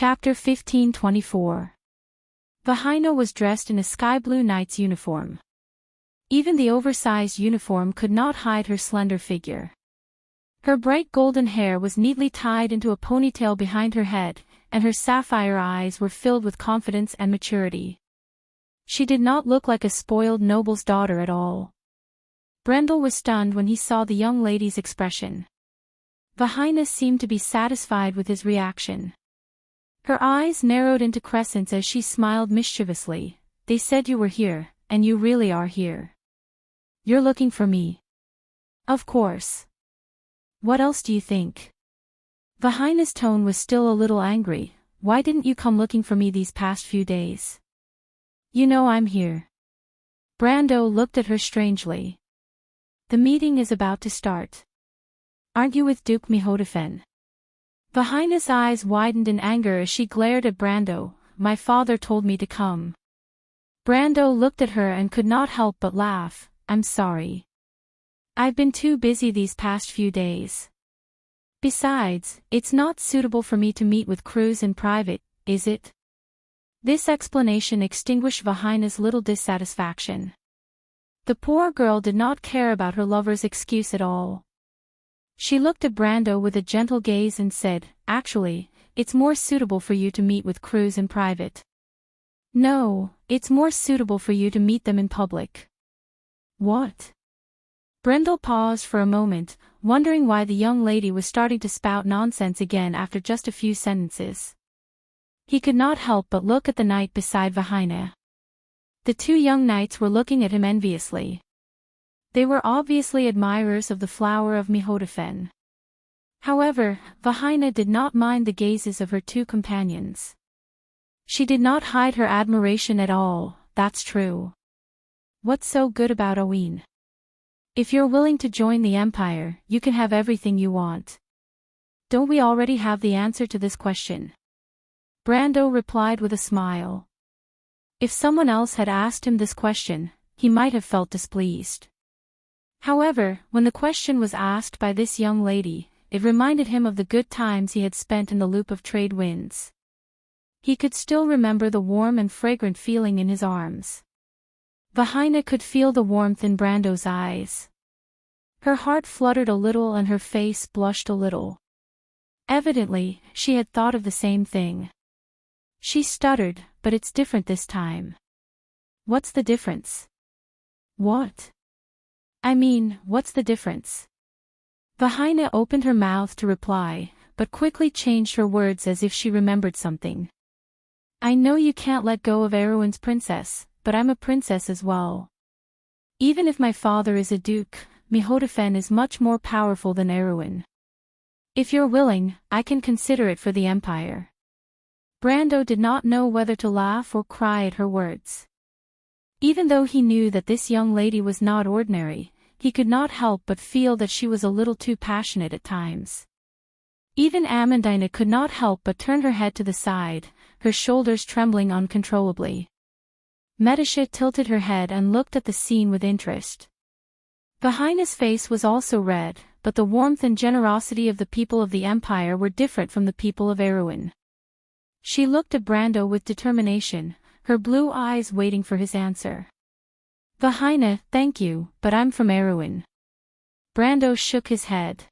Chapter 1524. Vahina was dressed in a sky-blue knight's uniform. Even the oversized uniform could not hide her slender figure. Her bright golden hair was neatly tied into a ponytail behind her head, and her sapphire eyes were filled with confidence and maturity. She did not look like a spoiled noble's daughter at all. Brendel was stunned when he saw the young lady's expression. Vahina seemed to be satisfied with his reaction. Her eyes narrowed into crescents as she smiled mischievously. "They said you were here, and you really are here. You're looking for me." "Of course. What else do you think?" Vahina's tone was still a little angry. "Why didn't you come looking for me these past few days? You know I'm here." Brando looked at her strangely. "The meeting is about to start. Aren't you with Duke Mihodafen?" Vahina's eyes widened in anger as she glared at Brando. "My father told me to come." Brando looked at her and could not help but laugh. "I'm sorry. I've been too busy these past few days. Besides, it's not suitable for me to meet with Cruz in private, is it?" This explanation extinguished Vahina's little dissatisfaction. The poor girl did not care about her lover's excuse at all. She looked at Brando with a gentle gaze and said, "Actually, it's more suitable for you to meet with Cruz in private. No, it's more suitable for you to meet them in public." "What?" Brendel paused for a moment, wondering why the young lady was starting to spout nonsense again after just a few sentences. He could not help but look at the knight beside Vahina. The two young knights were looking at him enviously. They were obviously admirers of the flower of Mihodafen. However, Vahina did not mind the gazes of her two companions. She did not hide her admiration at all, that's true. What's so good about Owen? If you're willing to join the Empire, you can have everything you want. Don't we already have the answer to this question? Brando replied with a smile. If someone else had asked him this question, he might have felt displeased. However, when the question was asked by this young lady, it reminded him of the good times he had spent in the loop of trade winds. He could still remember the warm and fragrant feeling in his arms. Vahina could feel the warmth in Brando's eyes. Her heart fluttered a little and her face blushed a little. Evidently, she had thought of the same thing. She stuttered, "But it's different this time." "What's the difference?" "What? I mean, what's the difference?" Vahina opened her mouth to reply, but quickly changed her words as if she remembered something. "I know you can't let go of Erwin's princess, but I'm a princess as well. Even if my father is a duke, Mihodafen is much more powerful than Erwin. If you're willing, I can consider it for the Empire." Brando did not know whether to laugh or cry at her words. Even though he knew that this young lady was not ordinary, he could not help but feel that she was a little too passionate at times. Even Amandina could not help but turn her head to the side, her shoulders trembling uncontrollably. Medisha tilted her head and looked at the scene with interest. Vahina's face was also red, but the warmth and generosity of the people of the Empire were different from the people of Erwin. She looked at Brando with determination, her blue eyes waiting for his answer. "Vahina, thank you, but I'm from Erwin." Brando shook his head.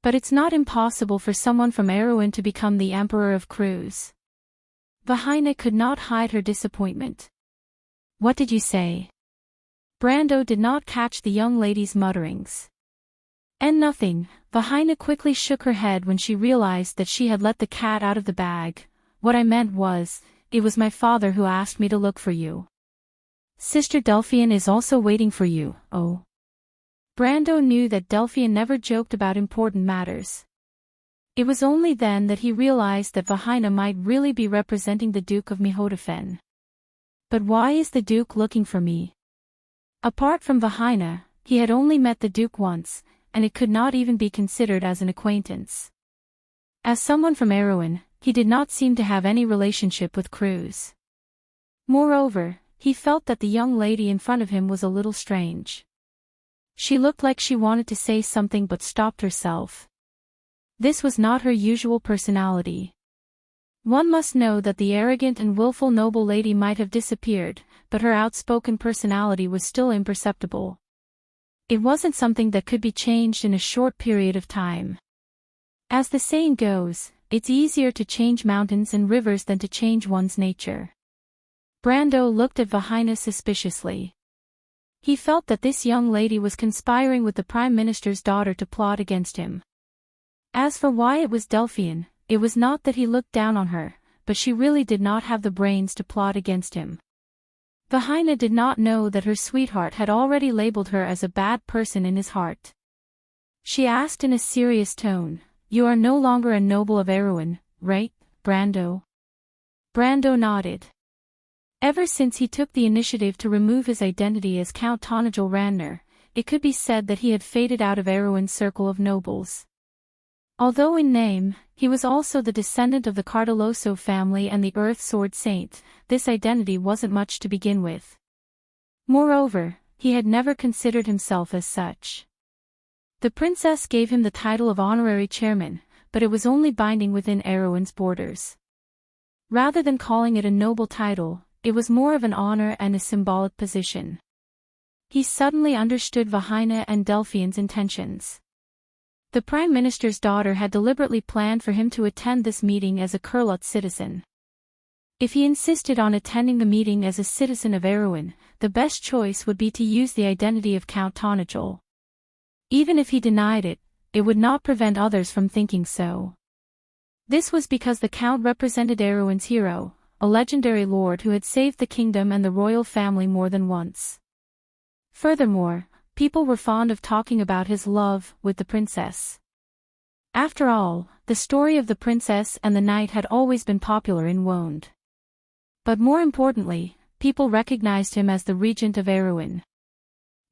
"But it's not impossible for someone from Erwin to become the Emperor of Cruz." Vahina could not hide her disappointment. "What did you say?" Brando did not catch the young lady's mutterings. "And nothing." Vahina quickly shook her head when she realized that she had let the cat out of the bag. "What I meant was, it was my father who asked me to look for you. Sister Delphian is also waiting for you, oh." Brando knew that Delphian never joked about important matters. It was only then that he realized that Vahina might really be representing the Duke of Mihodafen. "But why is the Duke looking for me?" Apart from Vahina, he had only met the Duke once, and it could not even be considered as an acquaintance. As someone from Erwin, he did not seem to have any relationship with Cruz. Moreover, he felt that the young lady in front of him was a little strange. She looked like she wanted to say something but stopped herself. This was not her usual personality. One must know that the arrogant and willful noble lady might have disappeared, but her outspoken personality was still imperceptible. It wasn't something that could be changed in a short period of time. As the saying goes, it's easier to change mountains and rivers than to change one's nature. Brando looked at Vahina suspiciously. He felt that this young lady was conspiring with the Prime Minister's daughter to plot against him. As for why it was Delphian, it was not that he looked down on her, but she really did not have the brains to plot against him. Vahina did not know that her sweetheart had already labeled her as a bad person in his heart. She asked in a serious tone, "You are no longer a noble of Erewhon, right, Brando?" Brando nodded. Ever since he took the initiative to remove his identity as Count Tonajol Ranner, it could be said that he had faded out of Erewhon's circle of nobles. Although in name, he was also the descendant of the Cardelloso family and the Earth Sword Saint, this identity wasn't much to begin with. Moreover, he had never considered himself as such. The princess gave him the title of honorary chairman, but it was only binding within Erewhon's borders. Rather than calling it a noble title, it was more of an honor and a symbolic position. He suddenly understood Vahina and Delphian's intentions. The Prime Minister's daughter had deliberately planned for him to attend this meeting as a Kurlut citizen. If he insisted on attending the meeting as a citizen of Erewhon, the best choice would be to use the identity of Count Tonajol. Even if he denied it, it would not prevent others from thinking so. This was because the Count represented Erewhon's hero, a legendary lord who had saved the kingdom and the royal family more than once. Furthermore, people were fond of talking about his love with the princess. After all, the story of the princess and the knight had always been popular in Wonde. But more importantly, people recognized him as the regent of Erewhon.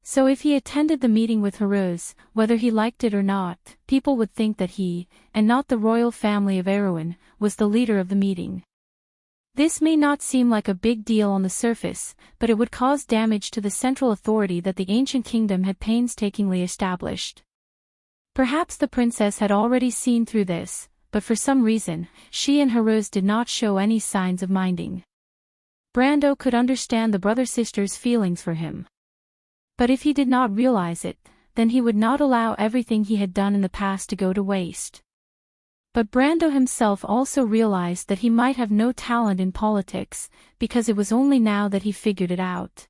So if he attended the meeting with Heruz, whether he liked it or not, people would think that he, and not the royal family of Erewhon, was the leader of the meeting. This may not seem like a big deal on the surface, but it would cause damage to the central authority that the ancient kingdom had painstakingly established. Perhaps the princess had already seen through this, but for some reason, she and Heruz did not show any signs of minding. Brando could understand the brother-sister's feelings for him. But if he did not realize it, then he would not allow everything he had done in the past to go to waste. But Brando himself also realized that he might have no talent in politics, because it was only now that he figured it out.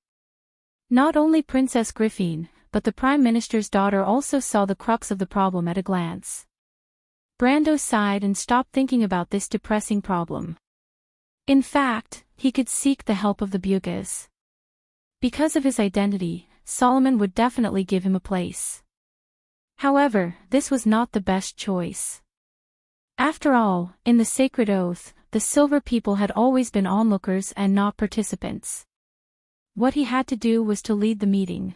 Not only Princess Griffine, but the Prime Minister's daughter also saw the crux of the problem at a glance. Brando sighed and stopped thinking about this depressing problem. In fact, he could seek the help of the Bugas. Because of his identity, Solomon would definitely give him a place. However, this was not the best choice. After all, in the Sacred Oath, the Silver People had always been onlookers and not participants. What he had to do was to lead the meeting.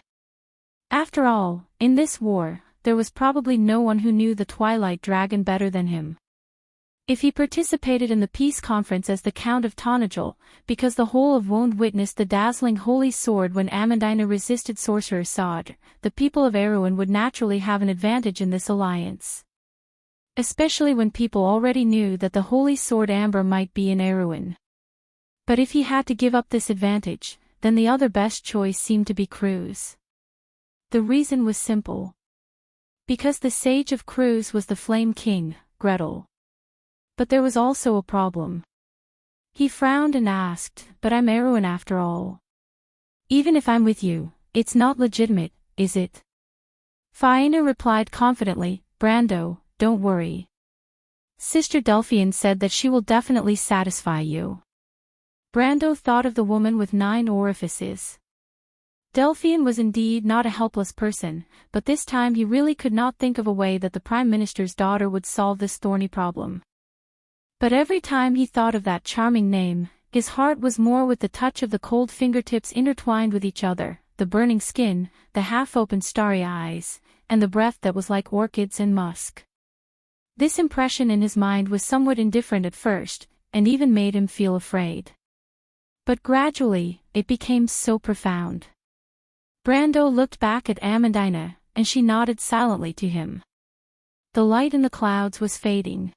After all, in this war, there was probably no one who knew the Twilight Dragon better than him. If he participated in the peace conference as the Count of Tonajol, because the whole of Wonde witnessed the dazzling holy sword when Amandina resisted Sorcerer Sod, the people of Erewhon would naturally have an advantage in this alliance. Especially when people already knew that the holy sword Amber might be in Erewhon. But if he had to give up this advantage, then the other best choice seemed to be Cruz. The reason was simple. Because the Sage of Cruz was the Flame King, Gretel. But there was also a problem. He frowned and asked, "But I'm Erewhon after all. Even if I'm with you, it's not legitimate, is it?" Faina replied confidently, "Brando, don't worry. Sister Delphian said that she will definitely satisfy you." Brando thought of the woman with 9 orifices. Delphian was indeed not a helpless person, but this time he really could not think of a way that the Prime Minister's daughter would solve this thorny problem. But every time he thought of that charming name, his heart was more with the touch of the cold fingertips intertwined with each other, the burning skin, the half-open starry eyes, and the breath that was like orchids and musk. This impression in his mind was somewhat indifferent at first, and even made him feel afraid. But gradually, it became so profound. Brando looked back at Amandina, and she nodded silently to him. The light in the clouds was fading.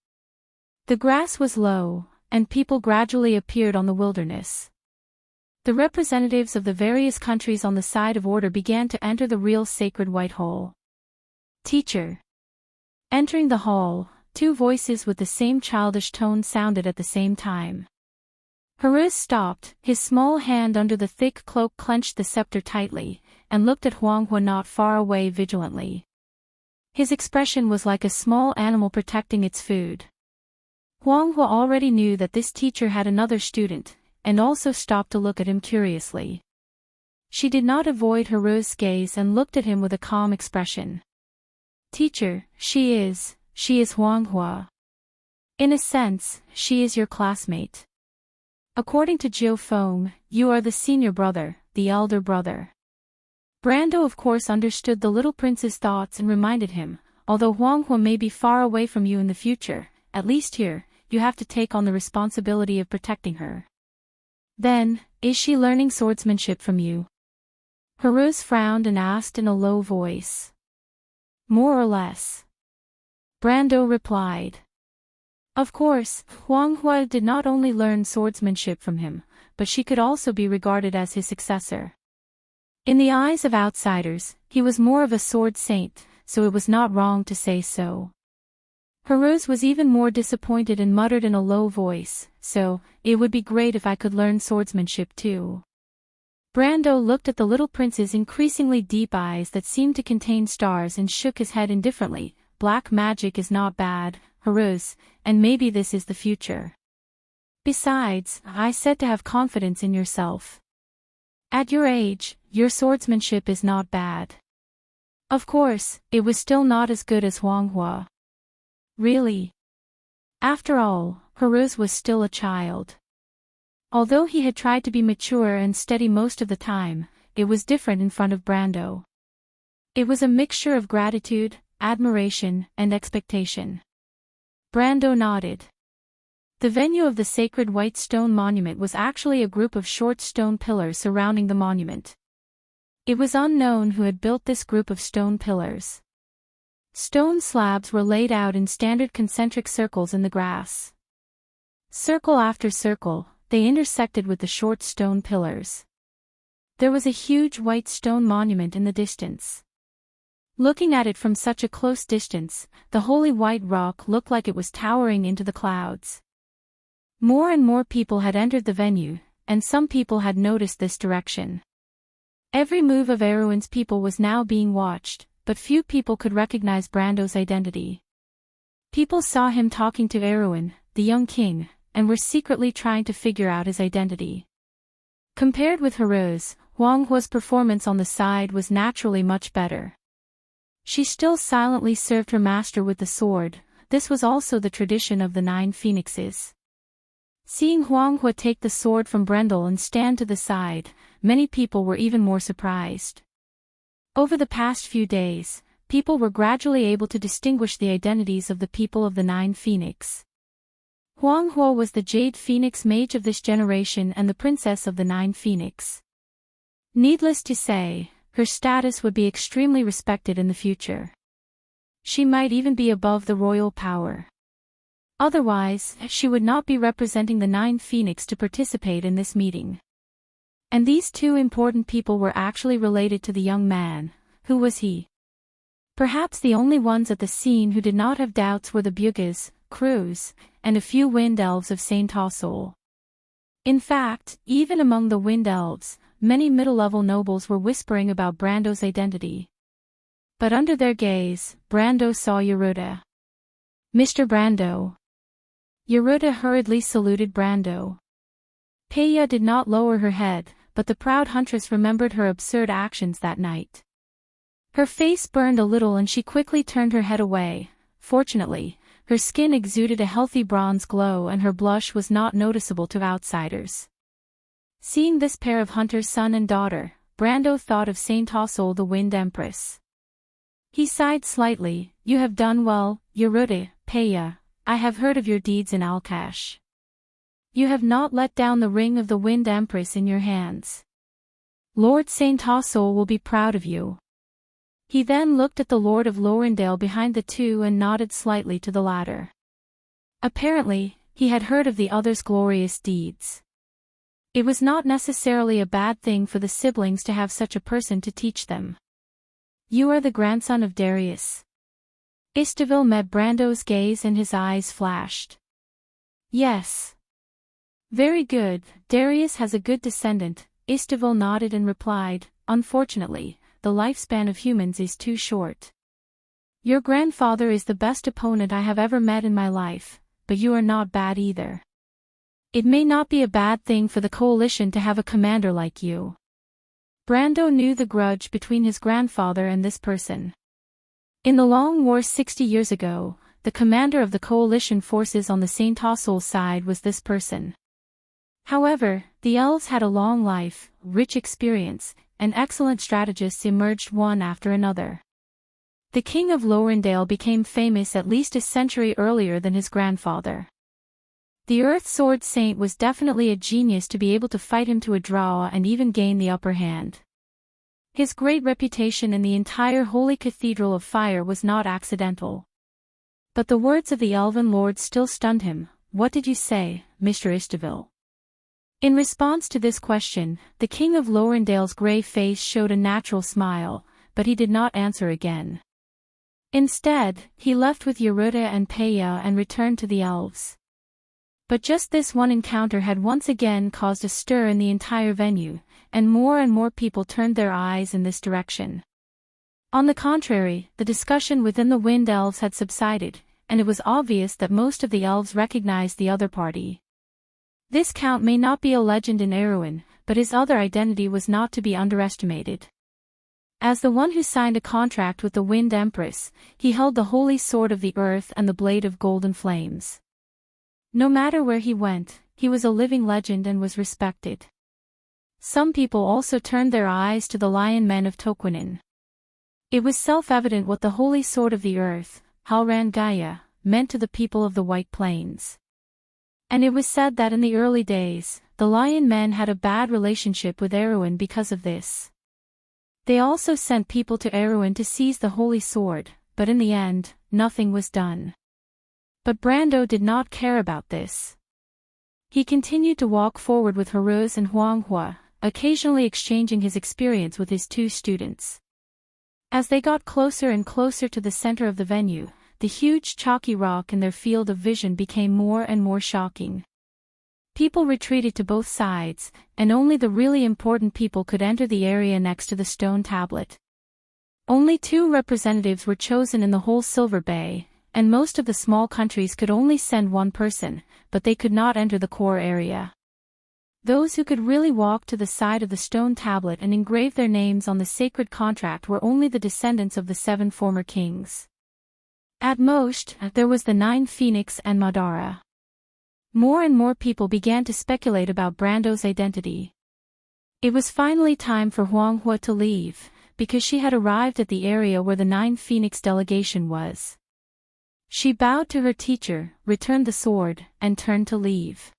The grass was low, and people gradually appeared on the wilderness. The representatives of the various countries on the side of order began to enter the real sacred white hall. Teacher. Entering the hall, two voices with the same childish tone sounded at the same time. Heartwarming stopped, his small hand under the thick cloak clenched the scepter tightly, and looked at Heartwarming not far away vigilantly. His expression was like a small animal protecting its food. Heartwarming already knew that this teacher had another student, and also stopped to look at him curiously. She did not avoid Heartwarming's gaze and looked at him with a calm expression. Teacher, she is Heartwarming. In a sense, she is your classmate. According to Geofome, you are the senior brother, the elder brother. Brando of course understood the little prince's thoughts and reminded him, although Heartwarming may be far away from you in the future, at least here, you have to take on the responsibility of protecting her. Then, is she learning swordsmanship from you? Heartwarming frowned and asked in a low voice. More or less. Brando replied. Of course, Heartwarming did not only learn swordsmanship from him, but she could also be regarded as his successor. In the eyes of outsiders, he was more of a sword saint, so it was not wrong to say so. Heartwarming was even more disappointed and muttered in a low voice, so, it would be great if I could learn swordsmanship too. Brando looked at the little prince's increasingly deep eyes that seemed to contain stars and shook his head indifferently. Black magic is not bad, Heartwarming, and maybe this is the future. Besides, I said to have confidence in yourself. At your age, your swordsmanship is not bad. Of course, it was still not as good as Heartwarming. Really? After all, Heartwarming was still a child. Although he had tried to be mature and steady most of the time, it was different in front of Brando. It was a mixture of gratitude, admiration, and expectation. Brando nodded. The venue of the sacred white stone monument was actually a group of short stone pillars surrounding the monument. It was unknown who had built this group of stone pillars. Stone slabs were laid out in standard concentric circles in the grass. Circle after circle, they intersected with the short stone pillars. There was a huge white stone monument in the distance. Looking at it from such a close distance, the holy white rock looked like it was towering into the clouds. More and more people had entered the venue, and some people had noticed this direction. Every move of Heartwarming's people was now being watched, but few people could recognize Brando's identity. People saw him talking to Heartwarming, the young king, and were secretly trying to figure out his identity. Compared with Heartwarming's performance on the side was naturally much better. She still silently served her master with the sword. This was also the tradition of the 9 phoenixes. Seeing Heartwarming take the sword from Brendel and stand to the side, many people were even more surprised. Over the past few days, people were gradually able to distinguish the identities of the people of the 9 phoenix. Heartwarming was the Jade Phoenix mage of this generation and the princess of the 9 phoenix. Needless to say, her status would be extremely respected in the future. She might even be above the royal power. Otherwise, she would not be representing the 9 phoenix to participate in this meeting. And these 2 important people were actually related to the young man. Who was he? Perhaps the only ones at the scene who did not have doubts were the Bugges, Crews, and a few wind elves of Saint Tossol. In fact, even among the wind elves, many middle-level nobles were whispering about Brando's identity. But under their gaze, Brando saw Yeruda. Mr. Brando. Yeruda hurriedly saluted Brando. Peya did not lower her head, but the proud huntress remembered her absurd actions that night. Her face burned a little and she quickly turned her head away. Fortunately, her skin exuded a healthy bronze glow and her blush was not noticeable to outsiders. Seeing this pair of hunter's son and daughter, Brando thought of Saint Tossol the Wind Empress. He sighed slightly. You have done well, Yeruda, Peya. I have heard of your deeds in Alkash. You have not let down the ring of the Wind Empress in your hands. Lord Saint Tossol will be proud of you. He then looked at the Lord of Lorendale behind the 2 and nodded slightly to the latter. Apparently, he had heard of the other's glorious deeds. It was not necessarily a bad thing for the siblings to have such a person to teach them. You are the grandson of Darius. Istevil met Brando's gaze and his eyes flashed. Yes. Very good, Darius has a good descendant. Istevil nodded and replied, unfortunately, the lifespan of humans is too short. Your grandfather is the best opponent I have ever met in my life, but you are not bad either. It may not be a bad thing for the coalition to have a commander like you. Brando knew the grudge between his grandfather and this person. In the long war 60 years ago, the commander of the coalition forces on the Saint Ossol's side was this person. However, the elves had a long life, rich experience, and excellent strategists emerged one after another. The king of Lorendale became famous at least a century earlier than his grandfather. The Earth Sword Saint was definitely a genius to be able to fight him to a draw and even gain the upper hand. His great reputation in the entire Holy Cathedral of Fire was not accidental. But the words of the Elven Lord still stunned him. What did you say, Mr. Istevil? In response to this question, the king of Lorendale's grey face showed a natural smile, but he did not answer again. Instead, he left with Yeruta and Peya and returned to the elves. But just this one encounter had once again caused a stir in the entire venue, and more people turned their eyes in this direction. On the contrary, the discussion within the Wind Elves had subsided, and it was obvious that most of the elves recognized the other party. This count may not be a legend in Erewhon, but his other identity was not to be underestimated. As the one who signed a contract with the Wind Empress, he held the Holy Sword of the Earth and the Blade of Golden Flames. No matter where he went, he was a living legend and was respected. Some people also turned their eyes to the Lion Men of Toquinin. It was self-evident what the Holy Sword of the Earth, Halran Gaia, meant to the people of the White Plains. And it was said that in the early days, the Lion Men had a bad relationship with Erewhon because of this. They also sent people to Erewhon to seize the Holy Sword, but in the end, nothing was done. But Brando did not care about this. He continued to walk forward with Haruz and Huanghua, occasionally exchanging his experience with his two students. As they got closer and closer to the center of the venue, the huge chalky rock in their field of vision became more and more shocking. People retreated to both sides, and only the really important people could enter the area next to the stone tablet. Only 2 representatives were chosen in the whole Silver Bay, and most of the small countries could only send 1 person, but they could not enter the core area. Those who could really walk to the side of the stone tablet and engrave their names on the sacred contract were only the descendants of the 7 former kings. At most, there was the 9 Phoenix and Madara. More and more people began to speculate about Brando's identity. It was finally time for Huanghua to leave, because she had arrived at the area where the 9 Phoenix delegation was. She bowed to her teacher, returned the sword, and turned to leave.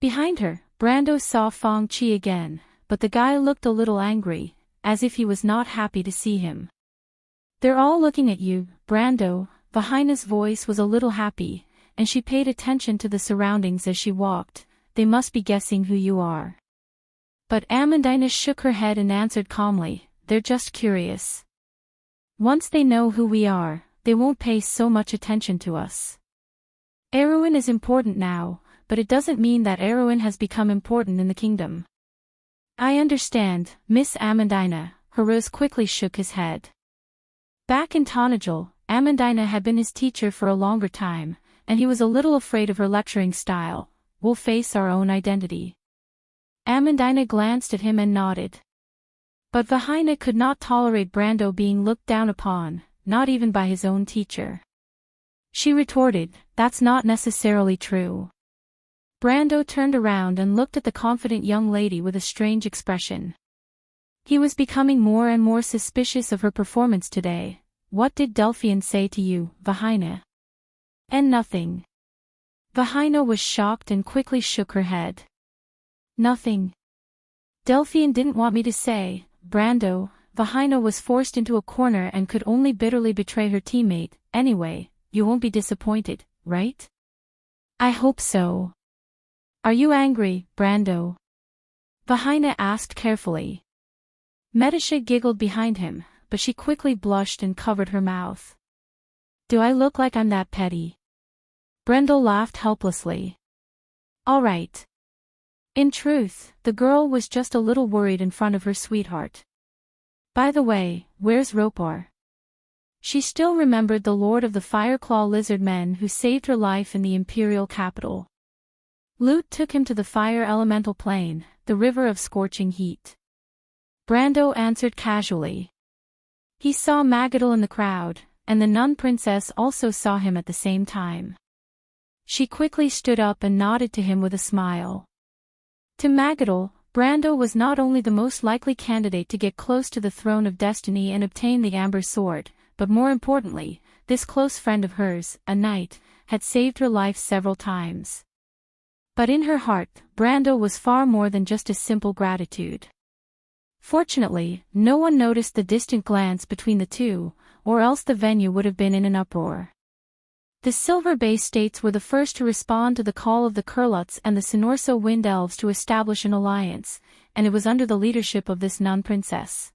Behind her, Brando saw Fong Chi again, but the guy looked a little angry, as if he was not happy to see him. They're all looking at you, Brando. Vahina's voice was a little happy, and she paid attention to the surroundings as she walked. They must be guessing who you are. But Amandina shook her head and answered calmly, they're just curious. Once they know who we are, they won't pay so much attention to us. Erewhon is important now, but it doesn't mean that Erewhon has become important in the kingdom. I understand, Miss Amandina. Haruz quickly shook his head. Back in Tonajal, Amandina had been his teacher for a longer time, and he was a little afraid of her lecturing style. We'll face our own identity. Amandina glanced at him and nodded. But Vahina could not tolerate Brando being looked down upon, not even by his own teacher. She retorted, that's not necessarily true. Brando turned around and looked at the confident young lady with a strange expression. He was becoming more and more suspicious of her performance today. What did Delphian say to you, Vahina? And nothing. Vahina was shocked and quickly shook her head. Nothing. Delphian didn't want me to say, Brando. Vahina was forced into a corner and could only bitterly betray her teammate. Anyway, you won't be disappointed, right? I hope so. Are you angry, Brando? Vahina asked carefully. Medisha giggled behind him, but she quickly blushed and covered her mouth. Do I look like I'm that petty? Brendo laughed helplessly. All right. In truth, the girl was just a little worried in front of her sweetheart. By the way, where's Ropar? She still remembered the lord of the Fireclaw lizard men who saved her life in the imperial capital. Lute took him to the fire elemental plane, the river of scorching heat. Brando answered casually. He saw Magadal in the crowd, and the nun princess also saw him at the same time. She quickly stood up and nodded to him with a smile. To Magadal, Brando was not only the most likely candidate to get close to the throne of destiny and obtain the Amber Sword, but more importantly, this close friend of hers, a knight, had saved her life several times. But in her heart, Brando was far more than just a simple gratitude. Fortunately, no one noticed the distant glance between the two, or else the venue would have been in an uproar. The Silver Bay States were the first to respond to the call of the Kurluts and the Sonorso Wind Elves to establish an alliance, and it was under the leadership of this nun princess.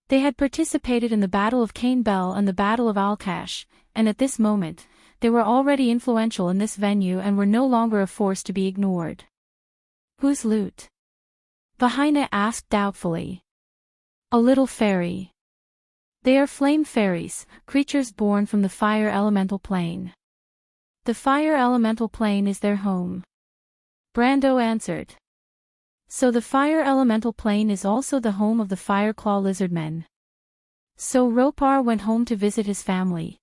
They had participated in the Battle of Cane Bell and the Battle of Alkash, and at this moment, they were already influential in this venue and were no longer a force to be ignored. Who's Lute? Vahina asked doubtfully. A little fairy. They are flame fairies, creatures born from the fire elemental plane. The fire elemental plane is their home. Brando answered. So the fire elemental plane is also the home of the Fireclaw lizardmen. So Ropar went home to visit his family.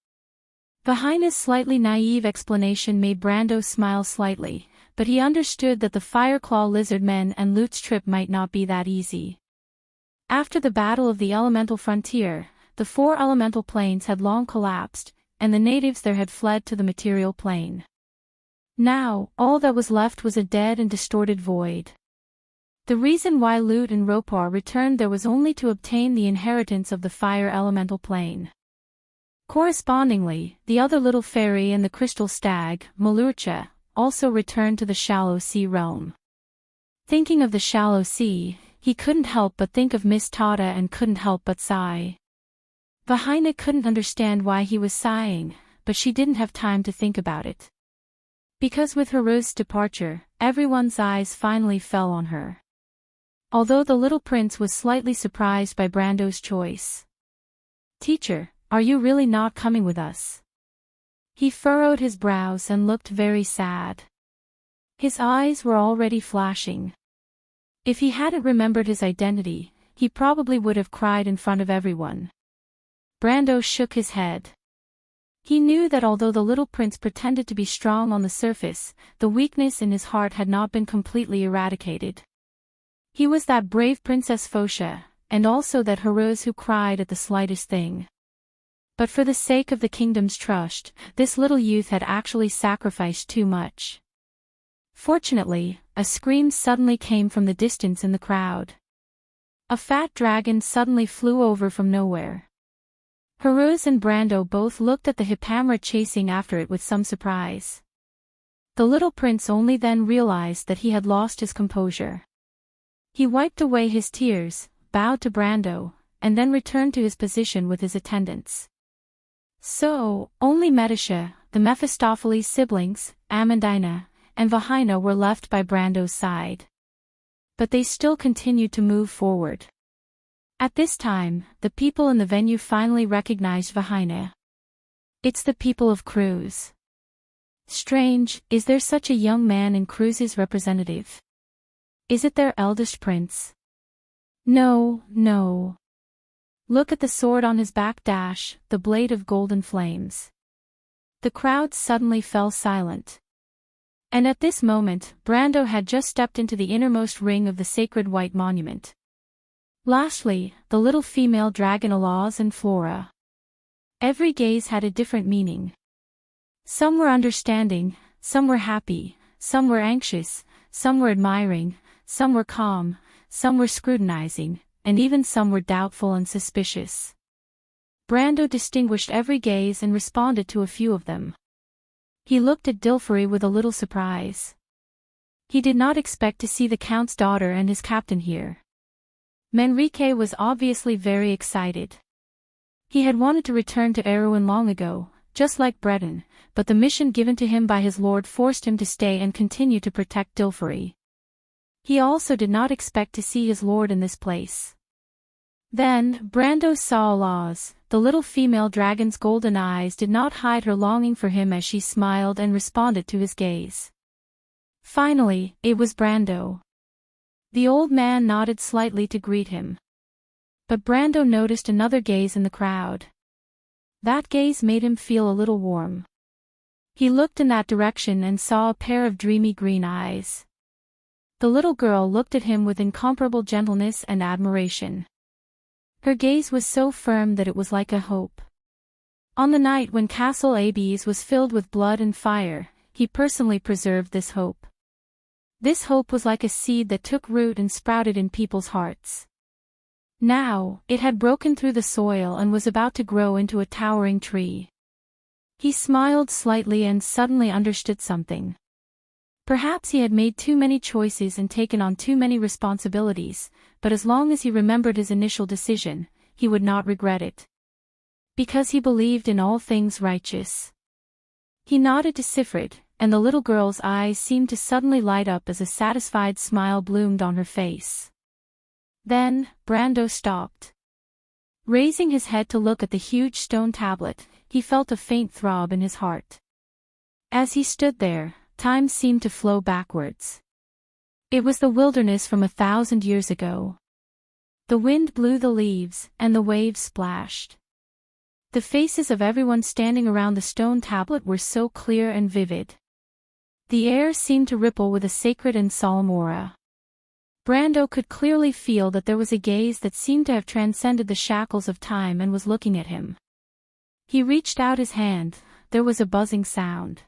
Vahina's slightly naive explanation made Brando smile slightly, but he understood that the Fireclaw lizardmen and Lute's trip might not be that easy. After the Battle of the Elemental Frontier, the 4 elemental planes had long collapsed, and the natives there had fled to the material plane. Now, all that was left was a dead and distorted void. The reason why Lute and Ropar returned there was only to obtain the inheritance of the fire elemental plane. Correspondingly, the other little fairy and the crystal stag, Malurcha, also returned to the shallow sea realm. Thinking of the shallow sea, he couldn't help but think of Miss Tada and couldn't help but sigh. Vahina couldn't understand why he was sighing, but she didn't have time to think about it. Because with Haru's departure, everyone's eyes finally fell on her. Although the little prince was slightly surprised by Brando's choice. Teacher, are you really not coming with us? He furrowed his brows and looked very sad. His eyes were already flashing. If he hadn't remembered his identity, he probably would have cried in front of everyone. Brando shook his head. He knew that although the little prince pretended to be strong on the surface, the weakness in his heart had not been completely eradicated. He was that brave Princess Phosha, and also that Haruz who cried at the slightest thing. But for the sake of the kingdom's trust, this little youth had actually sacrificed too much. Fortunately, a scream suddenly came from the distance in the crowd. A fat dragon suddenly flew over from nowhere. Haruz and Brando both looked at the Hippamra chasing after it with some surprise. The little prince only then realized that he had lost his composure. He wiped away his tears, bowed to Brando, and then returned to his position with his attendants. So, only Medisha, the Mephistopheles siblings, Amandina, and Vahina were left by Brando's side. But they still continued to move forward. At this time, the people in the venue finally recognized Vahina. It's the people of Cruz. Strange, is there such a young man in Cruz's representative? Is it their eldest prince? No, no. Look at the sword on his back dash, the blade of golden flames. The crowd suddenly fell silent. And at this moment, Brando had just stepped into the innermost ring of the sacred white monument. Lastly, the little female dragon Alaz and Flora. Every gaze had a different meaning. Some were understanding, some were happy, some were anxious, some were admiring, some were calm, some were scrutinizing, and even some were doubtful and suspicious. Brando distinguished every gaze and responded to a few of them. He looked at Dilfary with a little surprise. He did not expect to see the Count's daughter and his captain here. Manrique was obviously very excited. He had wanted to return to Erewhon long ago, just like Breton, but the mission given to him by his lord forced him to stay and continue to protect Dilfary. He also did not expect to see his lord in this place. Then, Brando saw Laz. The little female dragon's golden eyes did not hide her longing for him as she smiled and responded to his gaze. Finally, it was Brando. The old man nodded slightly to greet him. But Brando noticed another gaze in the crowd. That gaze made him feel a little warm. He looked in that direction and saw a pair of dreamy green eyes. The little girl looked at him with incomparable gentleness and admiration. Her gaze was so firm that it was like a hope. On the night when Castle Abes was filled with blood and fire, he personally preserved this hope. This hope was like a seed that took root and sprouted in people's hearts. Now, it had broken through the soil and was about to grow into a towering tree. He smiled slightly and suddenly understood something. Perhaps he had made too many choices and taken on too many responsibilities, but as long as he remembered his initial decision, he would not regret it. Because he believed in all things righteous. He nodded to Sifrid, and the little girl's eyes seemed to suddenly light up as a satisfied smile bloomed on her face. Then, Brando stopped. Raising his head to look at the huge stone tablet, he felt a faint throb in his heart. As he stood there, time seemed to flow backwards. It was the wilderness from 1,000 years ago. The wind blew the leaves, and the waves splashed. The faces of everyone standing around the stone tablet were so clear and vivid. The air seemed to ripple with a sacred and solemn aura. Brando could clearly feel that there was a gaze that seemed to have transcended the shackles of time and was looking at him. He reached out his hand. There was a buzzing sound.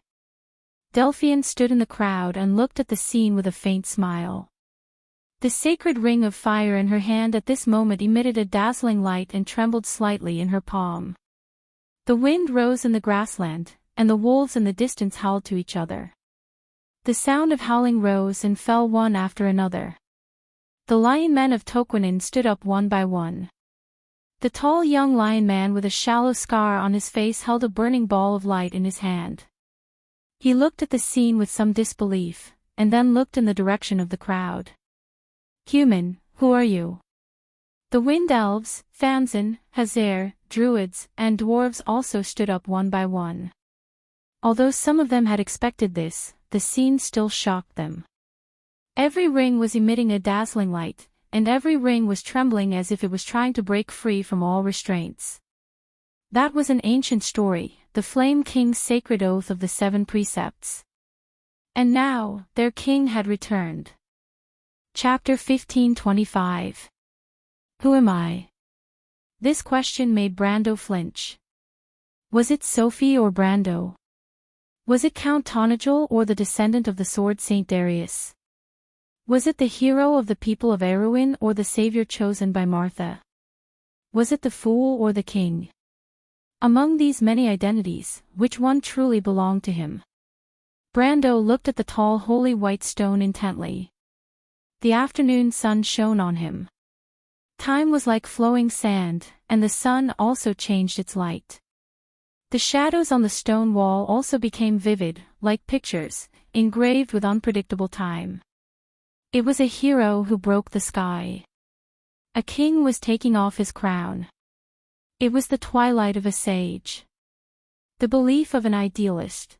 Delphian stood in the crowd and looked at the scene with a faint smile. The sacred ring of fire in her hand at this moment emitted a dazzling light and trembled slightly in her palm. The wind rose in the grassland, and the wolves in the distance howled to each other. The sound of howling rose and fell one after another. The lion men of Toquenin stood up one by one. The tall young lion man with a shallow scar on his face held a burning ball of light in his hand. He looked at the scene with some disbelief, and then looked in the direction of the crowd. Human, who are you? The wind elves, Famson, Hazer, druids, and dwarves also stood up one by one. Although some of them had expected this, the scene still shocked them. Every ring was emitting a dazzling light, and every ring was trembling as if it was trying to break free from all restraints. That was an ancient story, the Flame King's sacred oath of the 7 precepts. And now, their king had returned. Chapter 1525. Who am I? This question made Brando flinch. Was it Sophie or Brando? Was it Count Tonagel or the descendant of the sword Saint Darius? Was it the hero of the people of Erewhon or the savior chosen by Martha? Was it the fool or the king? Among these many identities, which one truly belonged to him? Brando looked at the tall holy white stone intently. The afternoon sun shone on him. Time was like flowing sand, and the sun also changed its light. The shadows on the stone wall also became vivid, like pictures, engraved with unpredictable time. It was a hero who broke the sky. A king was taking off his crown. It was the twilight of a sage. The belief of an idealist.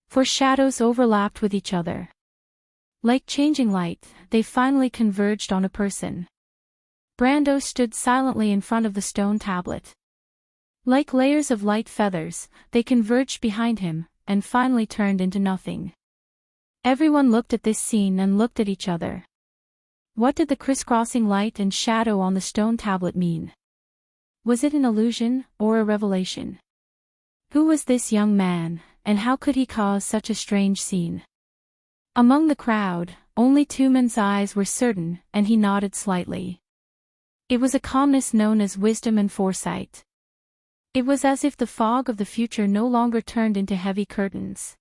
For shadows overlapped with each other. Like changing light, they finally converged on a person. Brando stood silently in front of the stone tablet. Like layers of light feathers, they converged behind him, and finally turned into nothing. Everyone looked at this scene and looked at each other. What did the crisscrossing light and shadow on the stone tablet mean? Was it an illusion, or a revelation? Who was this young man, and how could he cause such a strange scene? Among the crowd, only Tumen's eyes were certain, and he nodded slightly. It was a calmness known as wisdom and foresight. It was as if the fog of the future no longer turned into heavy curtains.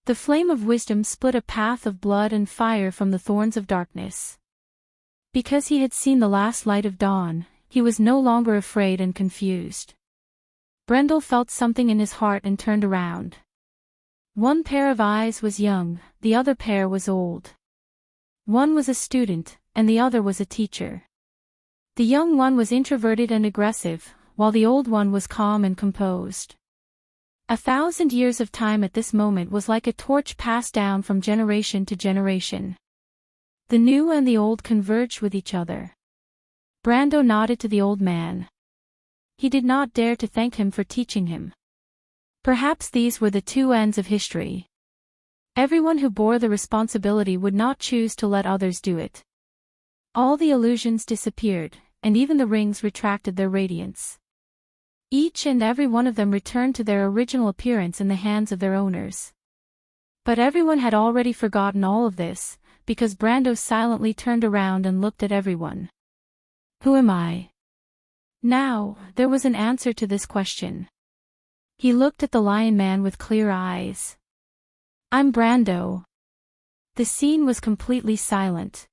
The flame of wisdom split a path of blood and fire from the thorns of darkness. Because he had seen the last light of dawn, he was no longer afraid and confused. Brendel felt something in his heart and turned around. One pair of eyes was young, the other pair was old. One was a student, and the other was a teacher. The young one was introverted and aggressive, while the old one was calm and composed. 1,000 years of time at this moment was like a torch passed down from generation to generation. The new and the old converged with each other. Brando nodded to the old man. He did not dare to thank him for teaching him. Perhaps these were the two ends of history. Everyone who bore the responsibility would not choose to let others do it. All the illusions disappeared, and even the rings retracted their radiance. Each and every one of them returned to their original appearance in the hands of their owners. But everyone had already forgotten all of this, because Brando silently turned around and looked at everyone. Who am I? Now, there was an answer to this question. He looked at the Lion Man with clear eyes. I'm Brando. The scene was completely silent.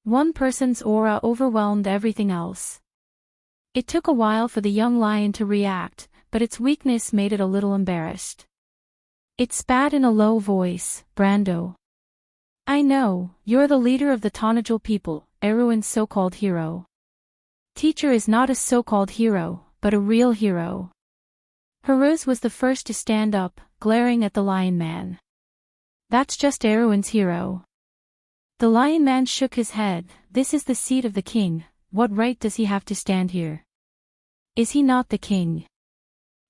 One person's aura overwhelmed everything else. It took a while for the young lion to react, but its weakness made it a little embarrassed. It spat in a low voice, Brando. I know, you're the leader of the Tonajal people, Erwin's so-called hero. Teacher is not a so-called hero, but a real hero. Haruz was the first to stand up, glaring at the Lion Man. That's just Erwin's hero. The Lion Man shook his head. This is the seat of the king, what right does he have to stand here? Is he not the king?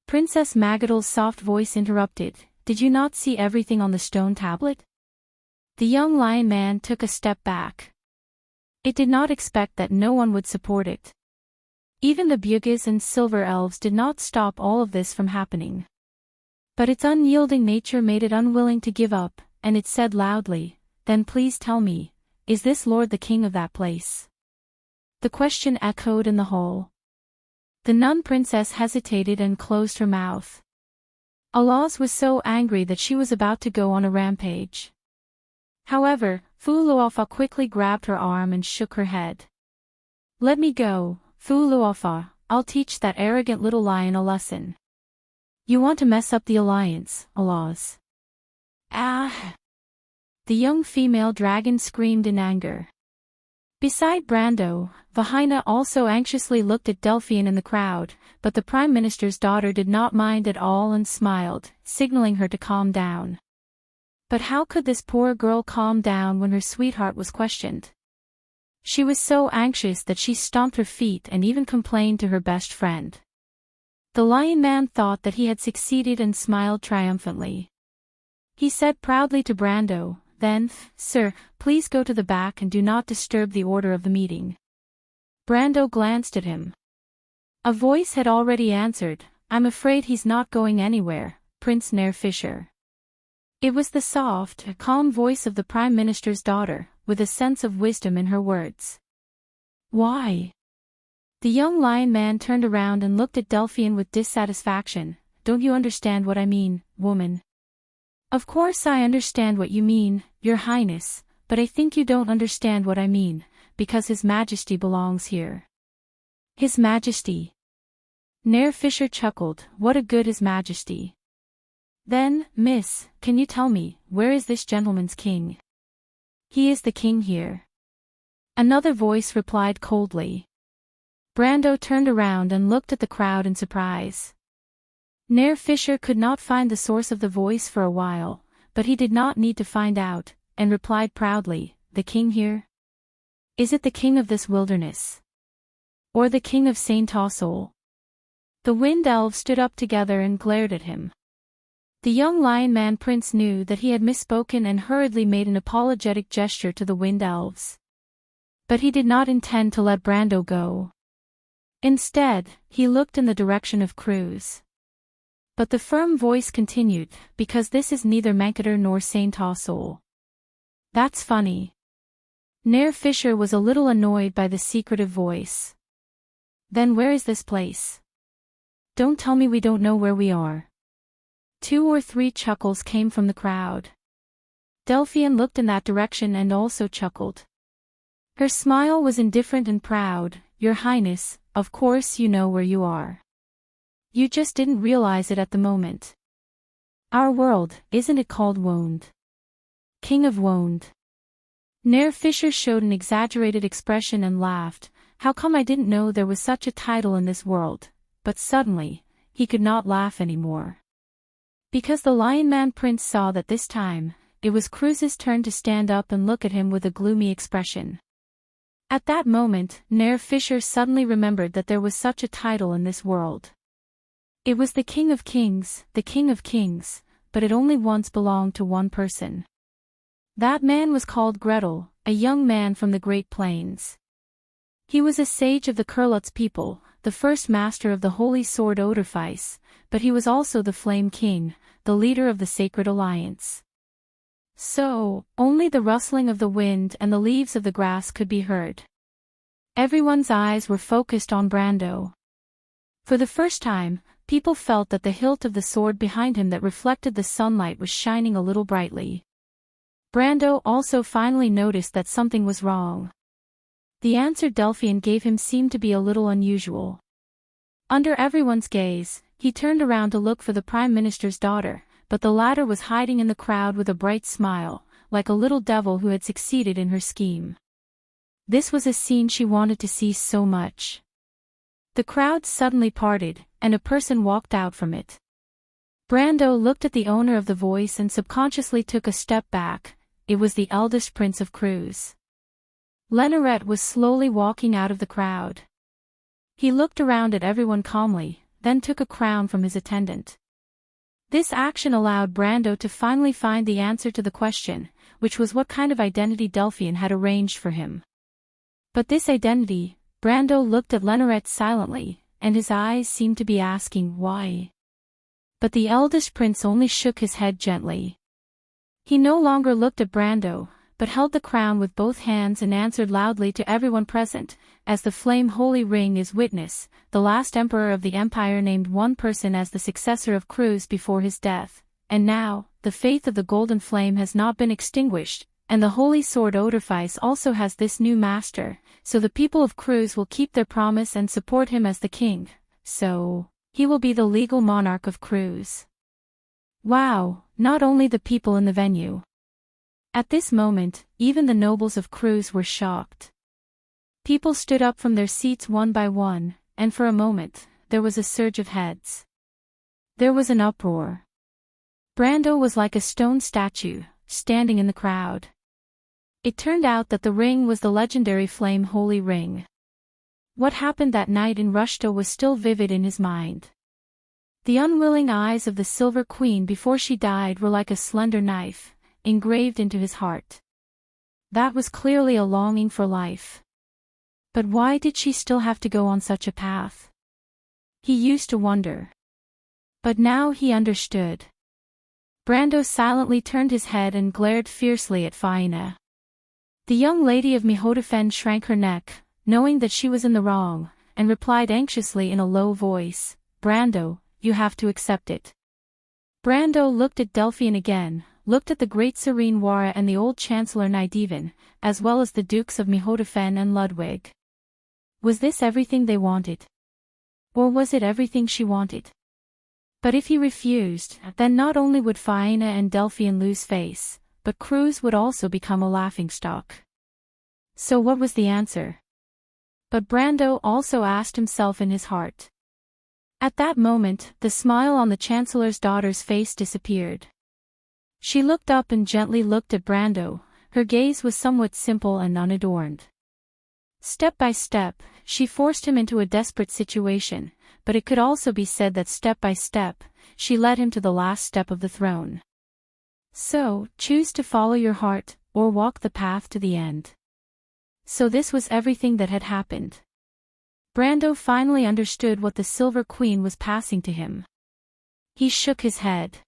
Princess Magadal's soft voice interrupted, did you not see everything on the stone tablet? The young Lion Man took a step back. It did not expect that no one would support it. Even the Bugis and Silver Elves did not stop all of this from happening. But its unyielding nature made it unwilling to give up, and it said loudly, then please tell me, is this Lord the King of that place? The question echoed in the hall. The nun princess hesitated and closed her mouth. Alaz was so angry that she was about to go on a rampage. However, Fuluafa quickly grabbed her arm and shook her head. Let me go, Fuluafa, I'll teach that arrogant little lion a lesson. You want to mess up the alliance, Alaz. Ah! The young female dragon screamed in anger. Beside Brando, Vahina also anxiously looked at Delphian in the crowd, but the Prime Minister's daughter did not mind at all and smiled, signaling her to calm down. But how could this poor girl calm down when her sweetheart was questioned? She was so anxious that she stomped her feet and even complained to her best friend. The Lion Man thought that he had succeeded and smiled triumphantly. He said proudly to Brando, then, sir, please go to the back and do not disturb the order of the meeting. Brando glanced at him. A voice had already answered, I'm afraid he's not going anywhere, Prince Nair Fisher. It was the soft, calm voice of the Prime Minister's daughter, with a sense of wisdom in her words. Why? The young Lion Man turned around and looked at Delphian with dissatisfaction. Don't you understand what I mean, woman? Of course I understand what you mean, Your Highness, but I think you don't understand what I mean, because His Majesty belongs here. His Majesty. Nair Fisher chuckled, what a good His Majesty. Then, miss, can you tell me, where is this gentleman's king? He is the king here. Another voice replied coldly. Brando turned around and looked at the crowd in surprise. Nair Fisher could not find the source of the voice for a while, but he did not need to find out, and replied proudly, the king here? Is it the king of this wilderness? Or the king of Saint Tossol? The Wind Elves stood up together and glared at him. The young Lion Man prince knew that he had misspoken and hurriedly made an apologetic gesture to the Wind Elves. But he did not intend to let Brando go. Instead, he looked in the direction of Cruz. But the firm voice continued, because this is neither Mankator nor Saint Tossol. That's funny. Nair Fisher was a little annoyed by the secretive voice. Then where is this place? don't tell me we don't know where we are." 2 or 3 chuckles came from the crowd. Delphian looked in that direction and also chuckled. Her smile was indifferent and proud. "Your Highness, of course you know where you are. You just didn't realize it at the moment. Our world, isn't it called Woned? King of Woned." Nair Fisher showed an exaggerated expression and laughed. "How come I didn't know there was such a title in this world?" But suddenly, he could not laugh anymore. Because the Lion Man Prince saw that this time, it was Cruz's turn to stand up and look at him with a gloomy expression. At that moment, Nair Fisher suddenly remembered that there was such a title in this world. It was the King of Kings, but it only once belonged to one person. That man was called Gretel, a young man from the Great Plains. He was a sage of the Kurlutz people, the first master of the holy sword Odorfice, but he was also the Flame King, the leader of the Sacred Alliance. So, only the rustling of the wind and the leaves of the grass could be heard. Everyone's eyes were focused on Brando. For the first time, people felt that the hilt of the sword behind him that reflected the sunlight was shining a little brightly. Brando also finally noticed that something was wrong. The answer Delphian gave him seemed to be a little unusual. Under everyone's gaze, he turned around to look for the Prime Minister's daughter, but the latter was hiding in the crowd with a bright smile, like a little devil who had succeeded in her scheme. This was a scene she wanted to see so much. The crowd suddenly parted, and a person walked out from it. Brando looked at the owner of the voice and subconsciously took a step back. It was the eldest prince of Cruz. Lenoret was slowly walking out of the crowd. He looked around at everyone calmly, then took a crown from his attendant. This action allowed Brando to finally find the answer to the question, which was what kind of identity Delphian had arranged for him. But this identity, Brando looked at Lenoret silently, and his eyes seemed to be asking why. But the eldest prince only shook his head gently. He no longer looked at Brando, but held the crown with both hands and answered loudly to everyone present, "As the flame holy ring is witness, the last emperor of the empire named one person as the successor of Cruz before his death, and now, the faith of the golden flame has not been extinguished, and the holy sword Odorfice also has this new master, so the people of Cruz will keep their promise and support him as the king, so, he will be the legal monarch of Cruz." Wow, not only the people in the venue. At this moment, even the nobles of Cruz were shocked. People stood up from their seats one by one, and for a moment, there was a surge of heads. There was an uproar. Brando was like a stone statue, standing in the crowd. It turned out that the ring was the legendary Flame Holy Ring. What happened that night in Rushta was still vivid in his mind. The unwilling eyes of the Silver Queen before she died were like a slender knife, engraved into his heart. That was clearly a longing for life. But why did she still have to go on such a path? He used to wonder. But now he understood. Brando silently turned his head and glared fiercely at Faina. The young lady of Mihodafen shrank her neck, knowing that she was in the wrong, and replied anxiously in a low voice, "Brando, you have to accept it." Brando looked at Delphian again, looked at the great Serene Wara and the old Chancellor Nydivan, as well as the Dukes of Mihodafen and Ludwig. Was this everything they wanted? Or was it everything she wanted? But if he refused, then not only would Faina and Delphian lose face, but Cruz would also become a laughingstock. So what was the answer? But Brando also asked himself in his heart. At that moment, the smile on the Chancellor's daughter's face disappeared. She looked up and gently looked at Brando. Her gaze was somewhat simple and unadorned. Step by step, she forced him into a desperate situation, but it could also be said that step by step, she led him to the last step of the throne. So, choose to follow your heart, or walk the path to the end. So this was everything that had happened. Brando finally understood what the Silver Queen was passing to him. He shook his head.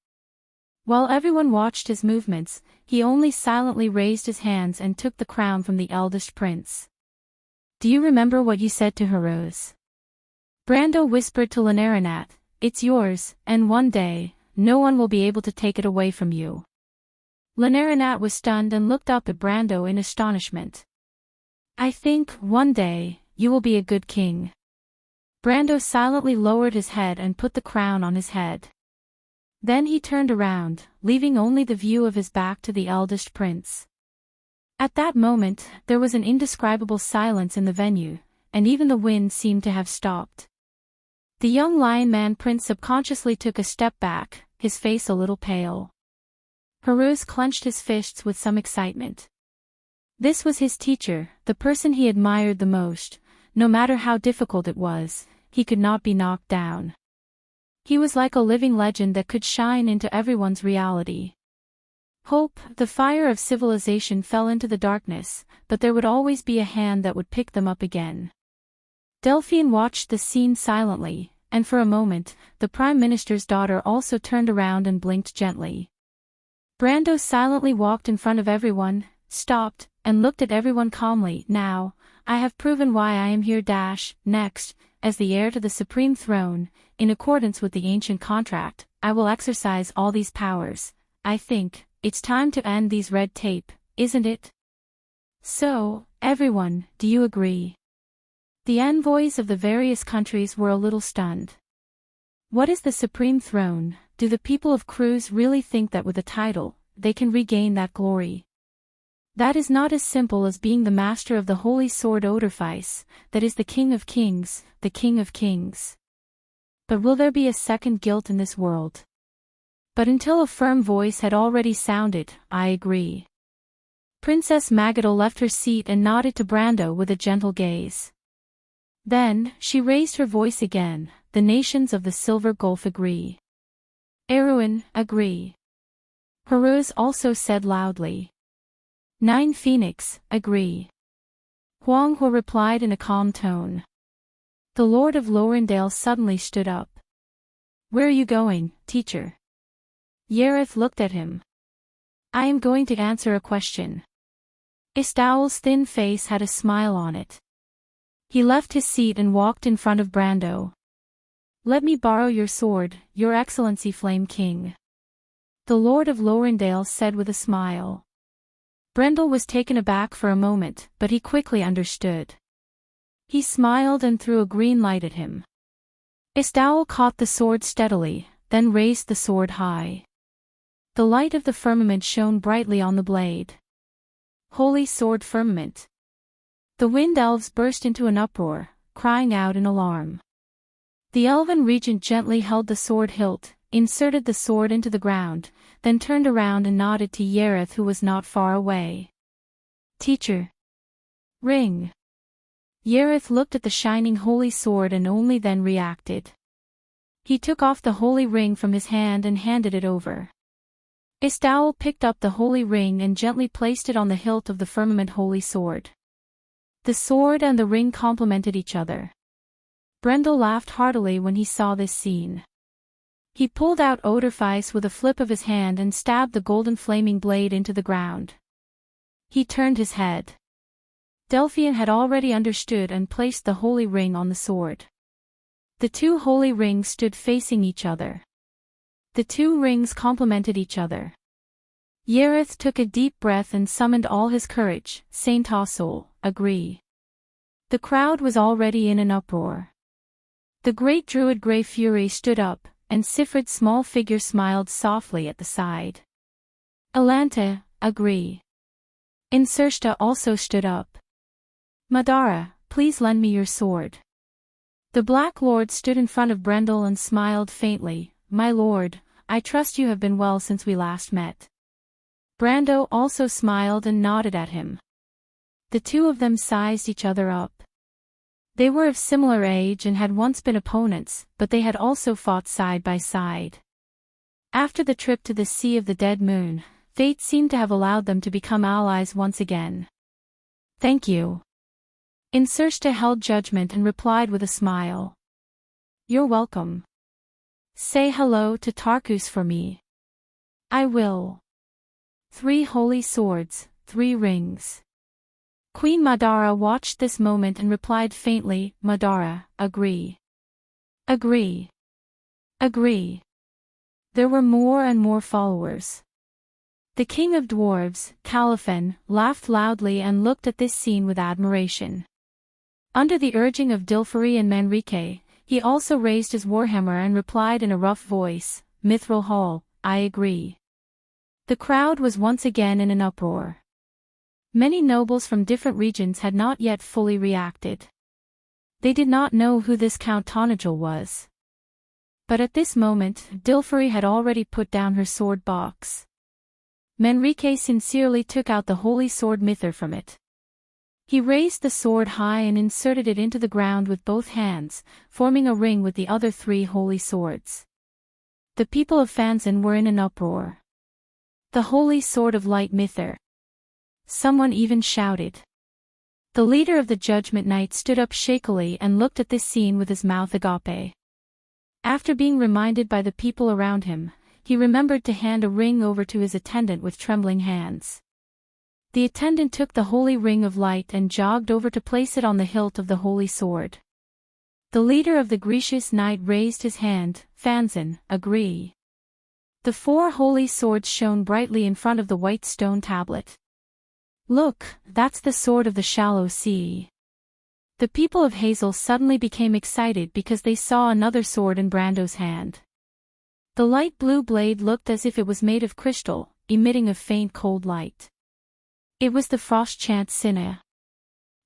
While everyone watched his movements, he only silently raised his hands and took the crown from the eldest prince. "Do you remember what you said to Heroes?" Brando whispered to Lenarinat, it's yours, and one day, no one will be able to take it away from you. Lenarinat was stunned and looked up at Brando in astonishment. I think, one day, you will be a good king. Brando silently lowered his head and put the crown on his head. Then he turned around, leaving only the view of his back to the eldest prince. At that moment, there was an indescribable silence in the venue, and even the wind seemed to have stopped. The young lion man prince subconsciously took a step back, his face a little pale. Heartwarming clenched his fists with some excitement. This was his teacher, the person he admired the most. No matter how difficult it was, he could not be knocked down. He was like a living legend that could shine into everyone's reality. Hope, the fire of civilization, fell into the darkness, but there would always be a hand that would pick them up again. Delphine watched the scene silently, and for a moment, the Prime Minister's daughter also turned around and blinked gently. Brando silently walked in front of everyone, stopped, and looked at everyone calmly. Now, I have proven why I am here. Next, as the heir to the supreme throne, in accordance with the ancient contract, I will exercise all these powers. I think, it's time to end these red tape, isn't it? So, everyone, do you agree? The envoys of the various countries were a little stunned. What is the supreme throne? Do the people of Cruz really think that with a title, they can regain that glory? That is not as simple as being the master of the holy sword Odorfice, that is the king of kings, the king of kings. But will there be a second guilt in this world? But until a firm voice had already sounded, I agree. Princess Magadol left her seat and nodded to Brando with a gentle gaze. Then, she raised her voice again, the nations of the Silver Gulf agree. Erewhon, agree. Heartwarming also said loudly. Nine Phoenix, agree. Huang He replied in a calm tone. The Lord of Lorendale suddenly stood up. Where are you going, teacher? Yareth looked at him. I am going to answer a question. Istowl's thin face had a smile on it. He left his seat and walked in front of Brando. Let me borrow your sword, Your Excellency Flame King. The Lord of Lorendale said with a smile. Brendel was taken aback for a moment, but he quickly understood. He smiled and threw a green light at him. Istowl caught the sword steadily, then raised the sword high. The light of the firmament shone brightly on the blade. Holy sword firmament. The wind elves burst into an uproar, crying out in alarm. The elven regent gently held the sword hilt, inserted the sword into the ground, then turned around and nodded to Yareth, who was not far away. Teacher. Ring. Yareth looked at the shining holy sword and only then reacted. He took off the holy ring from his hand and handed it over. Istowl picked up the holy ring and gently placed it on the hilt of the firmament holy sword. The sword and the ring complemented each other. Brendel laughed heartily when he saw this scene. He pulled out Odorfice with a flip of his hand and stabbed the golden flaming blade into the ground. He turned his head. Delphine had already understood and placed the holy ring on the sword. The two holy rings stood facing each other. The two rings complemented each other. Yareth took a deep breath and summoned all his courage. Saint Osol, agree. The crowd was already in an uproar. The great druid Grey Fury stood up, and Sifrid's small figure smiled softly at the side. Elanta, agree. Insershta also stood up. Madara, please lend me your sword. The Black Lord stood in front of Brendel and smiled faintly. My lord, I trust you have been well since we last met. Brando also smiled and nodded at him. The two of them sized each other up. They were of similar age and had once been opponents, but they had also fought side by side. After the trip to the Sea of the Dead Moon, fate seemed to have allowed them to become allies once again. Thank you. Insershta held judgment and replied with a smile. You're welcome. Say hello to Tarkus for me. I will. 3 holy swords, 3 rings. Queen Madara watched this moment and replied faintly, Madara, agree. Agree. Agree. There were more and more followers. The king of dwarves, Caliphon, laughed loudly and looked at this scene with admiration. Under the urging of Dilfari and Manrique, he also raised his warhammer and replied in a rough voice, Mithril Hall, I agree. The crowd was once again in an uproar. Many nobles from different regions had not yet fully reacted. They did not know who this Count Tonagel was. But at this moment, Dilfari had already put down her sword box. Manrique sincerely took out the holy sword Mither from it. He raised the sword high and inserted it into the ground with both hands, forming a ring with the other 3 holy swords. The people of Fanzan were in an uproar. The holy sword of light Mither. Someone even shouted. The leader of the Judgment Knight stood up shakily and looked at this scene with his mouth agape. After being reminded by the people around him, he remembered to hand a ring over to his attendant with trembling hands. The attendant took the holy ring of light and jogged over to place it on the hilt of the holy sword. The leader of the Grecius Knight raised his hand, Fanzan, agree. The 4 holy swords shone brightly in front of the white stone tablet. Look, that's the sword of the shallow sea. The people of Hazel suddenly became excited because they saw another sword in Brando's hand. The light blue blade looked as if it was made of crystal, emitting a faint cold light. It was the Frost-Chant Sinna.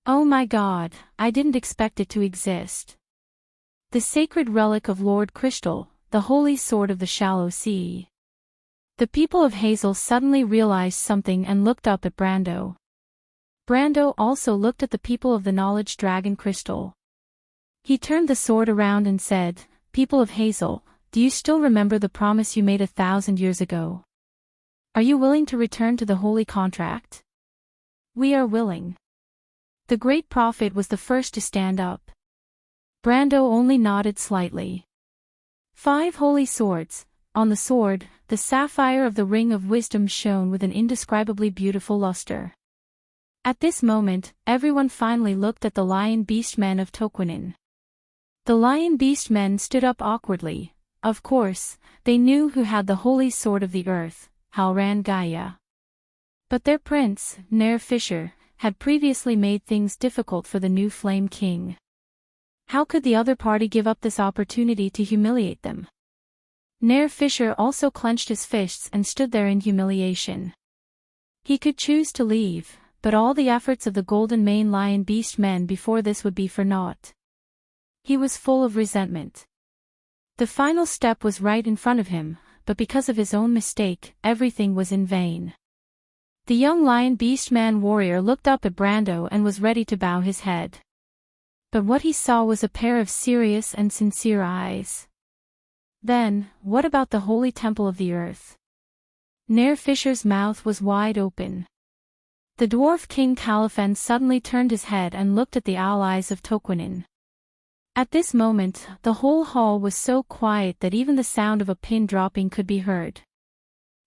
Oh my God, I didn't expect it to exist. The sacred relic of Lord Crystal, the holy sword of the shallow sea. The people of Hazel suddenly realized something and looked up at Brando. Brando also looked at the people of the Knowledge Dragon Crystal. He turned the sword around and said, People of Hazel, do you still remember the promise you made 1,000 years ago? Are you willing to return to the holy contract? We are willing. The great prophet was the first to stand up. Brando only nodded slightly. 5 holy swords. On the sword, the sapphire of the Ring of Wisdom shone with an indescribably beautiful luster. At this moment, everyone finally looked at the Lion Beast Men of Toquinin. The Lion Beast Men stood up awkwardly. Of course, they knew who had the holy sword of the earth, Halran Gaia. But their prince, Nair Fisher, had previously made things difficult for the new Flame King. How could the other party give up this opportunity to humiliate them? Nair Fisher also clenched his fists and stood there in humiliation. He could choose to leave, but all the efforts of the Golden Mane Lion Beast Men before this would be for naught. He was full of resentment. The final step was right in front of him, but because of his own mistake, everything was in vain. The young Lion Beast Man warrior looked up at Brando and was ready to bow his head. But what he saw was a pair of serious and sincere eyes. Then, what about the holy temple of the earth? Nair Fisher's mouth was wide open. The dwarf king Caliphon suddenly turned his head and looked at the allies of Toquinin. At this moment, the whole hall was so quiet that even the sound of a pin dropping could be heard.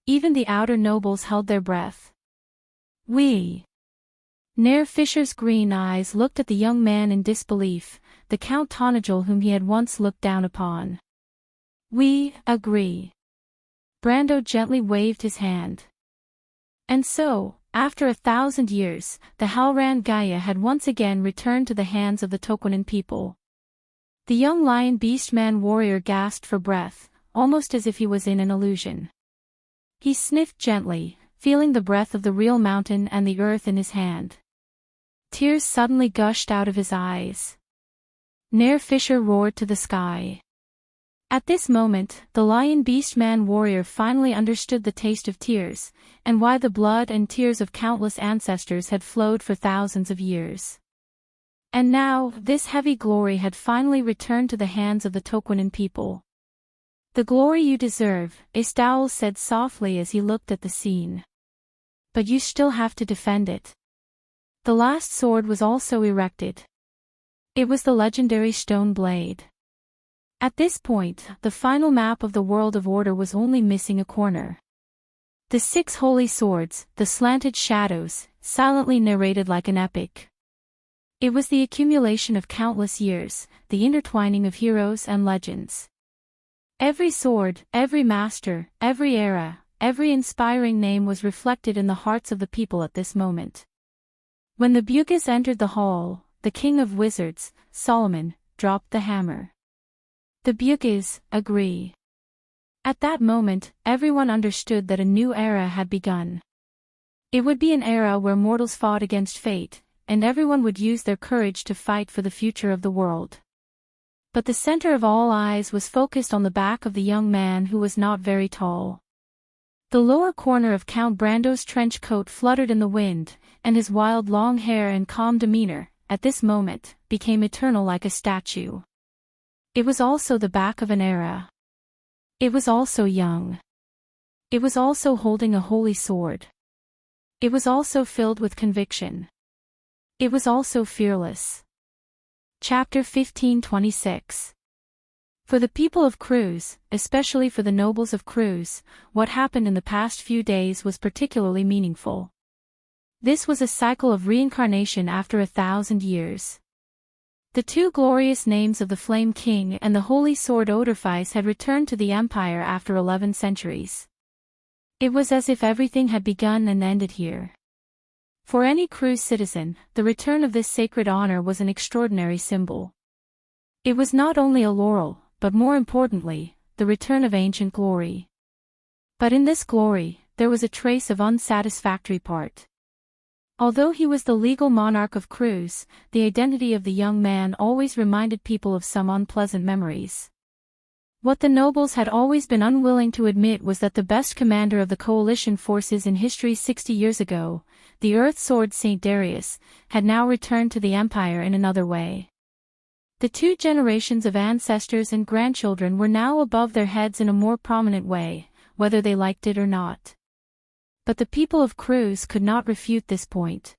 Even the outer nobles held their breath. Nair Fisher's green eyes looked at the young man in disbelief, the Count Tonagel whom he had once looked down upon. We agree. Brando gently waved his hand. And so, after 1,000 years, the Halran Gaia had once again returned to the hands of the Toquinin people. The young Lion Beast Man warrior gasped for breath, almost as if he was in an illusion. He sniffed gently, feeling the breath of the real mountain and the earth in his hand. Tears suddenly gushed out of his eyes. Nair Fisher roared to the sky. At this moment, the Lion Beast Man warrior finally understood the taste of tears, and why the blood and tears of countless ancestors had flowed for thousands of years. And now, this heavy glory had finally returned to the hands of the Toquinin people. The glory you deserve, Estaul said softly as he looked at the scene. But you still have to defend it. The last sword was also erected. It was the legendary stone blade. At this point, the final map of the world of order was only missing a corner. The 6 holy swords, the slanted shadows, silently narrated like an epic. It was the accumulation of countless years, the intertwining of heroes and legends. Every sword, every master, every era, every inspiring name was reflected in the hearts of the people at this moment. When the Bugis entered the hall, the king of wizards, Solomon, dropped the hammer. The Bugis, agree. At that moment, everyone understood that a new era had begun. It would be an era where mortals fought against fate, and everyone would use their courage to fight for the future of the world. But the center of all eyes was focused on the back of the young man who was not very tall. The lower corner of Count Brando's trench coat fluttered in the wind, and his wild long hair and calm demeanor, at this moment, became eternal like a statue. It was also the back of an era. It was also young. It was also holding a holy sword. It was also filled with conviction. It was also fearless. Chapter 15:26. For the people of Cruz, especially for the nobles of Cruz, what happened in the past few days was particularly meaningful. This was a cycle of reincarnation after 1,000 years. The two glorious names of the Flame King and the Holy Sword Odorfice had returned to the Empire after 11 centuries. It was as if everything had begun and ended here. For any Cruz citizen, the return of this sacred honor was an extraordinary symbol. It was not only a laurel, but more importantly, the return of ancient glory. But in this glory, there was a trace of unsatisfactory part. Although he was the legal monarch of Cruz, the identity of the young man always reminded people of some unpleasant memories. What the nobles had always been unwilling to admit was that the best commander of the coalition forces in history 60 years ago, the Earth Sword Saint Darius, had now returned to the empire in another way. The two generations of ancestors and grandchildren were now above their heads in a more prominent way, whether they liked it or not. But the people of Cruz could not refute this point.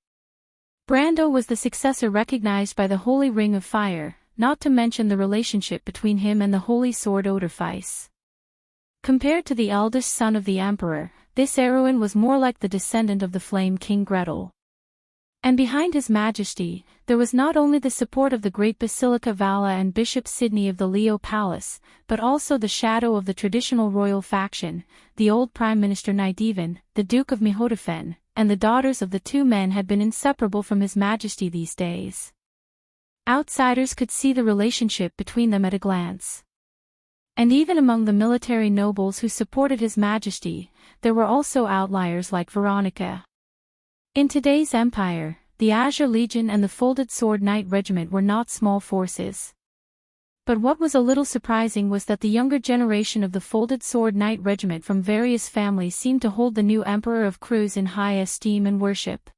Brando was the successor recognized by the Holy Ring of Fire, not to mention the relationship between him and the Holy Sword Odorfice. Compared to the eldest son of the Emperor, this heroine was more like the descendant of the Flame King Gretel. And behind His Majesty, there was not only the support of the great Basilica Vala and Bishop Sidney of the Leo Palace, but also the shadow of the traditional royal faction, the old Prime Minister Naidivan, the Duke of Mihotefen, and the daughters of the two men had been inseparable from His Majesty these days. Outsiders could see the relationship between them at a glance. And even among the military nobles who supported His Majesty, there were also outliers like Veronica. In today's empire, the Azure Legion and the Folded Sword Knight Regiment were not small forces. But what was a little surprising was that the younger generation of the Folded Sword Knight Regiment from various families seemed to hold the new Emperor of Cruz in high esteem and worship.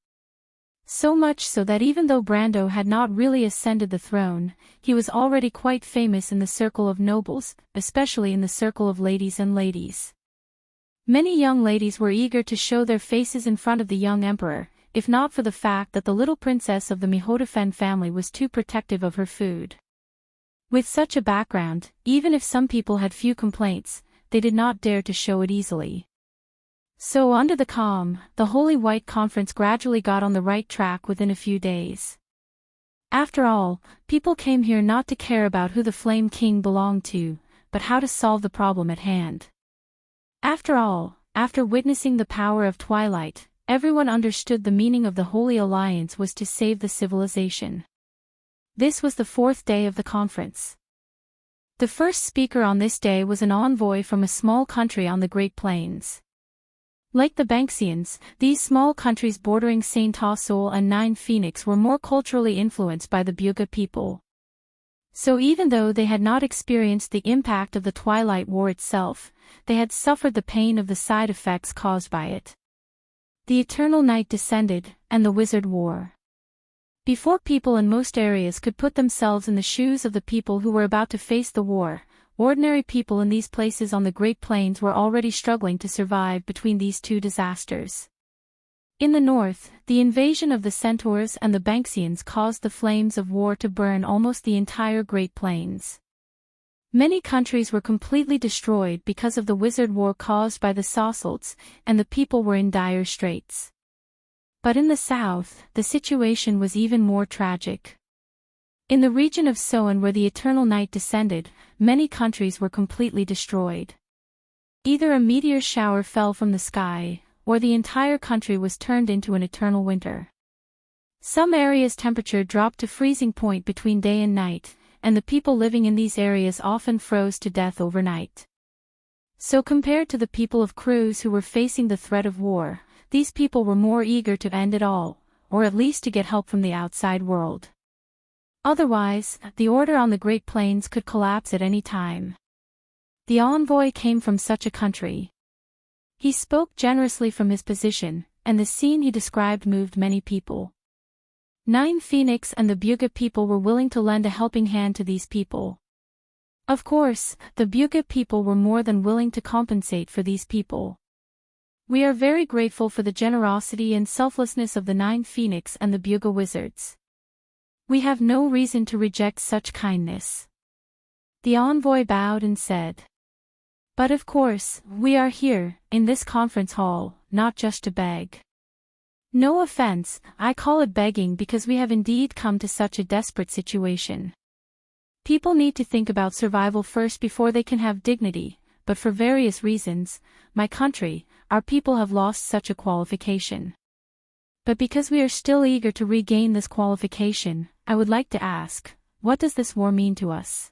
So much so that even though Brando had not really ascended the throne, he was already quite famous in the circle of nobles, especially in the circle of ladies and ladies. Many young ladies were eager to show their faces in front of the young emperor, if not for the fact that the little princess of the Mihotefen family was too protective of her food. With such a background, even if some people had few complaints, they did not dare to show it easily. So under the calm, the Holy White Conference gradually got on the right track within a few days. After all, people came here not to care about who the Flame King belonged to, but how to solve the problem at hand. After all, after witnessing the power of Twilight, everyone understood the meaning of the Holy Alliance was to save the civilization. This was the fourth day of the conference. The first speaker on this day was an envoy from a small country on the Great Plains. Like the Banksians, these small countries bordering Saint Tassol and Nine Phoenix were more culturally influenced by the Buga people. So even though they had not experienced the impact of the Twilight War itself, they had suffered the pain of the side effects caused by it. The Eternal Night descended, and the Wizard War. Before people in most areas could put themselves in the shoes of the people who were about to face the war, ordinary people in these places on the Great Plains were already struggling to survive between these two disasters. In the north, the invasion of the Centaurs and the Banksians caused the flames of war to burn almost the entire Great Plains. Many countries were completely destroyed because of the wizard war caused by the Sassalts, and the people were in dire straits. But in the south, the situation was even more tragic. In the region of Soan where the eternal night descended, many countries were completely destroyed. Either a meteor shower fell from the sky, or the entire country was turned into an eternal winter. Some areas' temperature dropped to freezing point between day and night, and the people living in these areas often froze to death overnight. So compared to the people of Cruz who were facing the threat of war, these people were more eager to end it all, or at least to get help from the outside world. Otherwise, the order on the Great Plains could collapse at any time. The envoy came from such a country. He spoke generously from his position, and the scene he described moved many people. 9 Phoenix and the Buga people were willing to lend a helping hand to these people. Of course, the Buga people were more than willing to compensate for these people. We are very grateful for the generosity and selflessness of the 9 Phoenix and the Buga wizards. We have no reason to reject such kindness. The envoy bowed and said, "But of course, we are here, in this conference hall, not just to beg. No offense, I call it begging because we have indeed come to such a desperate situation. People need to think about survival first before they can have dignity, but for various reasons, my country, our people have lost such a qualification. But because we are still eager to regain this qualification, I would like to ask, what does this war mean to us?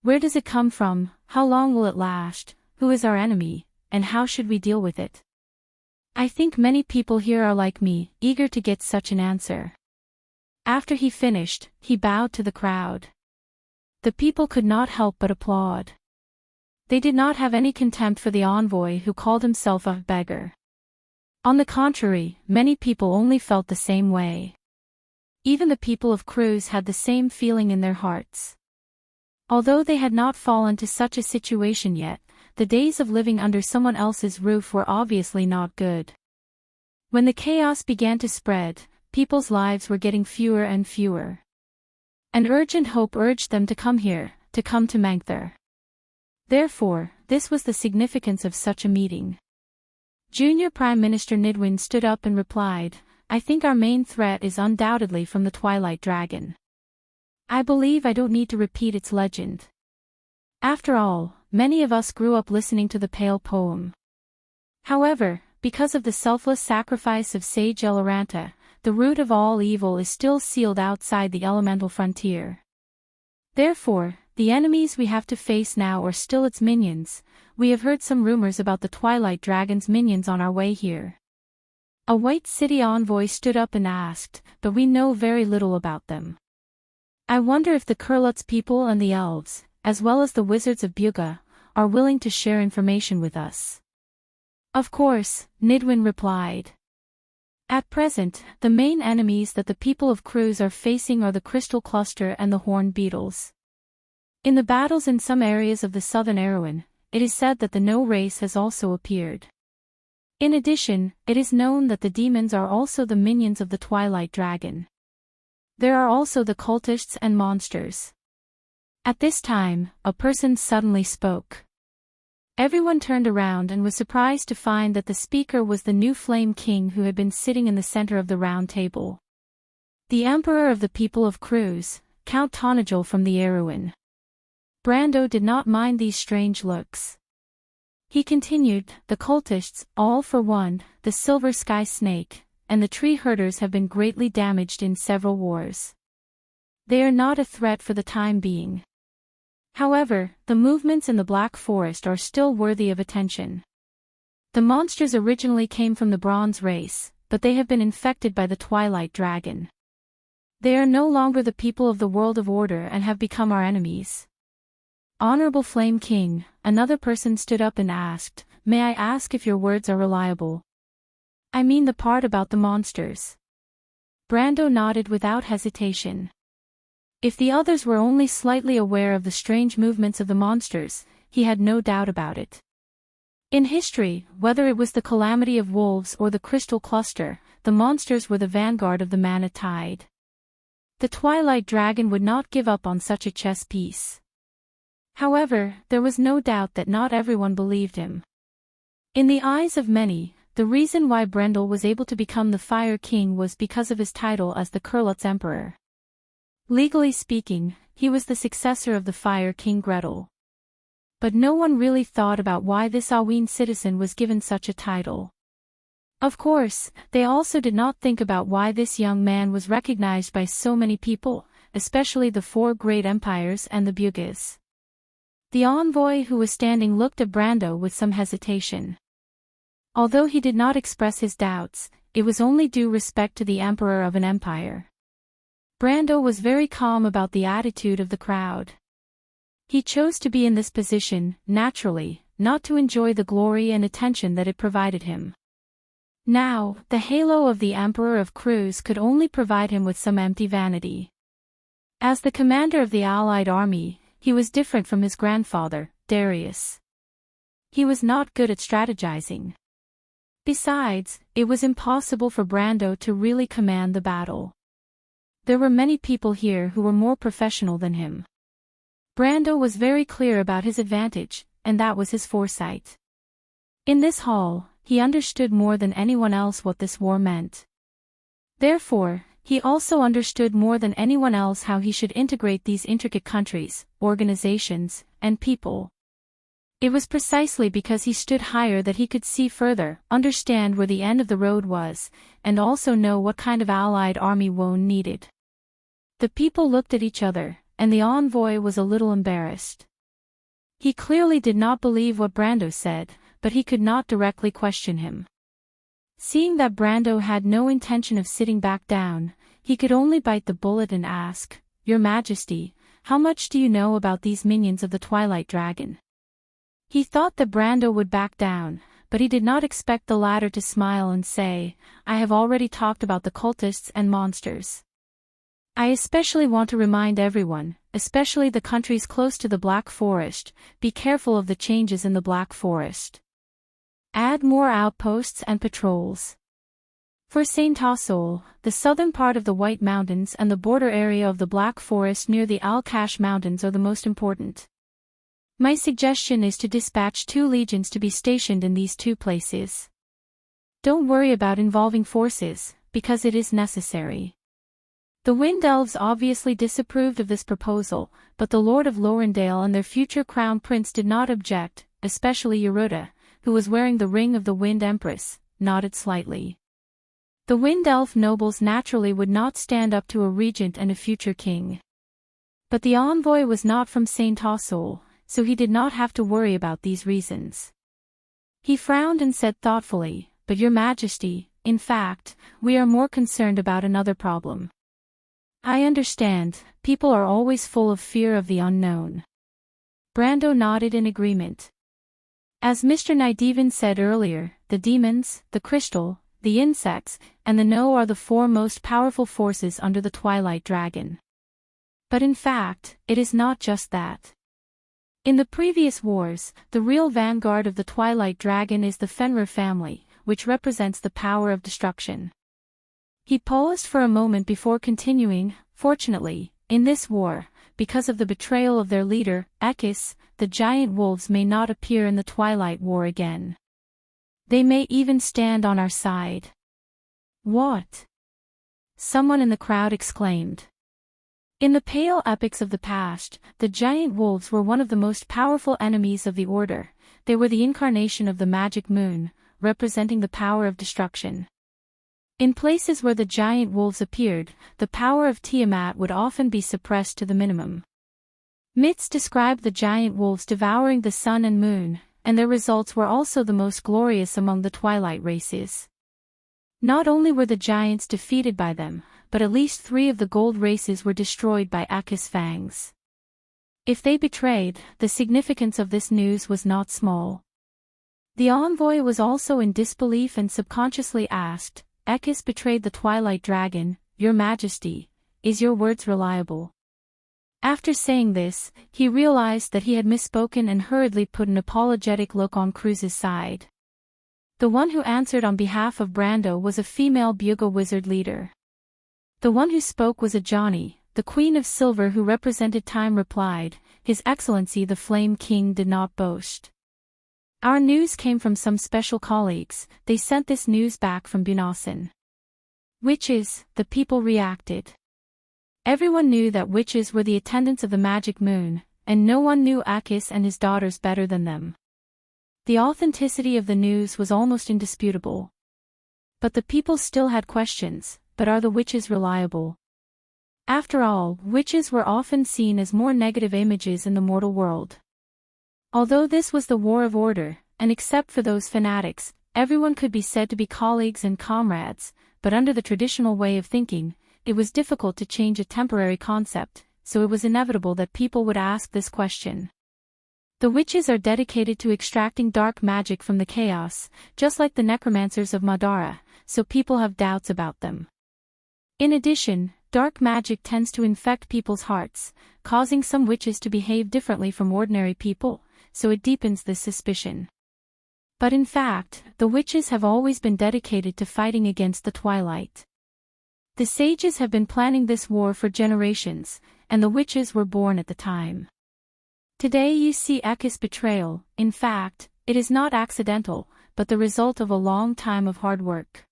Where does it come from, how long will it last, who is our enemy, and how should we deal with it?" I think many people here are like me, eager to get such an answer. After he finished, he bowed to the crowd. The people could not help but applaud. They did not have any contempt for the envoy who called himself a beggar. On the contrary, many people only felt the same way. Even the people of Cruz had the same feeling in their hearts. Although they had not fallen to such a situation yet, the days of living under someone else's roof were obviously not good. When the chaos began to spread, people's lives were getting fewer and fewer. An urgent hope urged them to come here, to come to Mangthar. Therefore, this was the significance of such a meeting. Junior Prime Minister Nidwin stood up and replied, "I think our main threat is undoubtedly from the Twilight Dragon. I believe I don't need to repeat its legend. After all, many of us grew up listening to the Pale poem. However, because of the selfless sacrifice of Sage Eloranta, the root of all evil is still sealed outside the elemental frontier. Therefore, the enemies we have to face now are still its minions. We have heard some rumors about the Twilight Dragon's minions on our way here." A White City envoy stood up and asked, "But we know very little about them. I wonder if the Kurlutz people and the elves, as well as the wizards of Buga, are willing to share information with us." "Of course," Nidwin replied. "At present, the main enemies that the people of Cruz are facing are the Crystal Cluster and the Horned Beetles. In the battles in some areas of the southern Erewhon, it is said that the No race has also appeared. In addition, it is known that the demons are also the minions of the Twilight Dragon. There are also the cultists and monsters." At this time, a person suddenly spoke. Everyone turned around and was surprised to find that the speaker was the new Flame King who had been sitting in the center of the round table. The Emperor of the people of Cruz, Count Tonajol from the Erewhon. Brando did not mind these strange looks. He continued, "The cultists, all for one, the Silver Sky Snake, and the tree herders have been greatly damaged in several wars. They are not a threat for the time being. However, the movements in the Black Forest are still worthy of attention. The monsters originally came from the Bronze race, but they have been infected by the Twilight Dragon. They are no longer the people of the World of Order and have become our enemies." "Honorable Flame King," another person stood up and asked, "May I ask if your words are reliable? I mean the part about the monsters." Brando nodded without hesitation. If the others were only slightly aware of the strange movements of the monsters, he had no doubt about it. In history, whether it was the calamity of wolves or the Crystal Cluster, the monsters were the vanguard of the Mana Tide. The Twilight Dragon would not give up on such a chess piece. However, there was no doubt that not everyone believed him. In the eyes of many, the reason why Brendel was able to become the Fire King was because of his title as the Kurlutz Emperor. Legally speaking, he was the successor of the Fire King Gretel. But no one really thought about why this Aween citizen was given such a title. Of course, they also did not think about why this young man was recognized by so many people, especially the four great empires and the Bugis. The envoy who was standing looked at Brando with some hesitation. Although he did not express his doubts, it was only due respect to the emperor of an empire. Brando was very calm about the attitude of the crowd. He chose to be in this position, naturally, not to enjoy the glory and attention that it provided him. Now, the halo of the Emperor of Cruz could only provide him with some empty vanity. As the commander of the Allied army, he was different from his grandfather, Darius. He was not good at strategizing. Besides, it was impossible for Brando to really command the battle. There were many people here who were more professional than him. Brando was very clear about his advantage, and that was his foresight. In this hall, he understood more than anyone else what this war meant. Therefore, he also understood more than anyone else how he should integrate these intricate countries, organizations, and people. It was precisely because he stood higher that he could see further, understand where the end of the road was, and also know what kind of allied army Wone needed. The people looked at each other, and the envoy was a little embarrassed. He clearly did not believe what Brando said, but he could not directly question him. Seeing that Brando had no intention of sitting back down, he could only bite the bullet and ask, "Your Majesty, how much do you know about these minions of the Twilight Dragon?" He thought that Brando would back down, but he did not expect the latter to smile and say, "I have already talked about the cultists and monsters. I especially want to remind everyone, especially the countries close to the Black Forest, be careful of the changes in the Black Forest. Add more outposts and patrols. For Saint Tassol, the southern part of the White Mountains and the border area of the Black Forest near the Al-Kash Mountains are the most important. My suggestion is to dispatch 2 legions to be stationed in these 2 places. Don't worry about involving forces, because it is necessary." The Wind Elves obviously disapproved of this proposal, but the Lord of Lorendale and their future crown prince did not object, especially Yeruda, who was wearing the ring of the Wind Empress, nodded slightly. The Wind Elf nobles naturally would not stand up to a regent and a future king. But the envoy was not from Saint Tassol, so he did not have to worry about these reasons. He frowned and said thoughtfully, "But Your Majesty, in fact, we are more concerned about another problem." "I understand, people are always full of fear of the unknown." Brando nodded in agreement. As Mr. Nydeven said earlier, the demons, the crystal, the insects, and the No are the 4 most powerful forces under the Twilight Dragon. But in fact, it is not just that. In the previous wars, the real vanguard of the Twilight Dragon is the Fenrir family, which represents the power of destruction. He paused for a moment before continuing, "Fortunately, in this war, because of the betrayal of their leader, Ekis, the giant wolves may not appear in the Twilight War again. They may even stand on our side." "What?" someone in the crowd exclaimed. In the pale epics of the past, the giant wolves were one of the most powerful enemies of the Order. They were the incarnation of the magic moon, representing the power of destruction. In places where the giant wolves appeared, the power of Tiamat would often be suppressed to the minimum. Myths described the giant wolves devouring the sun and moon, and their results were also the most glorious among the Twilight races. Not only were the giants defeated by them, but at least 3 of the gold races were destroyed by Ekis fangs. If they betrayed, the significance of this news was not small. The envoy was also in disbelief and subconsciously asked, "Ekis betrayed the Twilight Dragon, Your Majesty, is your words reliable?" After saying this, he realized that he had misspoken and hurriedly put an apologetic look on Cruz's side. The one who answered on behalf of Brando was a female bugle wizard leader. The one who spoke was Ajani, the Queen of Silver who represented time replied, "His Excellency the Flame King did not boast. Our news came from some special colleagues, they sent this news back from Bunasan." "Which is," the people reacted. Everyone knew that witches were the attendants of the magic moon, and no one knew Akis and his daughters better than them. The authenticity of the news was almost indisputable. But the people still had questions. But are the witches reliable? After all, witches were often seen as more negative images in the mortal world. Although this was the war of order, and except for those fanatics, everyone could be said to be colleagues and comrades, but under the traditional way of thinking, it was difficult to change a temporary concept, so it was inevitable that people would ask this question. The witches are dedicated to extracting dark magic from the chaos, just like the necromancers of Madara, so people have doubts about them. In addition, dark magic tends to infect people's hearts, causing some witches to behave differently from ordinary people, so it deepens this suspicion. But in fact, the witches have always been dedicated to fighting against the twilight. The sages have been planning this war for generations, and the witches were born at the time. Today you see Akis' betrayal. In fact, it is not accidental, but the result of a long time of hard work.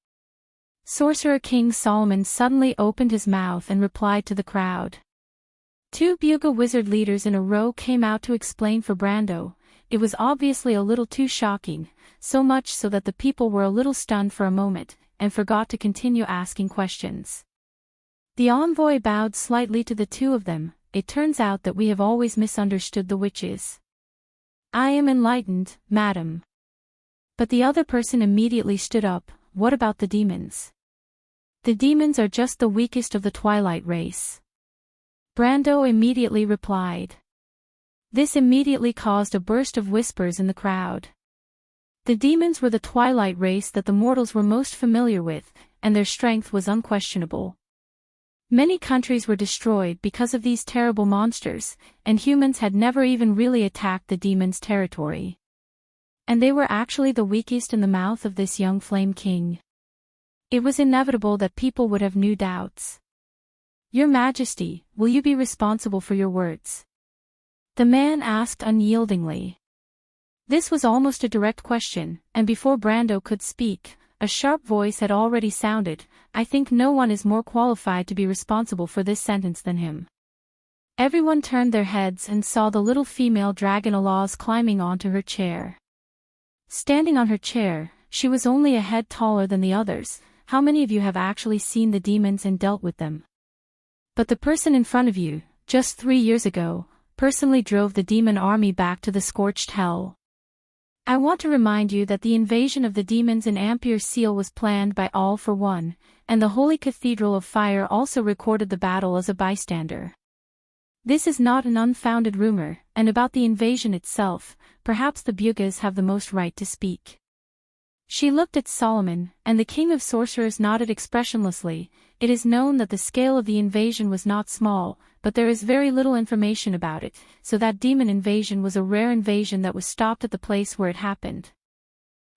Sorcerer King Solomon suddenly opened his mouth and replied to the crowd. Two Buga wizard leaders in a row came out to explain for Brando. It was obviously a little too shocking, so much so that the people were a little stunned for a moment, and forgot to continue asking questions. The envoy bowed slightly to the two of them. It turns out that we have always misunderstood the witches. I am enlightened, madam. But the other person immediately stood up. What about the demons? The demons are just the weakest of the twilight race. Brando immediately replied. This immediately caused a burst of whispers in the crowd. The demons were the twilight race that the mortals were most familiar with, and their strength was unquestionable. Many countries were destroyed because of these terrible monsters, and humans had never even really attacked the demons' territory. And they were actually the weakest in the mouth of this young flame king. It was inevitable that people would have new doubts. Your Majesty, will you be responsible for your words? The man asked unyieldingly. This was almost a direct question, and before Brando could speak, a sharp voice had already sounded. I think no one is more qualified to be responsible for this sentence than him. Everyone turned their heads and saw the little female dragon Alaz climbing onto her chair. Standing on her chair, she was only a head taller than the others. How many of you have actually seen the demons and dealt with them? But the person in front of you, just 3 years ago, personally drove the demon army back to the scorched hell. I want to remind you that the invasion of the demons in Ampere Seal was planned by All for One, and the Holy Cathedral of Fire also recorded the battle as a bystander. This is not an unfounded rumor, and about the invasion itself, perhaps the Bugas have the most right to speak. She looked at Solomon, and the king of sorcerers nodded expressionlessly. It is known that the scale of the invasion was not small, but there is very little information about it, so that demon invasion was a rare invasion that was stopped at the place where it happened.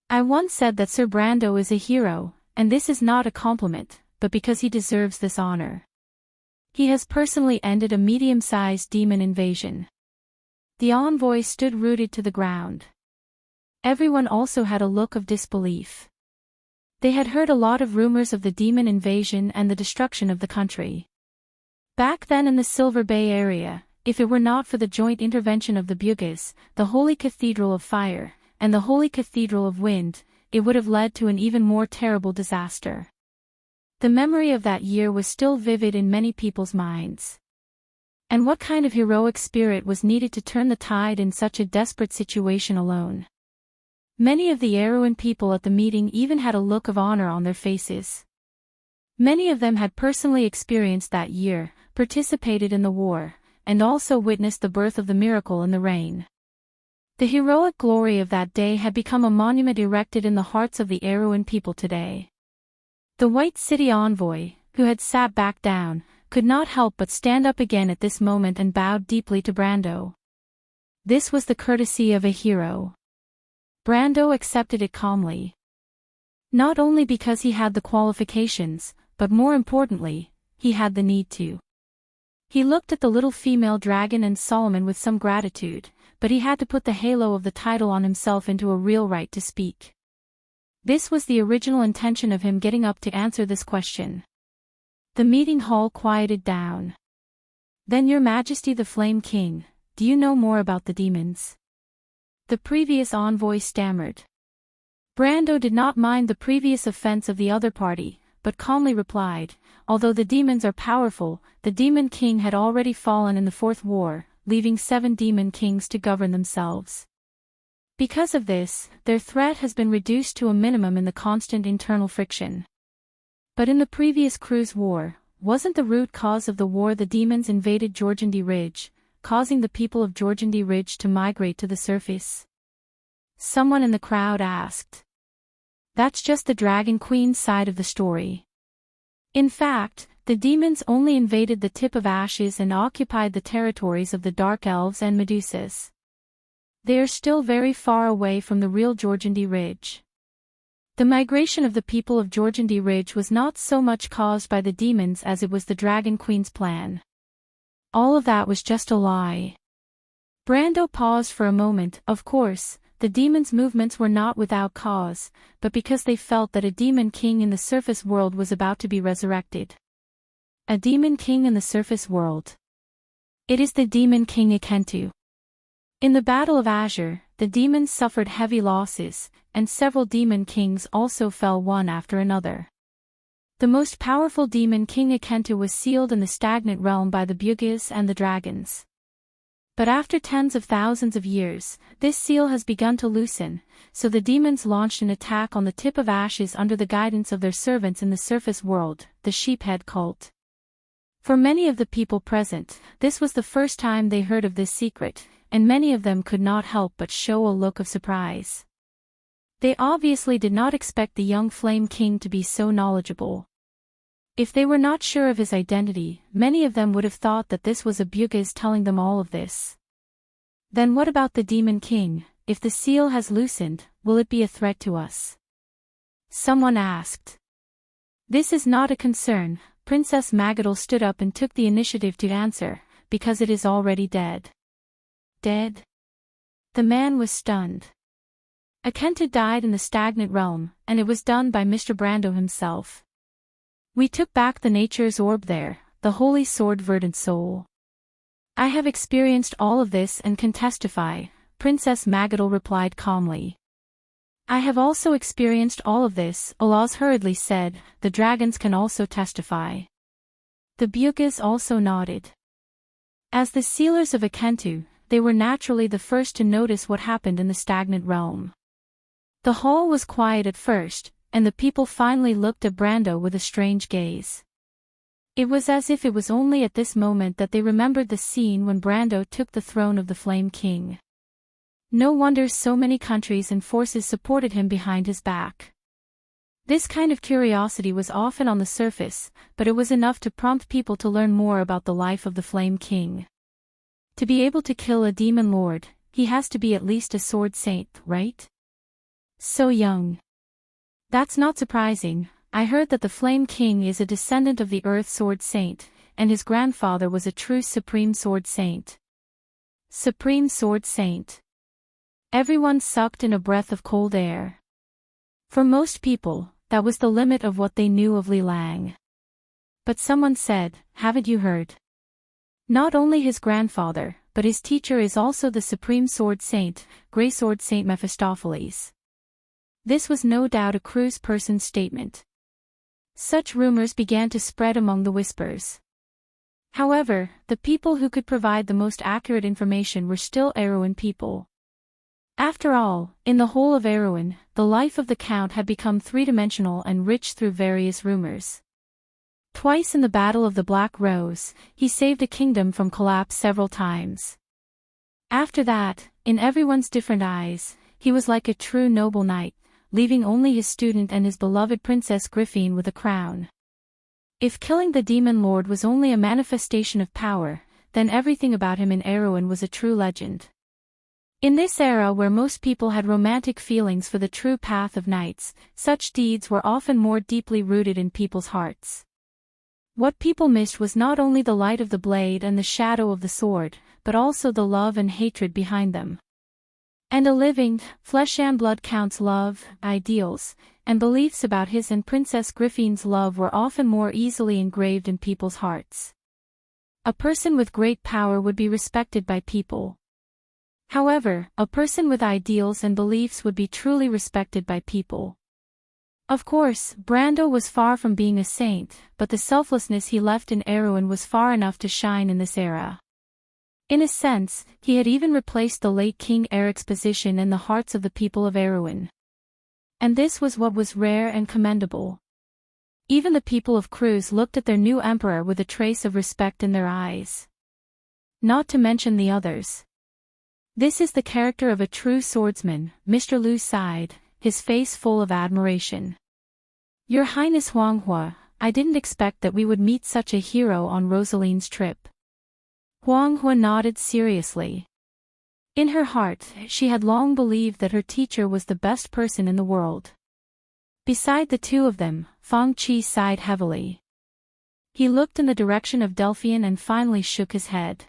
I once said that Sir Brando is a hero, and this is not a compliment, but because he deserves this honor. He has personally ended a medium-sized demon invasion. The envoy stood rooted to the ground. Everyone also had a look of disbelief. They had heard a lot of rumors of the demon invasion and the destruction of the country. Back then in the Silver Bay area, if it were not for the joint intervention of the Bugas, the Holy Cathedral of Fire, and the Holy Cathedral of Wind, it would have led to an even more terrible disaster. The memory of that year was still vivid in many people's minds. And what kind of heroic spirit was needed to turn the tide in such a desperate situation alone? Many of the Erewhon people at the meeting even had a look of honor on their faces. Many of them had personally experienced that year, participated in the war, and also witnessed the birth of the miracle in the rain. The heroic glory of that day had become a monument erected in the hearts of the Erewhon people today. The White City envoy, who had sat back down, could not help but stand up again at this moment and bowed deeply to Brando. This was the courtesy of a hero. Brando accepted it calmly. Not only because he had the qualifications, but more importantly, he had the need to. He looked at the little female dragon and Solomon with some gratitude, but he had to put the halo of the title on himself into a real right to speak. This was the original intention of him getting up to answer this question. The meeting hall quieted down. "Then your majesty the Flame King, do you know more about the demons?" the previous envoy stammered. Brando did not mind the previous offense of the other party, but calmly replied, "Although the demons are powerful, the Demon King had already fallen in the Fourth War, leaving 7 demon kings to govern themselves. Because of this, their threat has been reduced to a minimum in the constant internal friction. But in the previous Cruise War, wasn't the root cause of the war the demons invaded Jorgandi Ridge, causing the people of Jorgandi Ridge to migrate to the surface?" someone in the crowd asked. "That's just the Dragon Queen's side of the story. In fact, the demons only invaded the tip of Ashes and occupied the territories of the Dark Elves and Medusas. They are still very far away from the real Jorgandi Ridge. The migration of the people of Jorgandi Ridge was not so much caused by the demons as it was the Dragon Queen's plan. All of that was just a lie." Brando paused for a moment. Of course, the demons' movements were not without cause, but because they felt that a demon king in the surface world was about to be resurrected. A demon king in the surface world. It is the demon king Ikentu. In the Battle of Azure, the demons suffered heavy losses, and several demon kings also fell one after another. The most powerful demon king Ikentu was sealed in the stagnant realm by the Bugis and the dragons. But after tens of thousands of years, this seal has begun to loosen, so the demons launched an attack on the tip of Ashes under the guidance of their servants in the surface world, the Sheephead cult. For many of the people present, this was the first time they heard of this secret, and many of them could not help but show a look of surprise. They obviously did not expect the young Flame King to be so knowledgeable. If they were not sure of his identity, many of them would have thought that this was a Bugis telling them all of this. Then what about the Demon King? If the seal has loosened, will it be a threat to us? Someone asked. This is not a concern. Princess Magadal stood up and took the initiative to answer, because it is already dead. Dead? The man was stunned. Ikentu died in the stagnant realm, and it was done by Mr. Brando himself. We took back the nature's orb there, the holy sword verdant soul. I have experienced all of this and can testify, Princess Magadal replied calmly. I have also experienced all of this, Olaz hurriedly said, the dragons can also testify. The Bugis also nodded. As the sealers of Ikentu, they were naturally the first to notice what happened in the stagnant realm. The hall was quiet at first, and the people finally looked at Brando with a strange gaze. It was as if it was only at this moment that they remembered the scene when Brando took the throne of the Flame King. No wonder so many countries and forces supported him behind his back. This kind of curiosity was often on the surface, but it was enough to prompt people to learn more about the life of the Flame King. To be able to kill a demon lord, he has to be at least a sword saint, right? So young. That's not surprising. I heard that the Flame King is a descendant of the Earth Sword Saint, and his grandfather was a true Supreme Sword Saint. Supreme Sword Saint. Everyone sucked in a breath of cold air. For most people, that was the limit of what they knew of Li Lang. But someone said, haven't you heard? Not only his grandfather, but his teacher is also the Supreme Sword Saint, Grey Sword Saint Mephistopheles. This was no doubt a cruise person's statement. Such rumors began to spread among the whispers. However, the people who could provide the most accurate information were still Erewhon people. After all, in the whole of Erewhon, the life of the Count had become three-dimensional and rich through various rumors. Twice in the Battle of the Black Rose, he saved a kingdom from collapse several times. After that, in everyone's different eyes, he was like a true noble knight, leaving only his student and his beloved Princess Griffine with a crown. If killing the Demon Lord was only a manifestation of power, then everything about him in Erewhon was a true legend. In this era where most people had romantic feelings for the true path of knights, such deeds were often more deeply rooted in people's hearts. What people missed was not only the light of the blade and the shadow of the sword, but also the love and hatred behind them. And a living, flesh-and-blood Count's love, ideals, and beliefs about his and Princess Griffine's love were often more easily engraved in people's hearts. A person with great power would be respected by people. However, a person with ideals and beliefs would be truly respected by people. Of course, Brando was far from being a saint, but the selflessness he left in Erewhon was far enough to shine in this era. In a sense, he had even replaced the late King Eric's position in the hearts of the people of Erewhon. And this was what was rare and commendable. Even the people of Cruz looked at their new emperor with a trace of respect in their eyes. Not to mention the others. This is the character of a true swordsman, Mr. Liu sighed, his face full of admiration. Your Highness Huanghua, I didn't expect that we would meet such a hero on Rosaline's trip. Huanghua nodded seriously. In her heart, she had long believed that her teacher was the best person in the world. Beside the two of them, Fang Qi sighed heavily. He looked in the direction of Delphian and finally shook his head.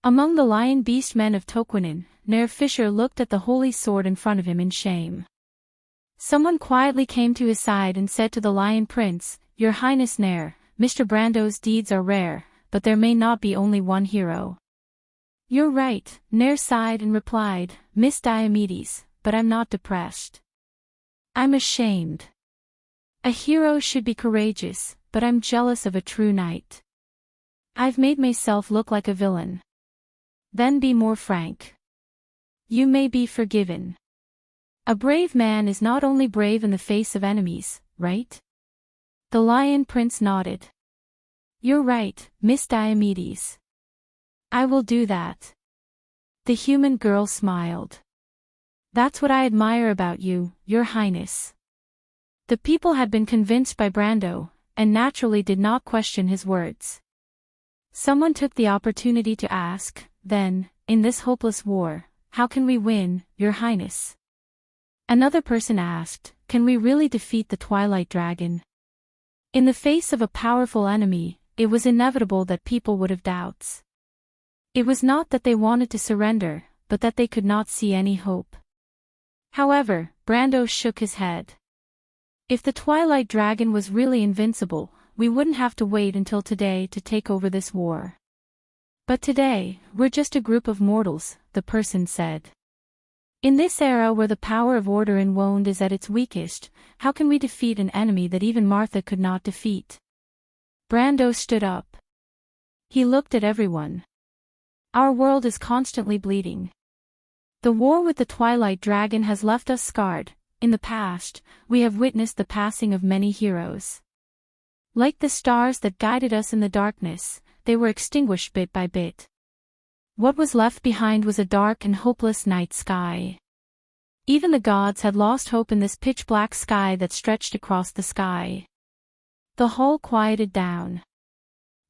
Among the lion beast men of Toquinin, Nair Fisher looked at the holy sword in front of him in shame. Someone quietly came to his side and said to the Lion Prince, Your Highness Nair, Mr. Brando's deeds are rare, but there may not be only one hero. You're right, Nair sighed and replied, Miss Diomedes, but I'm not depressed. I'm ashamed. A hero should be courageous, but I'm jealous of a true knight. I've made myself look like a villain. Then be more frank. You may be forgiven. A brave man is not only brave in the face of enemies, right? The Lion Prince nodded. You're right, Miss Diomedes. I will do that. The human girl smiled. That's what I admire about you, Your Highness. The people had been convinced by Brando, and naturally did not question his words. Someone took the opportunity to ask, then, in this hopeless war, how can we win, Your Highness? Another person asked, can we really defeat the Twilight Dragon? In the face of a powerful enemy, it was inevitable that people would have doubts. It was not that they wanted to surrender, but that they could not see any hope. However, Brando shook his head. If the Twilight Dragon was really invincible, we wouldn't have to wait until today to take over this war. But today, we're just a group of mortals, the person said. In this era where the power of order in Wond is at its weakest, how can we defeat an enemy that even Martha could not defeat? Brando stood up. He looked at everyone. Our world is constantly bleeding. The war with the Twilight Dragon has left us scarred. In the past, we have witnessed the passing of many heroes. Like the stars that guided us in the darkness, they were extinguished bit by bit. What was left behind was a dark and hopeless night sky. Even the gods had lost hope in this pitch-black sky that stretched across the sky. The hall quieted down.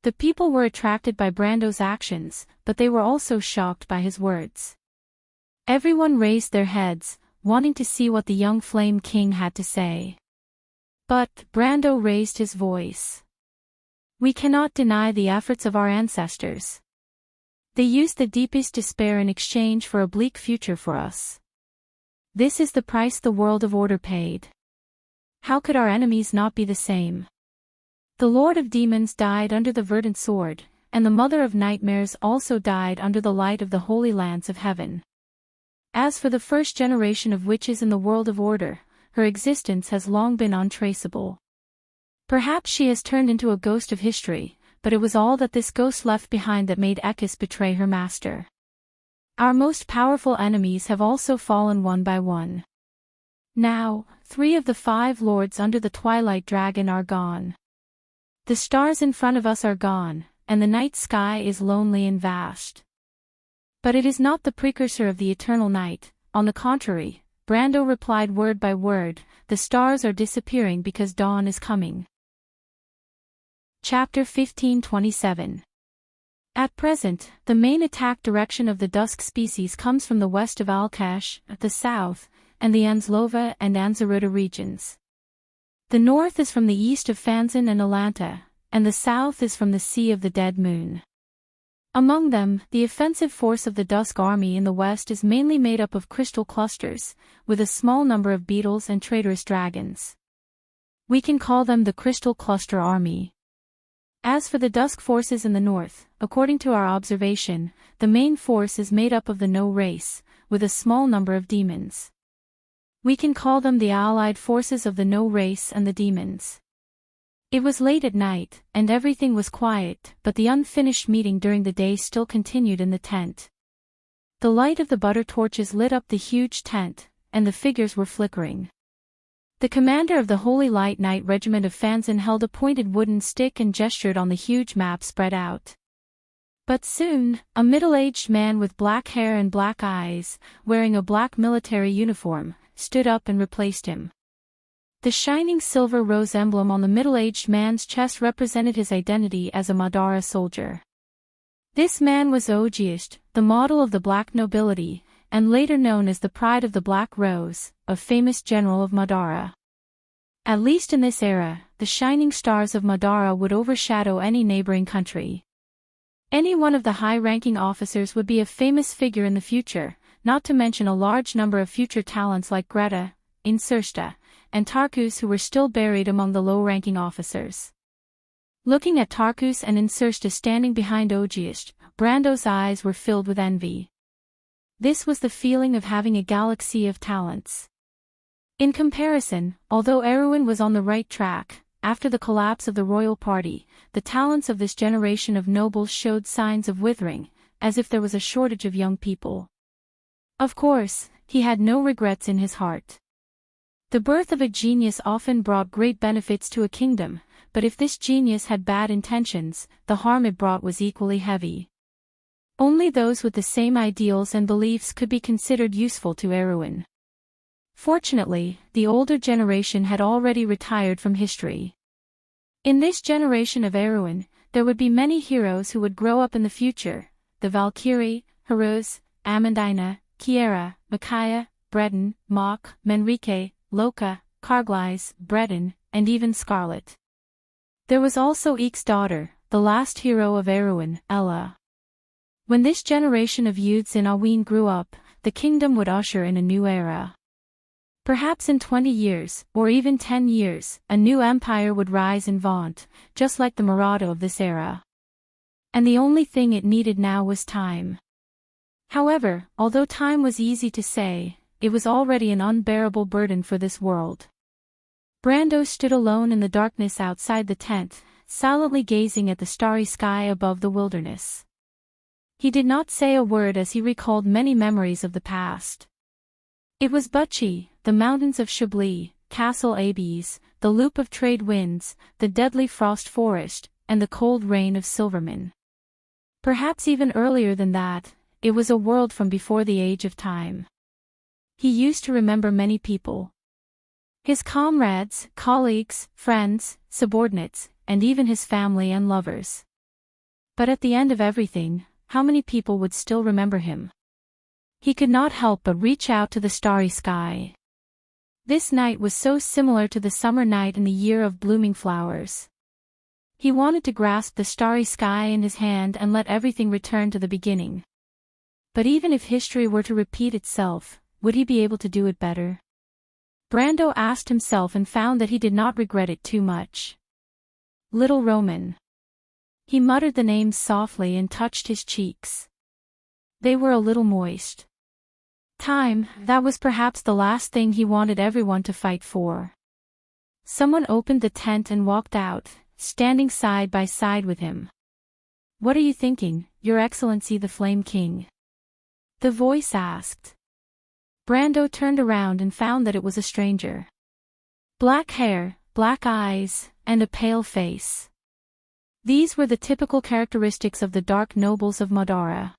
The people were attracted by Brando's actions, but they were also shocked by his words. Everyone raised their heads, wanting to see what the young Flame King had to say. But Brando raised his voice. We cannot deny the efforts of our ancestors. They used the deepest despair in exchange for a bleak future for us. This is the price the world of order paid. How could our enemies not be the same? The Lord of Demons died under the verdant sword, and the Mother of Nightmares also died under the light of the holy lance of heaven. As for the first generation of witches in the world of order, her existence has long been untraceable. Perhaps she has turned into a ghost of history, but it was all that this ghost left behind that made Ekis betray her master. Our most powerful enemies have also fallen one by one. Now, 3 of the 5 lords under the Twilight Dragon are gone. The stars in front of us are gone, and the night sky is lonely and vast. But it is not the precursor of the eternal night, on the contrary, Brando replied word by word, the stars are disappearing because dawn is coming. Chapter 1527. At present, the main attack direction of the Dusk species comes from the west of Alkash, the south, and the Anslova and Anzaruta regions. The north is from the east of Fanzan and Alanta, and the south is from the Sea of the Dead Moon. Among them, the offensive force of the Dusk Army in the west is mainly made up of crystal clusters, with a small number of beetles and traitorous dragons. We can call them the Crystal Cluster Army. As for the dusk forces in the north, according to our observation, the main force is made up of the No race, with a small number of demons. We can call them the allied forces of the No race and the demons. It was late at night, and everything was quiet, but the unfinished meeting during the day still continued in the tent. The light of the butter torches lit up the huge tent, and the figures were flickering. The commander of the Holy Light Knight Regiment of Fanzin held a pointed wooden stick and gestured on the huge map spread out. But soon, a middle-aged man with black hair and black eyes, wearing a black military uniform, stood up and replaced him. The shining silver rose emblem on the middle-aged man's chest represented his identity as a Madara soldier. This man was Ogiest, the model of the black nobility, and later known as the Pride of the Black Rose, a famous general of Madara. At least in this era, the shining stars of Madara would overshadow any neighboring country. Any one of the high-ranking officers would be a famous figure in the future, not to mention a large number of future talents like Greta, Insursta, and Tarkus who were still buried among the low-ranking officers. Looking at Tarkus and Insursta standing behind Ogiest, Brando's eyes were filled with envy. This was the feeling of having a galaxy of talents. In comparison, although Erwin was on the right track, after the collapse of the royal party, the talents of this generation of nobles showed signs of withering, as if there was a shortage of young people. Of course, he had no regrets in his heart. The birth of a genius often brought great benefits to a kingdom, but if this genius had bad intentions, the harm it brought was equally heavy. Only those with the same ideals and beliefs could be considered useful to Erwin. Fortunately, the older generation had already retired from history. In this generation of Erwin, there would be many heroes who would grow up in the future: the Valkyrie, Heruz, Amandina, Kiera, Micaiah, Breton, Mok, Menrique, Loka, Carglaise, Breton, and even Scarlet. There was also Eek's daughter, the last hero of Erwin, Ella. When this generation of youths in Awin grew up, the kingdom would usher in a new era. Perhaps in 20 years, or even 10 years, a new empire would rise in Vaunt, just like the Murado of this era. And the only thing it needed now was time. However, although time was easy to say, it was already an unbearable burden for this world. Brando stood alone in the darkness outside the tent, silently gazing at the starry sky above the wilderness. He did not say a word as he recalled many memories of the past. It was Butchie, the mountains of Chablis, Castle Abes, the loop of trade winds, the deadly frost forest, and the cold rain of Silverman. Perhaps even earlier than that, it was a world from before the age of time. He used to remember many people. His comrades, colleagues, friends, subordinates, and even his family and lovers. But at the end of everything, how many people would still remember him? He could not help but reach out to the starry sky. This night was so similar to the summer night in the year of blooming flowers. He wanted to grasp the starry sky in his hand and let everything return to the beginning. But even if history were to repeat itself, would he be able to do it better? Brando asked himself and found that he did not regret it too much. Little Roman. He muttered the name softly and touched his cheeks. They were a little moist. Time, that was perhaps the last thing he wanted everyone to fight for. Someone opened the tent and walked out, standing side by side with him. "What are you thinking, Your Excellency the Flame King?" the voice asked. Brando turned around and found that it was a stranger. Black hair, black eyes, and a pale face. These were the typical characteristics of the dark nobles of Madara.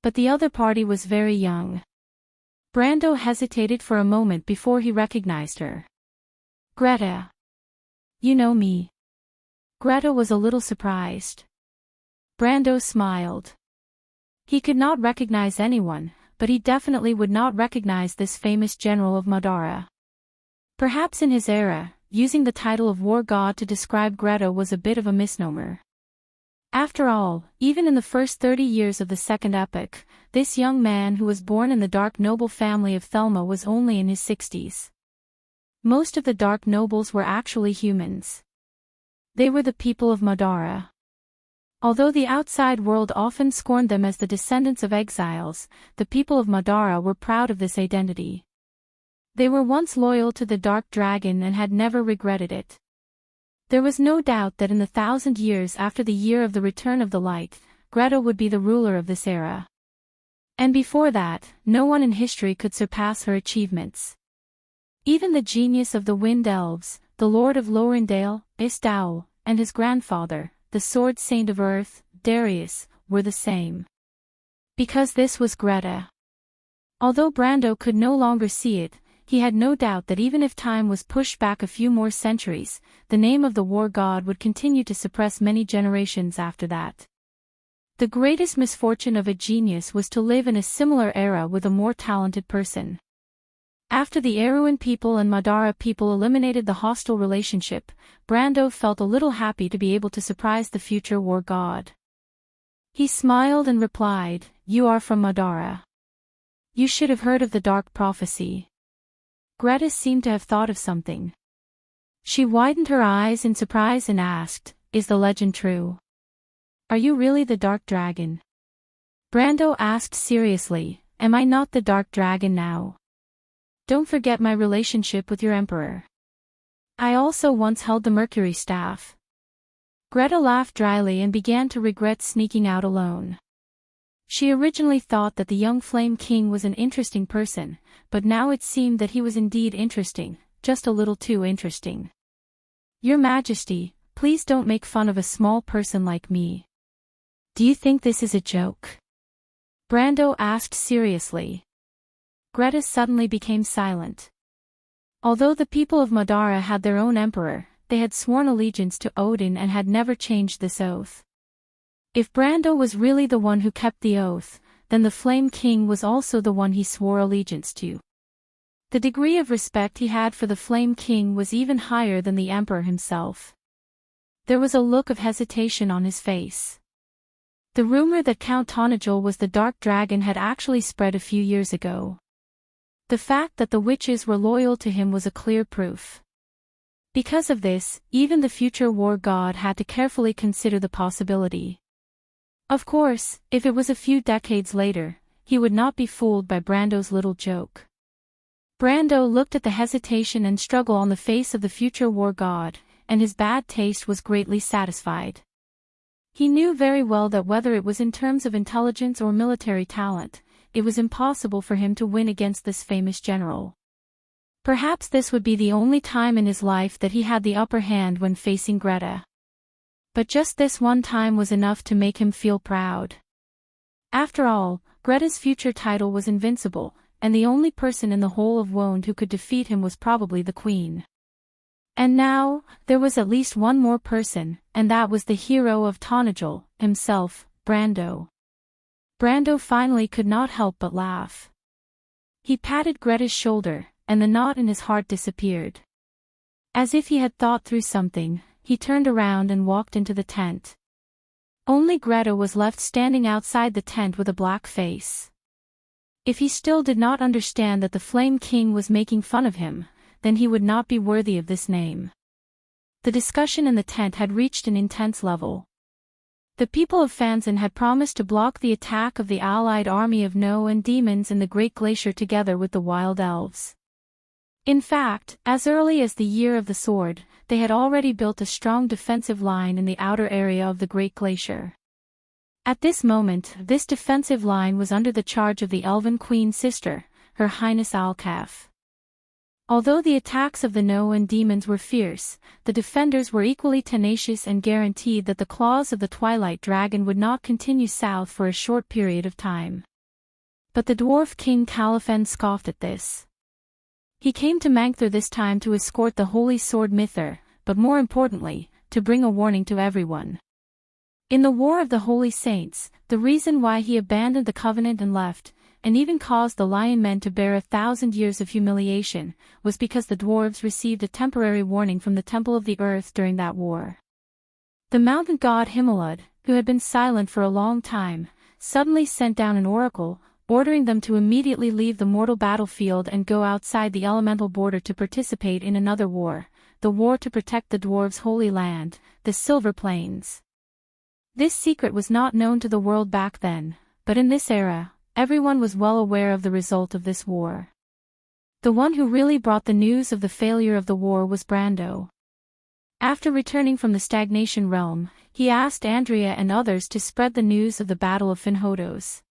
But the other party was very young. Brando hesitated for a moment before he recognized her. "Greta. You know me." Greta was a little surprised. Brando smiled. He could not recognize anyone, but he definitely would not recognize this famous general of Madara. Perhaps in his era, using the title of war god to describe Greta was a bit of a misnomer. After all, even in the first 30 years of the Second Epoch, this young man who was born in the dark noble family of Thelma was only in his 60s. Most of the dark nobles were actually humans. They were the people of Madara. Although the outside world often scorned them as the descendants of exiles, the people of Madara were proud of this identity. They were once loyal to the Dark Dragon and had never regretted it. There was no doubt that in the 1,000 years after the year of the return of the light, Greta would be the ruler of this era. And before that, no one in history could surpass her achievements. Even the genius of the Wind Elves, the Lord of Lorendale, Istao, and his grandfather, the Sword Saint of Earth, Darius, were the same. Because this was Greta. Although Brando could no longer see it, he had no doubt that even if time was pushed back a few more centuries, the name of the war god would continue to suppress many generations after that. The greatest misfortune of a genius was to live in a similar era with a more talented person. After the Erewhon people and Madara people eliminated the hostile relationship, Brando felt a little happy to be able to surprise the future war god. He smiled and replied, "You are from Madara. You should have heard of the Dark Prophecy." Greta seemed to have thought of something. She widened her eyes in surprise and asked, "Is the legend true? Are you really the Dark Dragon?" Brando asked seriously, "Am I not the Dark Dragon now? Don't forget my relationship with your emperor. I also once held the Mercury Staff." Greta laughed dryly and began to regret sneaking out alone. She originally thought that the young Flame King was an interesting person, but now it seemed that he was indeed interesting, just a little too interesting. "Your Majesty, please don't make fun of a small person like me. Do you think this is a joke?" Brando asked seriously. Greta suddenly became silent. Although the people of Madara had their own emperor, they had sworn allegiance to Odin and had never changed this oath. If Brando was really the one who kept the oath, then the Flame King was also the one he swore allegiance to. The degree of respect he had for the Flame King was even higher than the emperor himself. There was a look of hesitation on his face. The rumor that Count Tonajul was the Dark Dragon had actually spread a few years ago. The fact that the witches were loyal to him was a clear proof. Because of this, even the future war god had to carefully consider the possibility. Of course, if it was a few decades later, he would not be fooled by Brando's little joke. Brando looked at the hesitation and struggle on the face of the future war god, and his bad taste was greatly satisfied. He knew very well that whether it was in terms of intelligence or military talent, it was impossible for him to win against this famous general. Perhaps this would be the only time in his life that he had the upper hand when facing Greta. But just this one time was enough to make him feel proud. After all, Greta's future title was invincible, and the only person in the whole of Wonde who could defeat him was probably the queen. And now, there was at least one more person, and that was the hero of Tonajul, himself, Brando. Brando finally could not help but laugh. He patted Greta's shoulder, and the knot in his heart disappeared. As if he had thought through something, he turned around and walked into the tent. Only Greta was left standing outside the tent with a black face. If he still did not understand that the Flame King was making fun of him, then he would not be worthy of this name. The discussion in the tent had reached an intense level. The people of Fanzan had promised to block the attack of the allied army of No and demons in the Great Glacier together with the Wild Elves. In fact, as early as the Year of the Sword, they had already built a strong defensive line in the outer area of the Great Glacier. At this moment, this defensive line was under the charge of the Elven Queen's sister, Her Highness Alcaf. Although the attacks of the No and demons were fierce, the defenders were equally tenacious and guaranteed that the claws of the Twilight Dragon would not continue south for a short period of time. But the dwarf king Califen scoffed at this. He came to Mangthor this time to escort the holy sword Mithir, but more importantly, to bring a warning to everyone. In the War of the Holy Saints, the reason why he abandoned the Covenant and left, and even caused the Lion Men to bear 1,000 years of humiliation, was because the dwarves received a temporary warning from the Temple of the Earth during that war. The mountain god Himalud, who had been silent for a long time, suddenly sent down an oracle, ordering them to immediately leave the mortal battlefield and go outside the elemental border to participate in another war, the war to protect the dwarves' holy land, the Silver Plains. This secret was not known to the world back then, but in this era, everyone was well aware of the result of this war. The one who really brought the news of the failure of the war was Brando. After returning from the Stagnation Realm, he asked Andrea and others to spread the news of the Battle of Finhodos.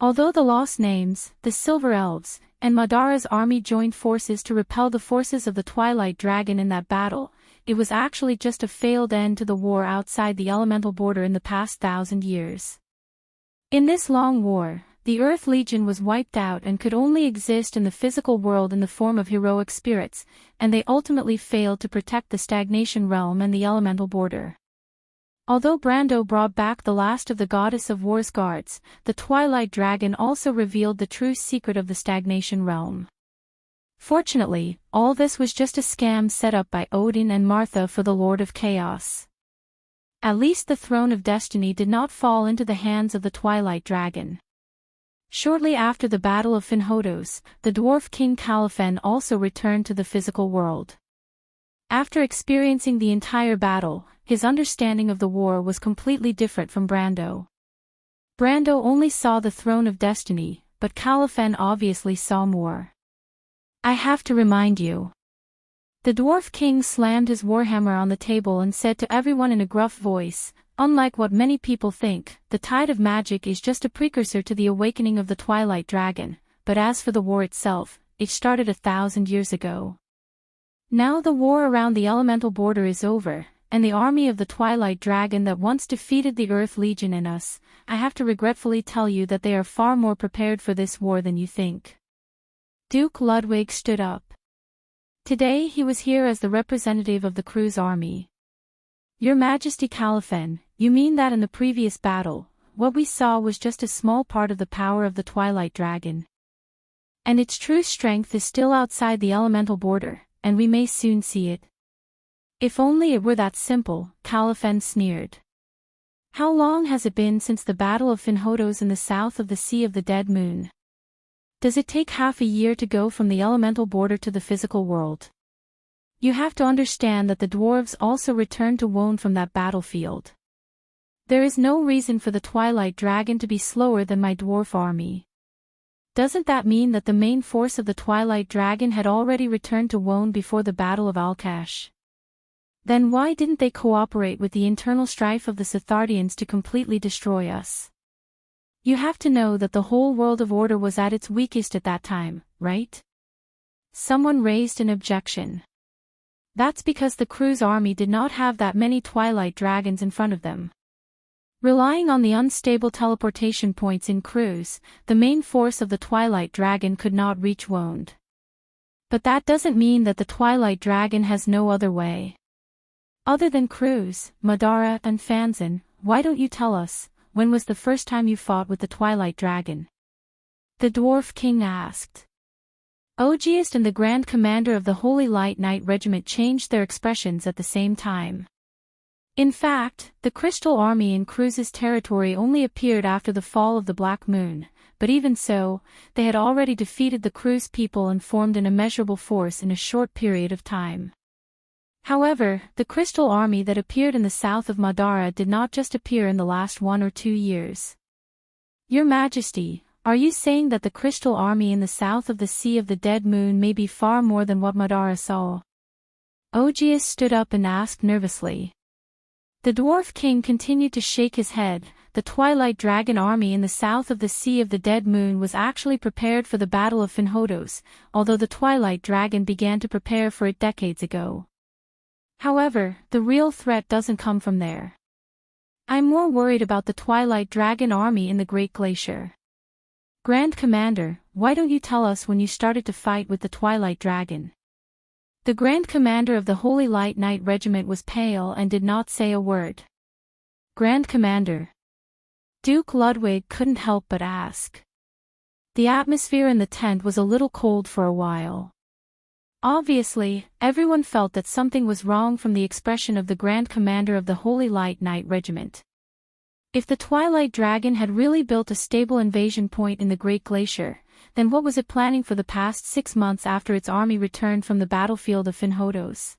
Although the Lost Names, the Silver Elves, and Madara's army joined forces to repel the forces of the Twilight Dragon in that battle, it was actually just a failed end to the war outside the elemental border in the past 1,000 years. In this long war, the Earth Legion was wiped out and could only exist in the physical world in the form of heroic spirits, and they ultimately failed to protect the Stagnation Realm and the elemental border. Although Brando brought back the last of the Goddess of War's guards, the Twilight Dragon also revealed the true secret of the Stagnation Realm. Fortunately, all this was just a scam set up by Odin and Martha for the Lord of Chaos. At least the Throne of Destiny did not fall into the hands of the Twilight Dragon. Shortly after the Battle of Finhodos, the Dwarf King Califen also returned to the physical world. After experiencing the entire battle, his understanding of the war was completely different from Brando. Brando only saw the Throne of Destiny, but Califen obviously saw more. "I have to remind you." The Dwarf King slammed his warhammer on the table and said to everyone in a gruff voice, "Unlike what many people think, the tide of magic is just a precursor to the awakening of the Twilight Dragon, but as for the war itself, it started 1,000 years ago. Now the war around the elemental border is over, and the army of the Twilight Dragon that once defeated the Earth Legion and us, I have to regretfully tell you that they are far more prepared for this war than you think." Duke Ludwig stood up. Today he was here as the representative of the crew's army. "Your Majesty Califen, you mean that in the previous battle, what we saw was just a small part of the power of the Twilight Dragon. And its true strength is still outside the elemental border, and we may soon see it." "If only it were that simple," Califen sneered. "How long has it been since the Battle of Finhodos in the south of the Sea of the Dead Moon? Does it take half a year to go from the elemental border to the physical world? You have to understand that the dwarves also returned to Wone from that battlefield. There is no reason for the Twilight Dragon to be slower than my dwarf army. Doesn't that mean that the main force of the Twilight Dragon had already returned to Wone before the Battle of Alkash? Then why didn't they cooperate with the internal strife of the Sithardians to completely destroy us? You have to know that the whole world of order was at its weakest at that time, right?" Someone raised an objection. "That's because the crew's army did not have that many Twilight Dragons in front of them. Relying on the unstable teleportation points in crews, the main force of the Twilight Dragon could not reach Wone. But that doesn't mean that the Twilight Dragon has no other way. Other than crews, Madara and Fanzin, why don't you tell us, when was the first time you fought with the Twilight Dragon?" the Dwarf King asked. Ogiest and the Grand Commander of the Holy Light Knight Regiment changed their expressions at the same time. In fact, the Crystal Army in Cruz's territory only appeared after the fall of the Black Moon, but even so, they had already defeated the Cruz people and formed an immeasurable force in a short period of time. However, the Crystal Army that appeared in the south of Madara did not just appear in the last 1 or 2 years. "Your Majesty, are you saying that the Crystal Army in the south of the Sea of the Dead Moon may be far more than what Madara saw?" Ogiest stood up and asked nervously. The Dwarf King continued to shake his head. The Twilight Dragon army in the south of the Sea of the Dead Moon was actually prepared for the Battle of Finhodos, although the Twilight Dragon began to prepare for it decades ago. However, the real threat doesn't come from there. I'm more worried about the Twilight Dragon army in the Great Glacier. Grand Commander, why don't you tell us when you started to fight with the Twilight Dragon? The Grand Commander of the Holy Light Knight Regiment was pale and did not say a word. Grand Commander. Duke Ludwig couldn't help but ask. The atmosphere in the tent was a little cold for a while. Obviously, everyone felt that something was wrong from the expression of the Grand Commander of the Holy Light Knight Regiment. If the Twilight Dragon had really built a stable invasion point in the Great Glacier, then what was it planning for the past 6 months after its army returned from the battlefield of Finhodos?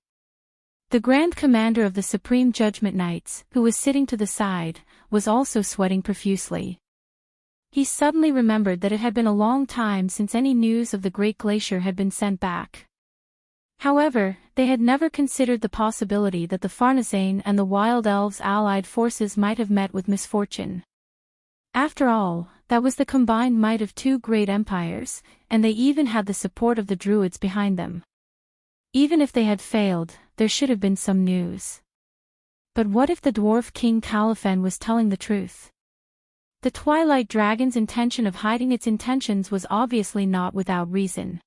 The Grand Commander of the Supreme Judgment Knights, who was sitting to the side, was also sweating profusely. He suddenly remembered that it had been a long time since any news of the Great Glacier had been sent back. However, they had never considered the possibility that the Farnesane and the Wild Elves' allied forces might have met with misfortune. After all, that was the combined might of two great empires, and they even had the support of the Druids behind them. Even if they had failed, there should have been some news. But what if the Dwarf King Califen was telling the truth? The Twilight Dragon's intention of hiding its intentions was obviously not without reason.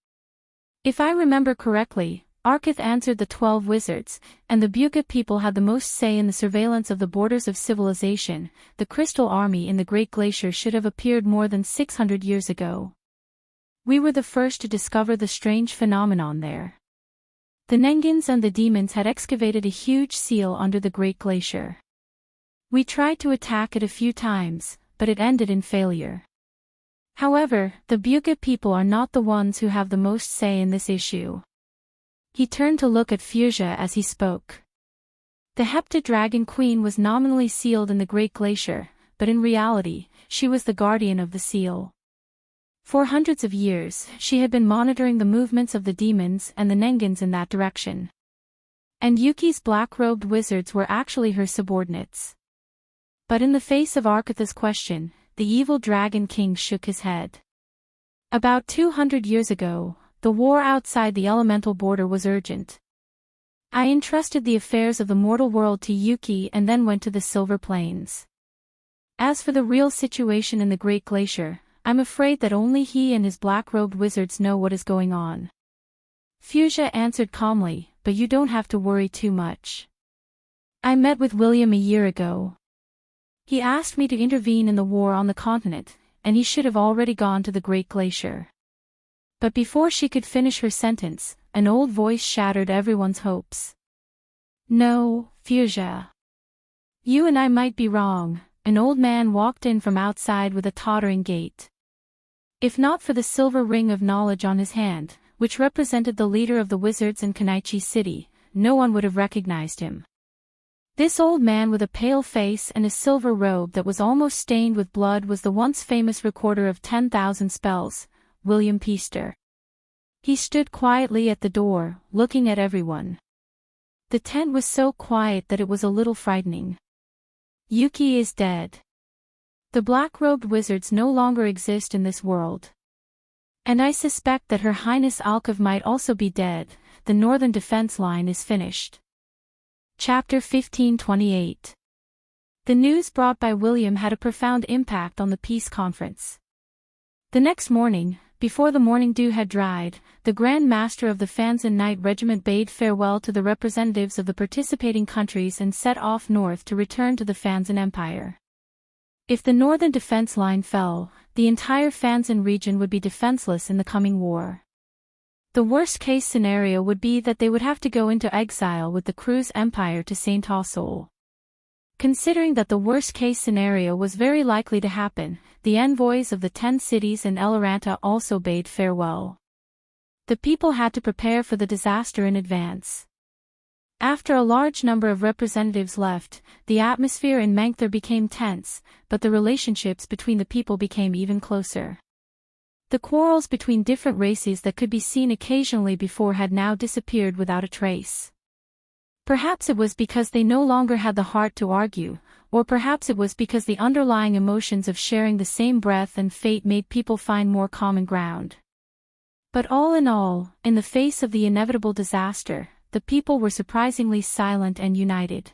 If I remember correctly, Arkith answered the 12 wizards, and the Buka people had the most say in the surveillance of the borders of civilization. The Crystal Army in the Great Glacier should have appeared more than 600 years ago. We were the first to discover the strange phenomenon there. The Nengans and the demons had excavated a huge seal under the Great Glacier. We tried to attack it a few times, but it ended in failure. However, the Buka people are not the ones who have the most say in this issue. He turned to look at Fuchsia as he spoke. The Hepta Dragon Queen was nominally sealed in the Great Glacier, but in reality, she was the guardian of the seal. For hundreds of years, she had been monitoring the movements of the demons and the Nengans in that direction. And Yuki's black-robed wizards were actually her subordinates. But in the face of Arkitha's question, the evil Dragon King shook his head. About 200 years ago, the war outside the elemental border was urgent. I entrusted the affairs of the mortal world to Yuki and then went to the Silver Plains. As for the real situation in the Great Glacier, I'm afraid that only he and his black-robed wizards know what is going on. Fuchsia answered calmly, but you don't have to worry too much. I met with William a year ago. He asked me to intervene in the war on the continent, and he should have already gone to the Great Glacier. But before she could finish her sentence, an old voice shattered everyone's hopes. No, Fuchsia. You and I might be wrong. An old man walked in from outside with a tottering gait. If not for the silver ring of knowledge on his hand, which represented the leader of the wizards in Kanaichi City, no one would have recognized him. This old man with a pale face and a silver robe that was almost stained with blood was the once famous recorder of 10,000 spells, William Peaster. He stood quietly at the door, looking at everyone. The tent was so quiet that it was a little frightening. Yuki is dead. The black-robed wizards no longer exist in this world. And I suspect that Her Highness Alkov might also be dead. The northern defense line is finished. Chapter 1528. The news brought by William had a profound impact on the peace conference. The next morning, before the morning dew had dried, the Grand Master of the Fanzan Knight Regiment bade farewell to the representatives of the participating countries and set off north to return to the Fanzan Empire. If the northern defense line fell, the entire Fanzan region would be defenseless in the coming war. The worst-case scenario would be that they would have to go into exile with the Cruz Empire to St. Osol. Considering that the worst-case scenario was very likely to happen, the envoys of the 10 cities and Eloranta also bade farewell. The people had to prepare for the disaster in advance. After a large number of representatives left, the atmosphere in Mangthar became tense, but the relationships between the people became even closer. The quarrels between different races that could be seen occasionally before had now disappeared without a trace. Perhaps it was because they no longer had the heart to argue, or perhaps it was because the underlying emotions of sharing the same breath and fate made people find more common ground. But all in all, in the face of the inevitable disaster, the people were surprisingly silent and united.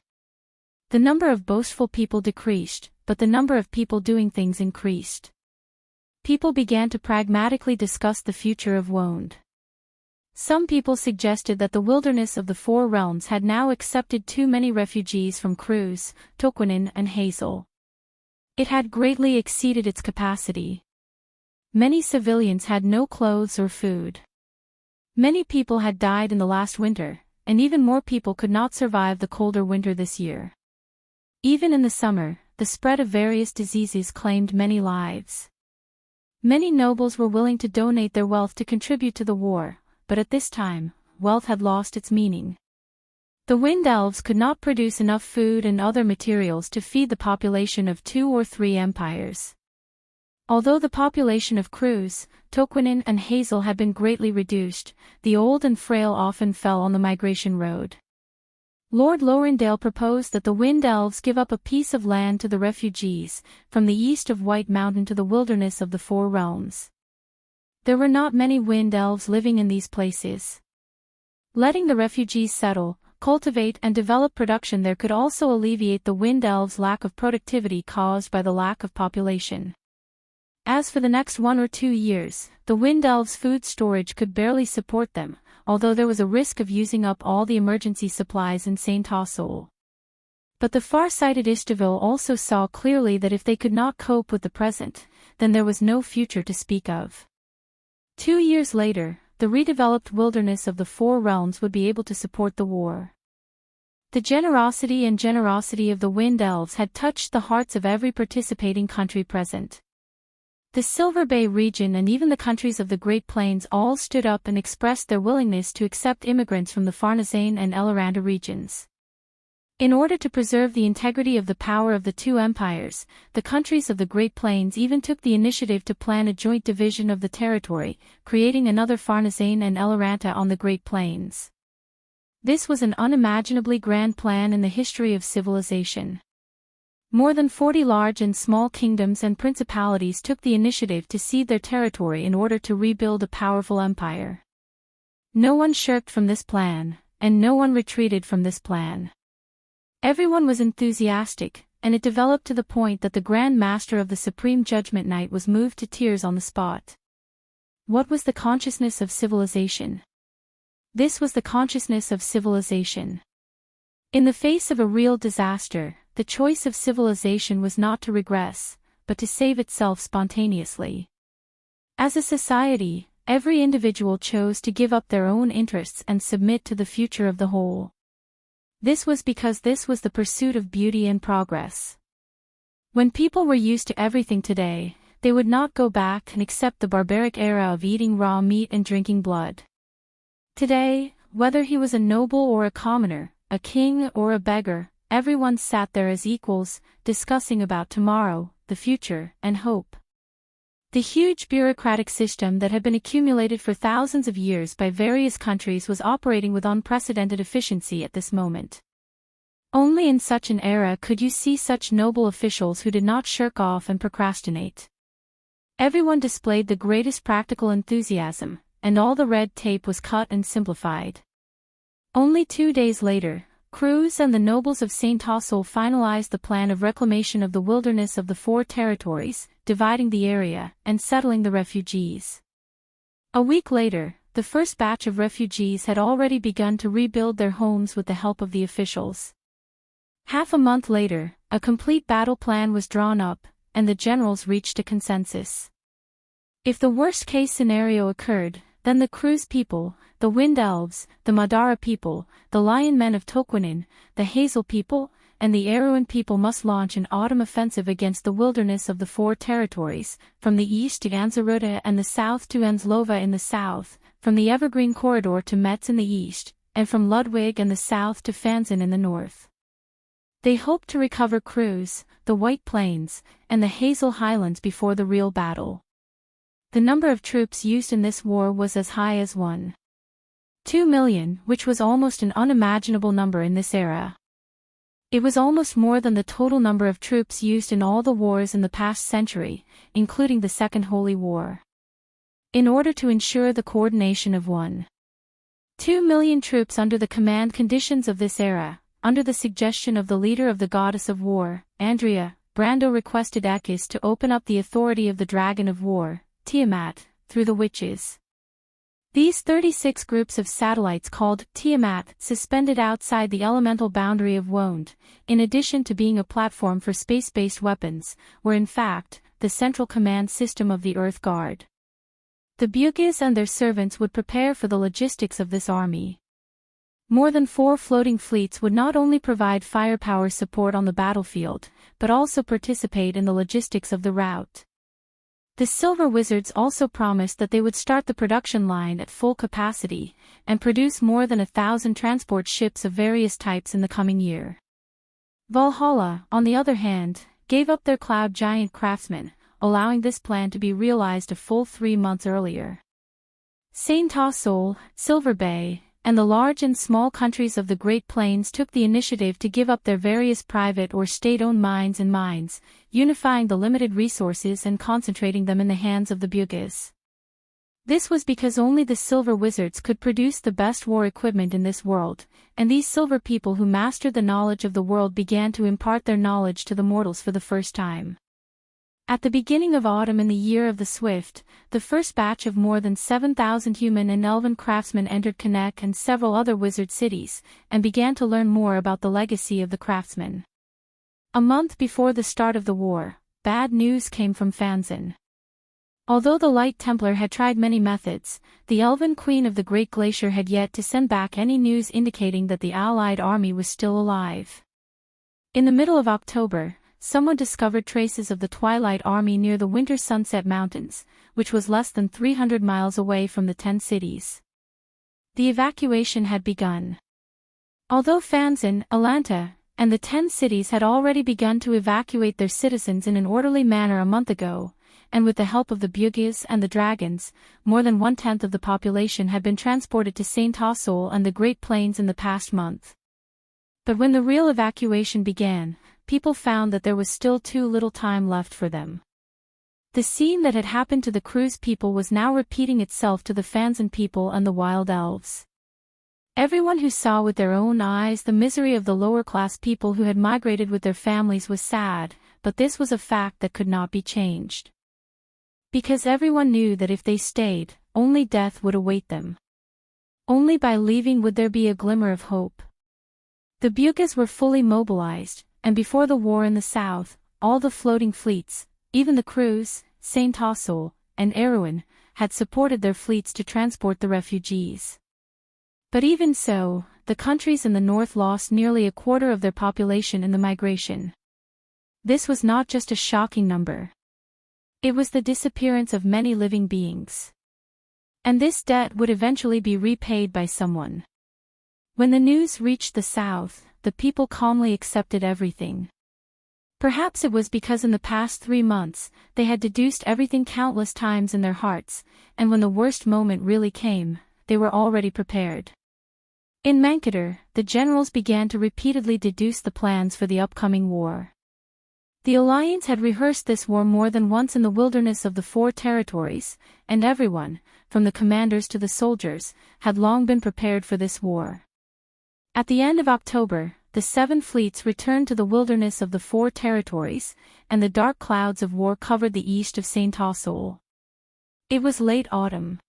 The number of boastful people decreased, but the number of people doing things increased. People began to pragmatically discuss the future of Wonde. Some people suggested that the wilderness of the Four Realms had now accepted too many refugees from Cruz, Toquinen and Hazel. It had greatly exceeded its capacity. Many civilians had no clothes or food. Many people had died in the last winter, and even more people could not survive the colder winter this year. Even in the summer, the spread of various diseases claimed many lives. Many nobles were willing to donate their wealth to contribute to the war, but at this time, wealth had lost its meaning. The Wind Elves could not produce enough food and other materials to feed the population of 2 or 3 empires. Although the population of Cruz, Toquinen and Hazel had been greatly reduced, the old and frail often fell on the migration road. Lord Lorindale proposed that the Wind Elves give up a piece of land to the refugees, from the east of White Mountain to the wilderness of the Four Realms. There were not many Wind Elves living in these places. Letting the refugees settle, cultivate and develop production there could also alleviate the Wind Elves' lack of productivity caused by the lack of population. As for the next 1 or 2 years, the Wind Elves' food storage could barely support them, although there was a risk of using up all the emergency supplies in St. Tassol. But the far-sighted Ishtiville also saw clearly that if they could not cope with the present, then there was no future to speak of. 2 years later, the redeveloped wilderness of the Four Realms would be able to support the war. The generosity of the Wind Elves had touched the hearts of every participating country present. The Silver Bay region and even the countries of the Great Plains all stood up and expressed their willingness to accept immigrants from the Farnazane and Eloranda regions. In order to preserve the integrity of the power of the two empires, the countries of the Great Plains even took the initiative to plan a joint division of the territory, creating another Farnazane and Eloranta on the Great Plains. This was an unimaginably grand plan in the history of civilization. More than 40 large and small kingdoms and principalities took the initiative to cede their territory in order to rebuild a powerful empire. No one shirked from this plan, and no one retreated from this plan. Everyone was enthusiastic, and it developed to the point that the Grand Master of the Supreme Judgment Night was moved to tears on the spot. What was the consciousness of civilization? This was the consciousness of civilization. In the face of a real disaster, the choice of civilization was not to regress, but to save itself spontaneously. As a society, every individual chose to give up their own interests and submit to the future of the whole. This was because this was the pursuit of beauty and progress. When people were used to everything today, they would not go back and accept the barbaric era of eating raw meat and drinking blood. Today, whether he was a noble or a commoner, a king or a beggar, everyone sat there as equals, discussing about tomorrow, the future, and hope. The huge bureaucratic system that had been accumulated for thousands of years by various countries was operating with unprecedented efficiency at this moment. Only in such an era could you see such noble officials who did not shirk off and procrastinate. Everyone displayed the greatest practical enthusiasm, and all the red tape was cut and simplified. Only 2 days later, Cruz and the nobles of St. Tassol finalized the plan of reclamation of the wilderness of the 4 territories, dividing the area, and settling the refugees. A week later, the first batch of refugees had already begun to rebuild their homes with the help of the officials. Half a month later, a complete battle plan was drawn up, and the generals reached a consensus. If the worst-case scenario occurred, then the Cruz people, the Wind Elves, the Madara people, the Lion Men of Toquinen, the Hazel people, and the Aruan people must launch an autumn offensive against the wilderness of the 4 territories, from the east to Anzaruta and the south to Anslova in the south, from the Evergreen Corridor to Metz in the east, and from Ludwig and the south to Fanzin in the north. They hoped to recover Cruz, the White Plains, and the Hazel Highlands before the real battle. The number of troops used in this war was as high as 1.2 million, which was almost an unimaginable number in this era. It was almost more than the total number of troops used in all the wars in the past century, including the Second Holy War. In order to ensure the coordination of 1.2 million troops under the command conditions of this era, under the suggestion of the leader of the goddess of war, Andrea, Brando requested Ekis to open up the authority of the dragon of war, Tiamat, through the witches. These 36 groups of satellites called Tiamat suspended outside the elemental boundary of Wond, in addition to being a platform for space-based weapons, were in fact the central command system of the Earth Guard. The Bugis and their servants would prepare for the logistics of this army. More than 4 floating fleets would not only provide firepower support on the battlefield, but also participate in the logistics of the route. The Silver Wizards also promised that they would start the production line at full capacity, and produce more than 1,000 transport ships of various types in the coming year. Valhalla, on the other hand, gave up their cloud giant craftsmen, allowing this plan to be realized a full 3 months earlier. Saint-Tassol, Silver Bay, and the large and small countries of the Great Plains took the initiative to give up their various private or state-owned mines, unifying the limited resources and concentrating them in the hands of the Bugis. This was because only the Silver Wizards could produce the best war equipment in this world, and these silver people who mastered the knowledge of the world began to impart their knowledge to the mortals for the first time. At the beginning of autumn in the year of the Swift, the first batch of more than 7,000 human and elven craftsmen entered Connect and several other wizard cities, and began to learn more about the legacy of the craftsmen. A month before the start of the war, bad news came from Fanzin. Although the Light Templar had tried many methods, the Elven Queen of the Great Glacier had yet to send back any news indicating that the Allied army was still alive. In the middle of October, someone discovered traces of the Twilight Army near the Winter Sunset Mountains, which was less than 300 miles away from the 10 cities. The evacuation had begun. Although Fanzin, Atlanta, and the 10 cities had already begun to evacuate their citizens in an orderly manner a month ago, and with the help of the Bugis and the Dragons, more than 1/10 of the population had been transported to Saint-Tassol and the Great Plains in the past month. But when the real evacuation began, people found that there was still too little time left for them. The scene that had happened to the Cruise people was now repeating itself to the Fanzin people and the Wild Elves. Everyone who saw with their own eyes the misery of the lower-class people who had migrated with their families was sad, but this was a fact that could not be changed. Because everyone knew that if they stayed, only death would await them. Only by leaving would there be a glimmer of hope. The Bugis were fully mobilized, and before the war in the south, all the floating fleets, even the Cruise, Saint-Tassol, and Erewhon, had supported their fleets to transport the refugees. But even so, the countries in the north lost nearly a quarter of their population in the migration. This was not just a shocking number. It was the disappearance of many living beings. And this debt would eventually be repaid by someone. When the news reached the south, the people calmly accepted everything. Perhaps it was because in the past 3 months, they had deduced everything countless times in their hearts, and when the worst moment really came, they were already prepared. In Mankator, the generals began to repeatedly deduce the plans for the upcoming war. The Alliance had rehearsed this war more than once in the wilderness of the 4 territories, and everyone, from the commanders to the soldiers, had long been prepared for this war. At the end of October, the 7 fleets returned to the wilderness of the 4 territories, and the dark clouds of war covered the east of Saint-Tassol. It was late autumn.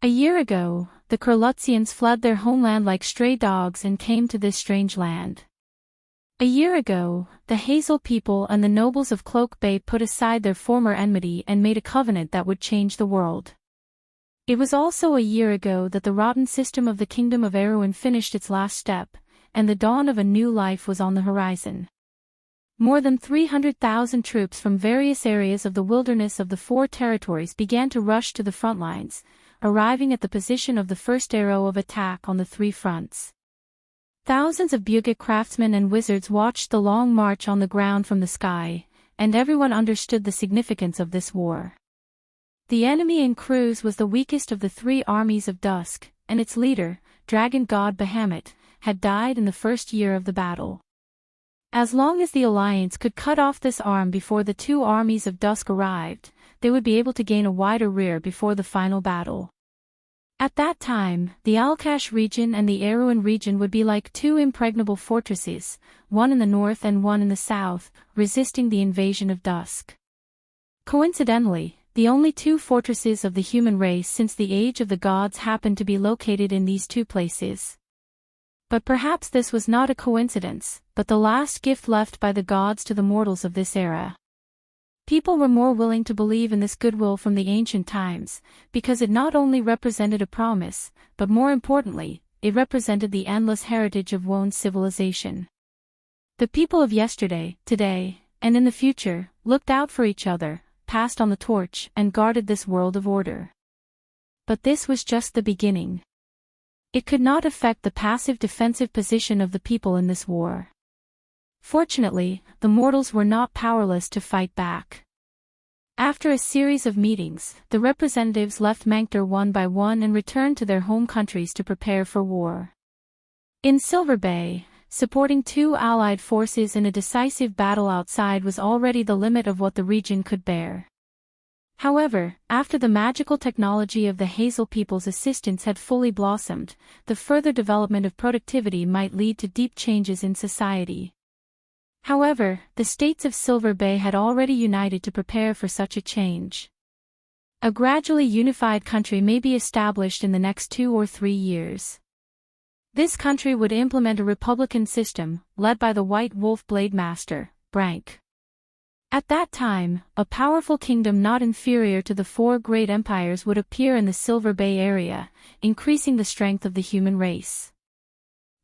A year ago, the Kurlutzians fled their homeland like stray dogs and came to this strange land. A year ago, the Hazel people and the nobles of Cloak Bay put aside their former enmity and made a covenant that would change the world. It was also a year ago that the rotten system of the Kingdom of Erewhon finished its last step, and the dawn of a new life was on the horizon. More than 300,000 troops from various areas of the wilderness of the 4 territories began to rush to the front lines, arriving at the position of the first arrow of attack on the 3 fronts. Thousands of Bugis craftsmen and wizards watched the long march on the ground from the sky, and everyone understood the significance of this war. The enemy in Cruise was the weakest of the 3 armies of Dusk, and its leader, dragon god Bahamut, had died in the first year of the battle. As long as the Alliance could cut off this arm before the 2 armies of Dusk arrived, they would be able to gain a wider rear before the final battle. At that time, the Alkash region and the Erewhon region would be like 2 impregnable fortresses, one in the north and one in the south, resisting the invasion of Dusk. Coincidentally, the only 2 fortresses of the human race since the Age of the Gods happened to be located in these 2 places. But perhaps this was not a coincidence, but the last gift left by the gods to the mortals of this era. People were more willing to believe in this goodwill from the ancient times, because it not only represented a promise, but more importantly, it represented the endless heritage of Wone's civilization. The people of yesterday, today, and in the future, looked out for each other, passed on the torch and guarded this world of order. But this was just the beginning. It could not affect the passive defensive position of the people in this war. Fortunately, the mortals were not powerless to fight back. After a series of meetings, the representatives left Manctor one by one and returned to their home countries to prepare for war. In Silver Bay, supporting two allied forces in a decisive battle outside was already the limit of what the region could bear. However, after the magical technology of the Hazel people's assistance had fully blossomed, the further development of productivity might lead to deep changes in society. However, the states of Silver Bay had already united to prepare for such a change. A gradually unified country may be established in the next 2 or 3 years. This country would implement a republican system, led by the White Wolf Blade Master, Brank. At that time, a powerful kingdom not inferior to the 4 great empires would appear in the Silver Bay area, increasing the strength of the human race.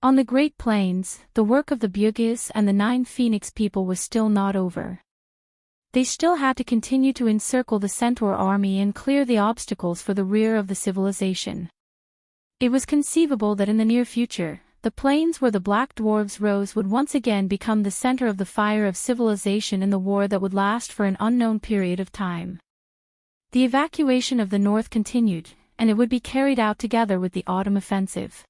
On the Great Plains, the work of the Bugis and the 9 Phoenix people was still not over. They still had to continue to encircle the Centaur army and clear the obstacles for the rear of the civilization. It was conceivable that in the near future, the plains where the Black Dwarves rose would once again become the center of the fire of civilization in the war that would last for an unknown period of time. The evacuation of the north continued, and it would be carried out together with the autumn offensive.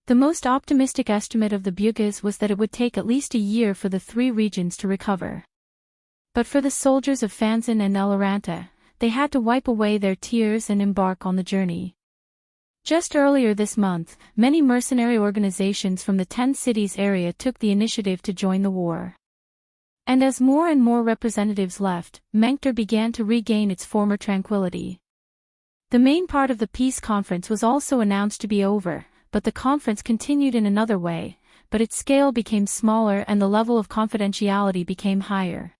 The most optimistic estimate of the Bugis was that it would take at least a year for the 3 regions to recover. But for the soldiers of Fanzan and El Aranta, they had to wipe away their tears and embark on the journey. Just earlier this month, many mercenary organizations from the 10 cities area took the initiative to join the war. And as more and more representatives left, Manctor began to regain its former tranquility. The main part of the peace conference was also announced to be over, but the conference continued in another way, but its scale became smaller and the level of confidentiality became higher.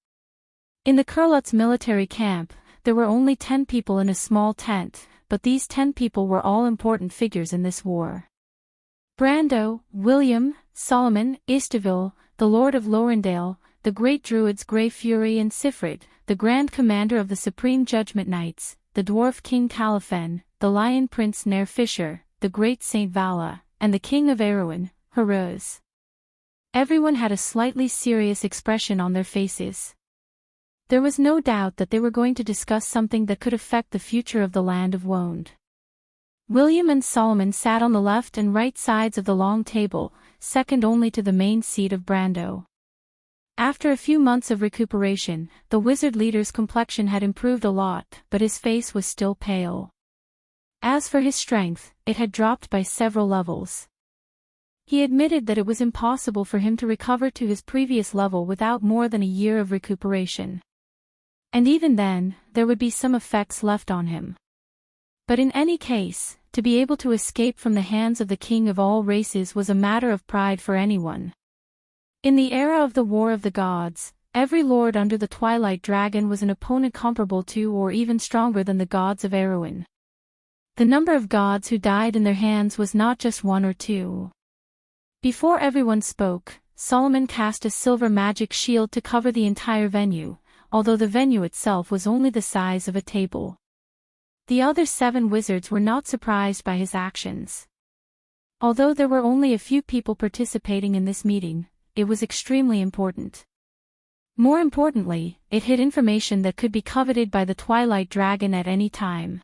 In the Kurlutz military camp, there were only 10 people in a small tent, but these 10 people were all important figures in this war. Brando, William, Solomon, Istaville, the Lord of Lorendale, the great druids Grey Fury and Sifrid, the Grand Commander of the Supreme Judgment Knights, the Dwarf King Califen, the Lion Prince Nair Fisher, the Great Saint Vala, and the King of Erewhon, Heruz. Everyone had a slightly serious expression on their faces. There was no doubt that they were going to discuss something that could affect the future of the land of Wonde. William and Solomon sat on the left and right sides of the long table, second only to the main seat of Brando. After a few months of recuperation, the wizard leader's complexion had improved a lot, but his face was still pale. As for his strength, it had dropped by several levels. He admitted that it was impossible for him to recover to his previous level without more than a year of recuperation. And even then, there would be some effects left on him. But in any case, to be able to escape from the hands of the king of all races was a matter of pride for anyone. In the era of the War of the Gods, every lord under the Twilight Dragon was an opponent comparable to or even stronger than the gods of Erewhon. The number of gods who died in their hands was not just 1 or 2. Before everyone spoke, Solomon cast a silver magic shield to cover the entire venue, although the venue itself was only the size of a table. The other 7 wizards were not surprised by his actions. Although there were only a few people participating in this meeting, it was extremely important. More importantly, it hid information that could be coveted by the Twilight Dragon at any time.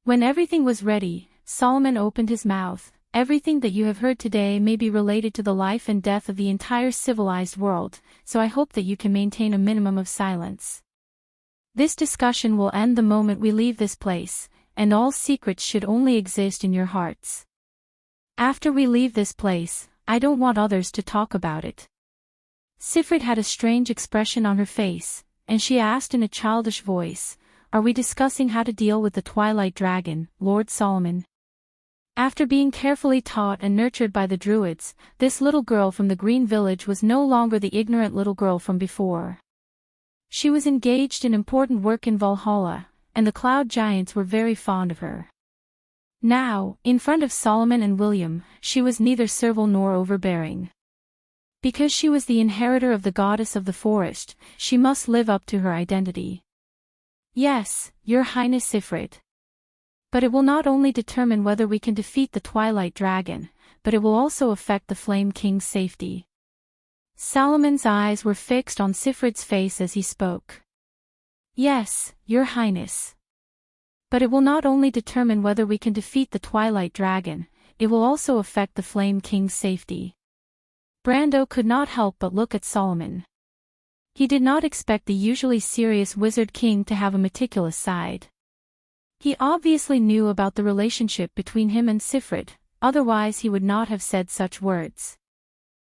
When everything was ready, Solomon opened his mouth. Everything that you have heard today may be related to the life and death of the entire civilized world, so I hope that you can maintain a minimum of silence. This discussion will end the moment we leave this place, and all secrets should only exist in your hearts. After we leave this place, I don't want others to talk about it. Sifrid had a strange expression on her face, and she asked in a childish voice, "Are we discussing how to deal with the Twilight Dragon, Lord Solomon?" After being carefully taught and nurtured by the druids, this little girl from the Green Village was no longer the ignorant little girl from before. She was engaged in important work in Valhalla, and the Cloud Giants were very fond of her. Now, in front of Solomon and William, she was neither servile nor overbearing. Because she was the inheritor of the goddess of the forest, she must live up to her identity. Yes, Your Highness Sifrit. But it will not only determine whether we can defeat the Twilight Dragon, but it will also affect the Flame King's safety. Salomon's eyes were fixed on Sifrit's face as he spoke. Yes, Your Highness. But it will not only determine whether we can defeat the Twilight Dragon, it will also affect the Flame King's safety. Brando could not help but look at Solomon. He did not expect the usually serious Wizard King to have a meticulous side. He obviously knew about the relationship between him and Sifrit, otherwise he would not have said such words.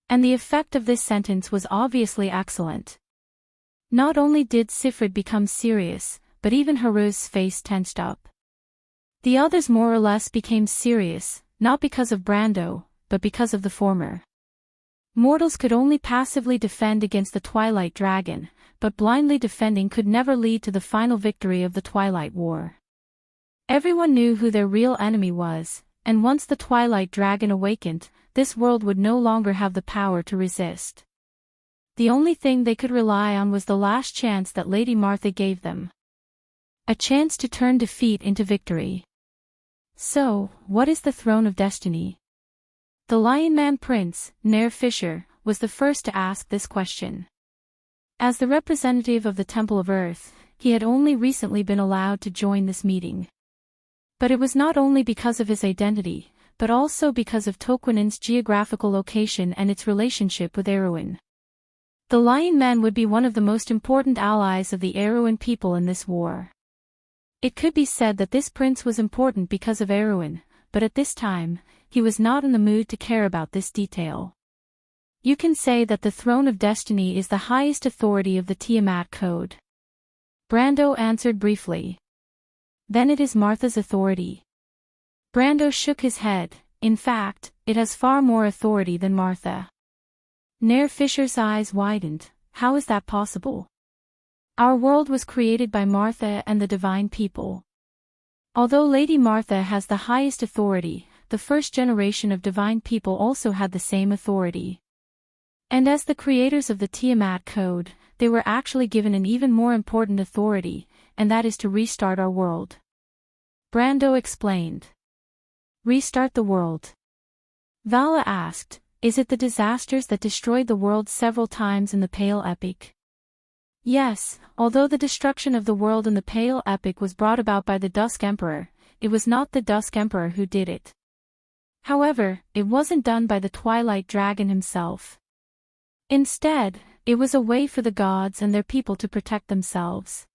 And the effect of this sentence was obviously excellent. Not only did Sifrit become serious, but even Haru's face tensed up. The others more or less became serious, not because of Brando, but because of the former. Mortals could only passively defend against the Twilight Dragon, but blindly defending could never lead to the final victory of the Twilight War. Everyone knew who their real enemy was, and once the Twilight Dragon awakened, this world would no longer have the power to resist. The only thing they could rely on was the last chance that Lady Martha gave them. A chance to turn defeat into victory. So, what is the Throne of Destiny? The Lion Man Prince, Nair Fisher, was the first to ask this question. As the representative of the Temple of Earth, he had only recently been allowed to join this meeting. But it was not only because of his identity, but also because of Toquinon's geographical location and its relationship with Erewhon. The Lion Man would be one of the most important allies of the Erewhon people in this war. It could be said that this prince was important because of Erewhon, but at this time, he was not in the mood to care about this detail. You can say that the Throne of Destiny is the highest authority of the Tiamat Code. Brando answered briefly. Then it is Martha's authority. Brando shook his head. In fact, it has far more authority than Martha. Nair Fisher's eyes widened. How is that possible? Our world was created by Martha and the divine people. Although Lady Martha has the highest authority, the first generation of divine people also had the same authority. And as the creators of the Tiamat Code, they were actually given an even more important authority, and that is to restart our world. Brando explained. Restart the world? Vala asked, is it the disasters that destroyed the world several times in the Pale Epic? Yes, although the destruction of the world in the Pale Epic was brought about by the Dusk Emperor, it was not the Dusk Emperor who did it. However, it wasn't done by the Twilight Dragon himself. Instead, it was a way for the gods and their people to protect themselves.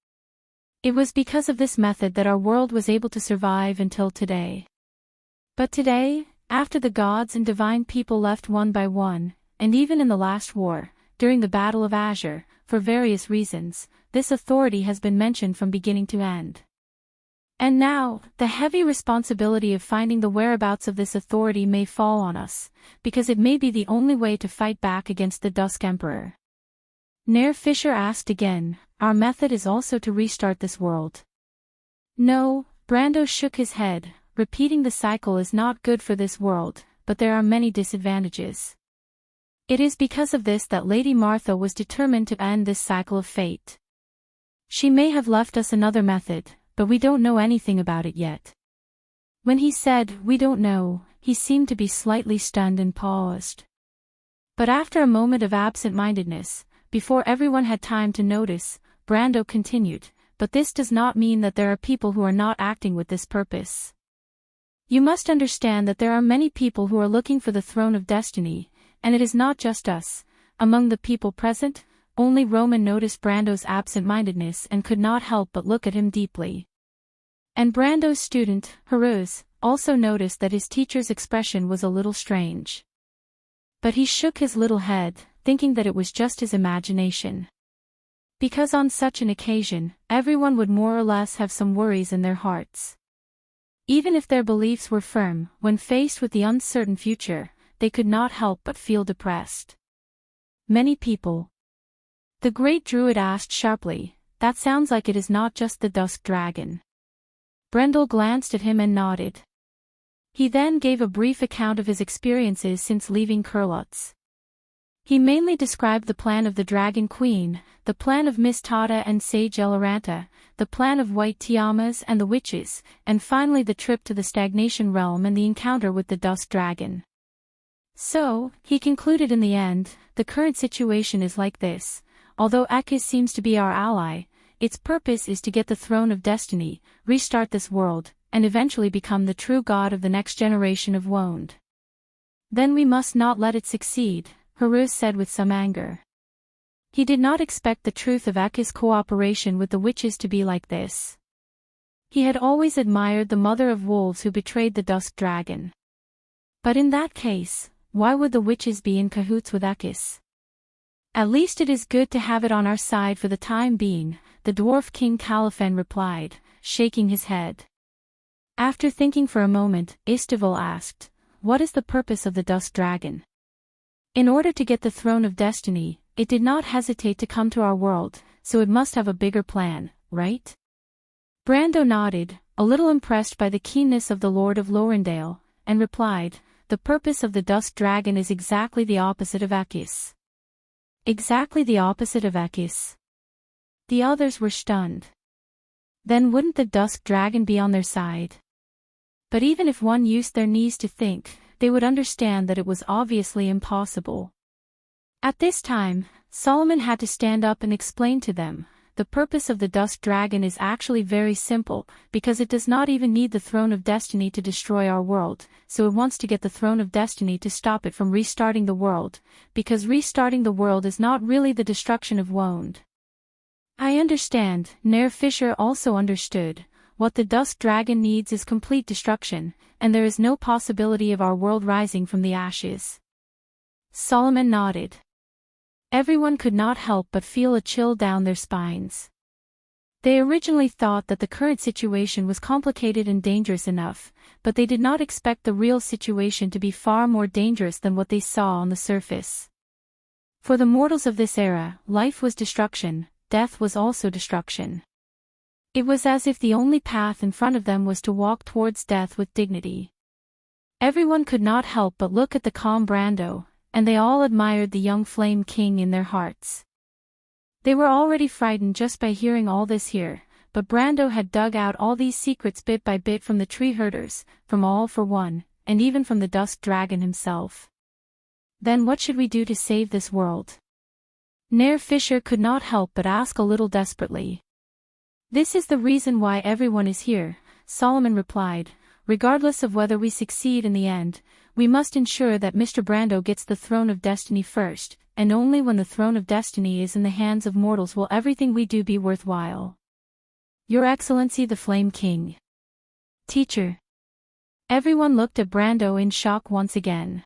It was because of this method that our world was able to survive until today. But today, after the gods and divine people left one by one, and even in the last war, during the Battle of Azure, for various reasons, this authority has been mentioned from beginning to end. And now, the heavy responsibility of finding the whereabouts of this authority may fall on us, because it may be the only way to fight back against the Dusk Emperor. Nair Fisher asked again, our method is also to restart this world. No, Brando shook his head, repeating the cycle is not good for this world, but there are many disadvantages. It is because of this that Lady Martha was determined to end this cycle of fate. She may have left us another method, but we don't know anything about it yet. When he said, we don't know, he seemed to be slightly stunned and paused. But after a moment of absent-mindedness, before everyone had time to notice, Brando continued, but this does not mean that there are people who are not acting with this purpose. You must understand that there are many people who are looking for the Throne of Destiny, and it is not just us. Among the people present, only Roman noticed Brando's absent-mindedness and could not help but look at him deeply. And Brando's student, Haruz, also noticed that his teacher's expression was a little strange. But he shook his little head, thinking that it was just his imagination. Because on such an occasion, everyone would more or less have some worries in their hearts. Even if their beliefs were firm, when faced with the uncertain future, they could not help but feel depressed. Many people. The great druid asked sharply, that sounds like it is not just the Dusk Dragon. Brendel glanced at him and nodded. He then gave a brief account of his experiences since leaving Kurlutz. He mainly described the plan of the Dragon Queen, the plan of Miss Tata and Sage Eloranta, the plan of White Tiamas and the witches, and finally the trip to the Stagnation Realm and the encounter with the Dusk Dragon. So, he concluded in the end, the current situation is like this. Although Akis seems to be our ally, its purpose is to get the throne of destiny, restart this world, and eventually become the true god of the next generation of Woned. Then we must not let it succeed, Haru said with some anger. He did not expect the truth of Akis' cooperation with the witches to be like this. He had always admired the mother of wolves who betrayed the Dusk Dragon. But in that case, why would the witches be in cahoots with Akis? At least it is good to have it on our side for the time being, the dwarf king Califen replied, shaking his head. After thinking for a moment, Istival asked, "What is the purpose of the Dusk Dragon?" In order to get the throne of destiny, it did not hesitate to come to our world, so it must have a bigger plan, right? Brando nodded, a little impressed by the keenness of the Lord of Lorendale, and replied, "The purpose of the Dusk Dragon is exactly the opposite of Akis." Exactly the opposite of Akis. The others were stunned. Then wouldn't the Dusk Dragon be on their side? But even if one used their knees to think, they would understand that it was obviously impossible. At this time, Solomon had to stand up and explain to them, the purpose of the Dusk Dragon is actually very simple, because it does not even need the Throne of Destiny to destroy our world, so it wants to get the Throne of Destiny to stop it from restarting the world, because restarting the world is not really the destruction of Woned. I understand, Nair Fisher also understood. What the Dusk Dragon needs is complete destruction, and there is no possibility of our world rising from the ashes. Solomon nodded. Everyone could not help but feel a chill down their spines. They originally thought that the current situation was complicated and dangerous enough, but they did not expect the real situation to be far more dangerous than what they saw on the surface. For the mortals of this era, life was destruction, death was also destruction. It was as if the only path in front of them was to walk towards death with dignity. Everyone could not help but look at the calm Brando, and they all admired the young Flame King in their hearts. They were already frightened just by hearing all this here, but Brando had dug out all these secrets bit by bit from the tree herders, from All for One, and even from the Dusk Dragon himself. Then what should we do to save this world? Nair Fisher could not help but ask a little desperately. This is the reason why everyone is here, Solomon replied. Regardless of whether we succeed in the end, we must ensure that Mr. Brando gets the Throne of Destiny first, and only when the Throne of Destiny is in the hands of mortals will everything we do be worthwhile. Your Excellency the Flame King. Teacher. Everyone looked at Brando in shock once again.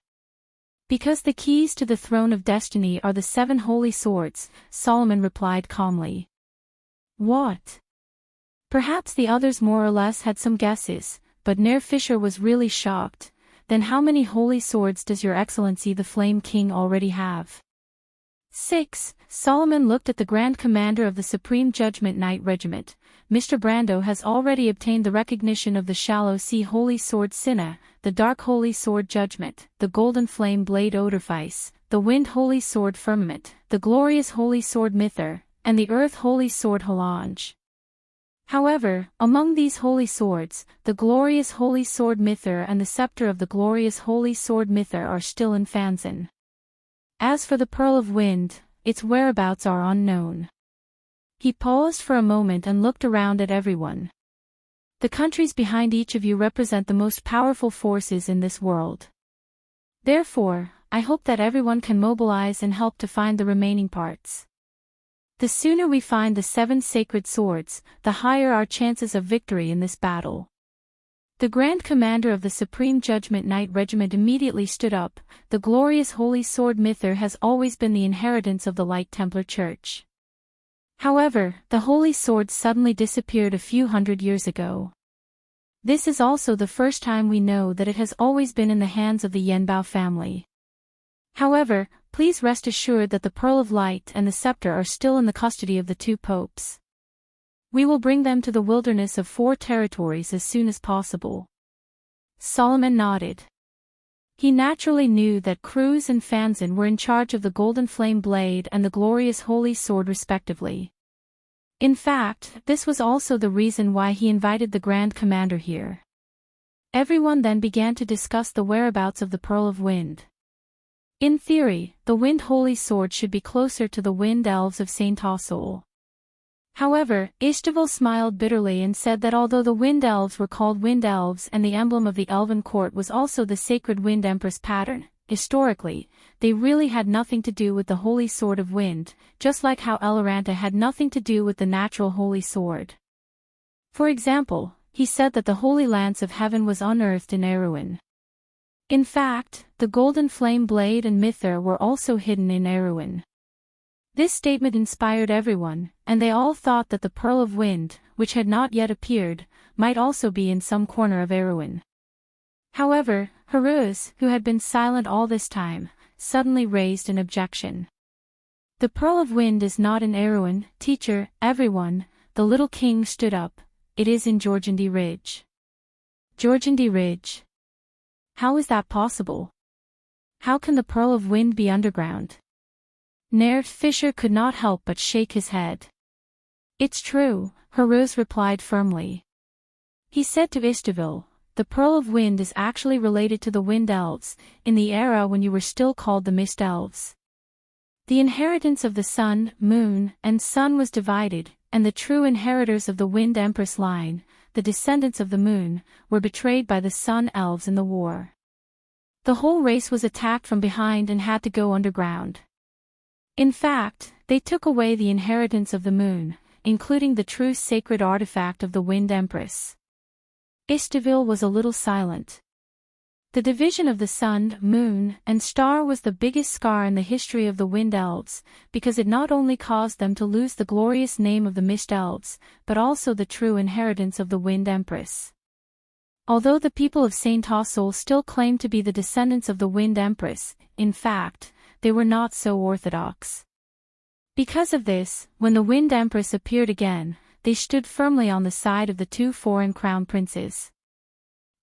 Because the keys to the Throne of Destiny are the 7 holy swords, Solomon replied calmly. What? Perhaps the others more or less had some guesses, but Nair Fisher was really shocked. Then how many holy swords does Your Excellency the Flame King already have? 6. Solomon looked at the Grand Commander of the Supreme Judgment Knight Regiment. Mr. Brando has already obtained the recognition of the Shallow Sea Holy Sword Sinna, the Dark Holy Sword Judgment, the Golden Flame Blade Odorfice, the Wind Holy Sword Firmament, the Glorious Holy Sword Mither, and the Earth Holy Sword Halange. However, among these holy swords, the Glorious Holy Sword Mither and the Scepter of the Glorious Holy Sword Mither are still in Fanzan. As for the Pearl of Wind, its whereabouts are unknown. He paused for a moment and looked around at everyone. The countries behind each of you represent the most powerful forces in this world. Therefore, I hope that everyone can mobilize and help to find the remaining parts. The sooner we find the 7 sacred swords, the higher our chances of victory in this battle. The Grand Commander of the Supreme Judgment Knight Regiment immediately stood up. The Glorious Holy Sword Mither has always been the inheritance of the Light Templar Church. However, the holy sword suddenly disappeared a few hundred years ago. This is also the first time we know that it has always been in the hands of the Yenbao family. However, please rest assured that the Pearl of Light and the Scepter are still in the custody of the 2 popes. We will bring them to the wilderness of 4 territories as soon as possible. Solomon nodded. He naturally knew that Cruz and Fanzin were in charge of the Golden Flame Blade and the Glorious Holy Sword respectively. In fact, this was also the reason why he invited the Grand Commander here. Everyone then began to discuss the whereabouts of the Pearl of Wind. In theory, the Wind Holy Sword should be closer to the Wind Elves of Saint Tassol. However, Ishtaval smiled bitterly and said that although the Wind Elves were called Wind Elves and the emblem of the Elven court was also the sacred Wind Empress pattern, historically, they really had nothing to do with the Holy Sword of Wind, just like how Eloranta had nothing to do with the natural Holy Sword. For example, he said that the Holy Lance of Heaven was unearthed in Erewhon. In fact, the Golden Flame Blade and Mither were also hidden in Erewhon. This statement inspired everyone, and they all thought that the Pearl of Wind, which had not yet appeared, might also be in some corner of Erewhon. However, Haruz, who had been silent all this time, suddenly raised an objection. The Pearl of Wind is not in Erewhon, teacher, everyone. The little king stood up. It is in Jorgendy Ridge. Jorgendy Ridge? How is that possible? How can the Pearl of Wind be underground? Naird Fisher could not help but shake his head. It's true, Haruz replied firmly. He said to Ishtaval, the Pearl of Wind is actually related to the Wind Elves, in the era when you were still called the Mist Elves. The inheritance of the Sun, Moon, and Sun was divided, and the true inheritors of the Wind Empress line, the descendants of the Moon, were betrayed by the Sun Elves in the war. The whole race was attacked from behind and had to go underground. In fact, they took away the inheritance of the Moon, including the true sacred artifact of the Wind Empress. Ishtaval was a little silent. The division of the Sun, Moon, and Star was the biggest scar in the history of the Wind Elves, because it not only caused them to lose the glorious name of the Mist Elves, but also the true inheritance of the Wind Empress. Although the people of Saint Tassol still claimed to be the descendants of the Wind Empress, in fact, they were not so orthodox. Because of this, when the Wind Empress appeared again, they stood firmly on the side of the two foreign crown princes.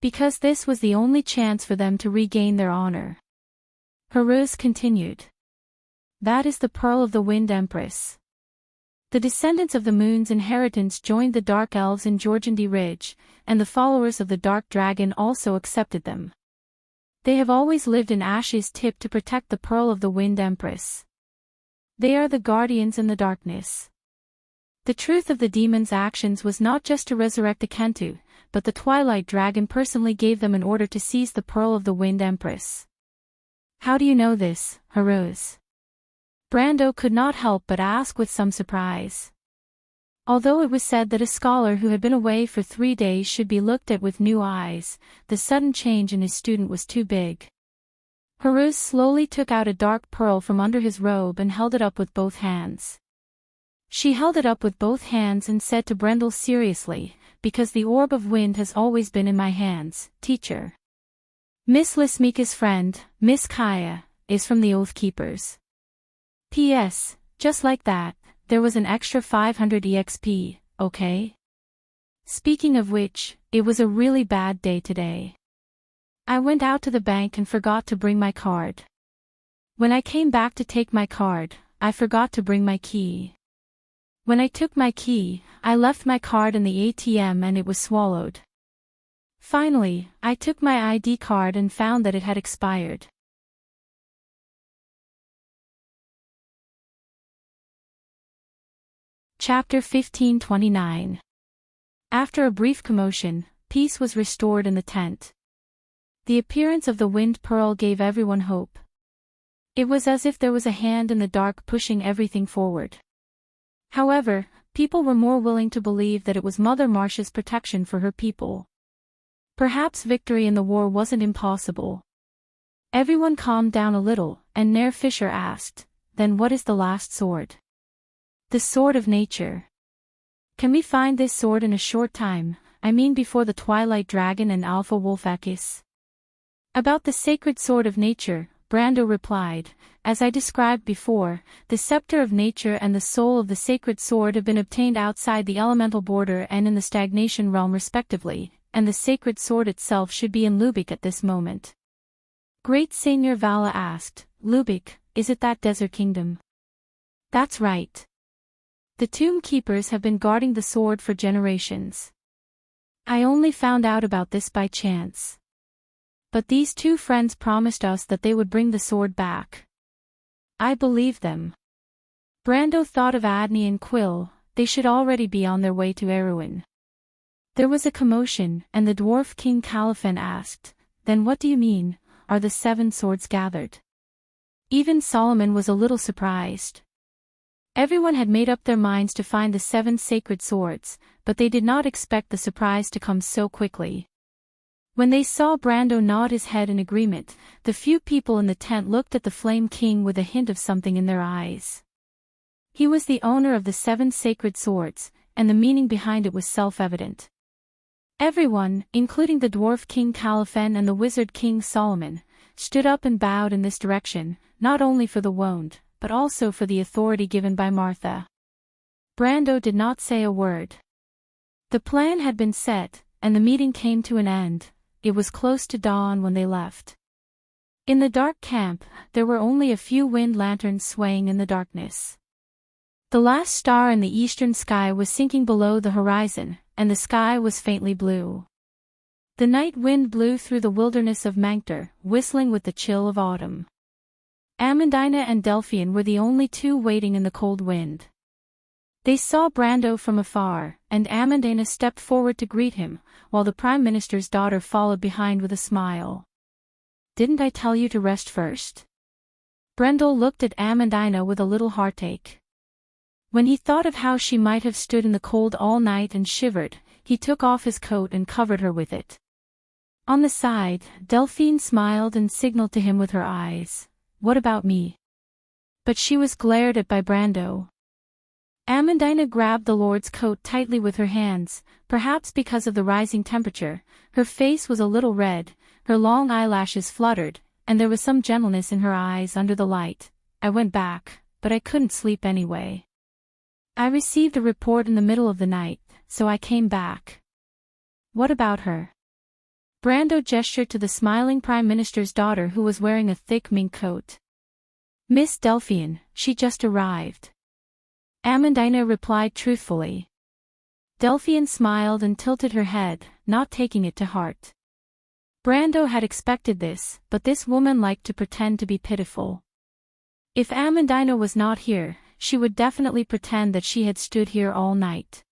Because this was the only chance for them to regain their honor. Haruz continued. That is the Pearl of the Wind Empress. The descendants of the Moon's inheritance joined the Dark Elves in Jorgendy Ridge, and the followers of the Dark Dragon also accepted them. They have always lived in Ash's Tip to protect the Pearl of the Wind Empress. They are the guardians in the darkness. The truth of the demon's actions was not just to resurrect the Kentu, but the Twilight Dragon personally gave them an order to seize the Pearl of the Wind Empress. How do you know this, Haruz? Brando could not help but ask with some surprise. Although it was said that a scholar who had been away for 3 days should be looked at with new eyes, the sudden change in his student was too big. Haruz slowly took out a dark pearl from under his robe and held it up with both hands. She held it up with both hands and said to Brendel seriously, because the orb of wind has always been in my hands, teacher. Miss Lismika's friend, Miss Kaya, is from the Oath Keepers. P.S. Just like that, there was an extra 500 EXP, okay? Speaking of which, it was a really bad day today. I went out to the bank and forgot to bring my card. When I came back to take my card, I forgot to bring my key. When I took my key, I left my card in the ATM and it was swallowed. Finally, I took my ID card and found that it had expired. Chapter 1529. After a brief commotion, peace was restored in the tent. The appearance of the Wind Pearl gave everyone hope. It was as if there was a hand in the dark pushing everything forward. However, people were more willing to believe that it was Mother Marcia's protection for her people. Perhaps victory in the war wasn't impossible. Everyone calmed down a little, and Nair Fisher asked, "Then what is the last sword?" "The sword of nature." "Can we find this sword in a short time, I mean before the Twilight Dragon and Alpha Wolfakis?" "About the sacred sword of nature," Brando replied, "as I described before, the scepter of nature and the soul of the sacred sword have been obtained outside the elemental border and in the stagnation realm respectively, and the sacred sword itself should be in Lubeck at this moment." Great Seigneur Vala asked. Lubic, is it that desert kingdom? That's right. The tomb keepers have been guarding the sword for generations. I only found out about this by chance. But these two friends promised us that they would bring the sword back. I believe them. Brando thought of Adney and Quill. They should already be on their way to Erewhon. There was a commotion, and the dwarf King Califen asked, Then what do you mean, are the 7 swords gathered? Even Solomon was a little surprised. Everyone had made up their minds to find the 7 sacred swords, but they did not expect the surprise to come so quickly. When they saw Brando nod his head in agreement, the few people in the tent looked at the Flame King with a hint of something in their eyes. He was the owner of the 7 sacred swords, and the meaning behind it was self-evident. Everyone, including the dwarf King Califen and the wizard King Solomon, stood up and bowed in this direction, not only for the wound, but also for the authority given by Martha. Brando did not say a word. The plan had been set, and the meeting came to an end. It was close to dawn when they left. In the dark camp, there were only a few wind lanterns swaying in the darkness. The last star in the eastern sky was sinking below the horizon, and the sky was faintly blue. The night wind blew through the wilderness of Manctor, whistling with the chill of autumn. Amandina and Delphian were the only two waiting in the cold wind. They saw Brando from afar, and Amandina stepped forward to greet him, while the Prime Minister's daughter followed behind with a smile. Didn't I tell you to rest first? Brendel looked at Amandina with a little heartache. When he thought of how she might have stood in the cold all night and shivered, he took off his coat and covered her with it. On the side, Delphine smiled and signaled to him with her eyes, "What about me?" But she was glared at by Brando. Amandina grabbed the Lord's coat tightly with her hands, perhaps because of the rising temperature. Her face was a little red, her long eyelashes fluttered, and there was some gentleness in her eyes under the light. I went back, but I couldn't sleep anyway. I received a report in the middle of the night, so I came back. What about her? Brando gestured to the smiling Prime Minister's daughter who was wearing a thick mink coat. Miss Delphian, she just arrived. Amandina replied truthfully. Delphian smiled and tilted her head, not taking it to heart. Brando had expected this, but this woman liked to pretend to be pitiful. If Amandina was not here, she would definitely pretend that she had stood here all night.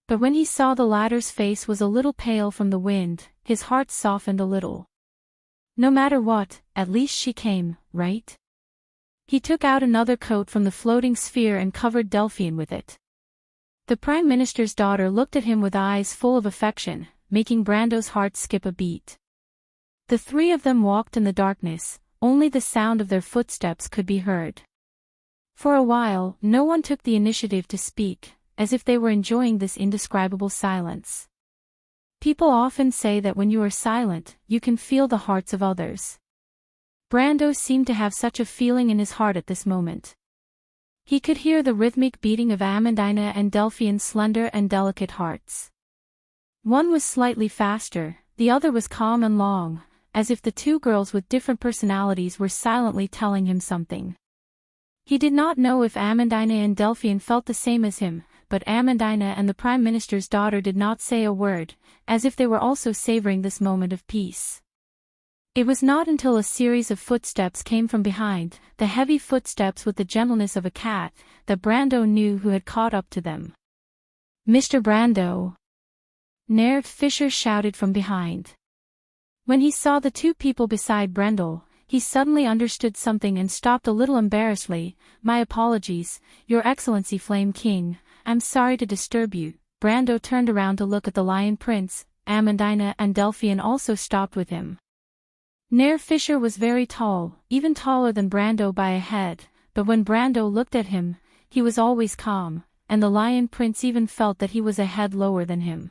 But when he saw the latter's face was a little pale from the wind, his heart softened a little. No matter what, at least she came, right? He took out another coat from the floating sphere and covered Delphian with it. The Prime Minister's daughter looked at him with eyes full of affection, making Brando's heart skip a beat. The three of them walked in the darkness, only the sound of their footsteps could be heard. For a while, no one took the initiative to speak, as if they were enjoying this indescribable silence. People often say that when you are silent, you can feel the hearts of others. Brando seemed to have such a feeling in his heart at this moment. He could hear the rhythmic beating of Amandina and Delphian's slender and delicate hearts. One was slightly faster, the other was calm and long, as if the two girls with different personalities were silently telling him something. He did not know if Amandina and Delphian felt the same as him, but Amandina and the Prime Minister's daughter did not say a word, as if they were also savoring this moment of peace. It was not until a series of footsteps came from behind, the heavy footsteps with the gentleness of a cat, that Brando knew who had caught up to them. Mr. Brando! Naird Fisher shouted from behind. When he saw the two people beside Brendel, he suddenly understood something and stopped a little embarrassedly. My apologies, Your Excellency Flame King, I'm sorry to disturb you. Brando turned around to look at the Lion Prince. Amandina and Delphian also stopped with him. Nair Fisher was very tall, even taller than Brando by a head, but when Brando looked at him, he was always calm, and the Lion Prince even felt that he was a head lower than him.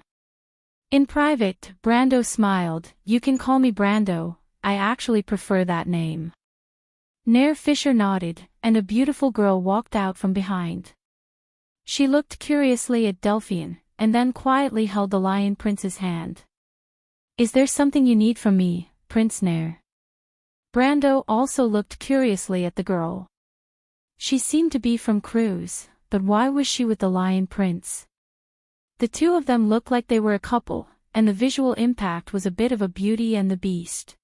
In private, Brando smiled. You can call me Brando, I actually prefer that name. Nair Fisher nodded, and a beautiful girl walked out from behind. She looked curiously at Delphian, and then quietly held the Lion Prince's hand. Is there something you need from me, Prince Nair? Brando also looked curiously at the girl. She seemed to be from Cruise, but why was she with the Lion Prince? The two of them looked like they were a couple, and the visual impact was a bit of a Beauty and the Beast.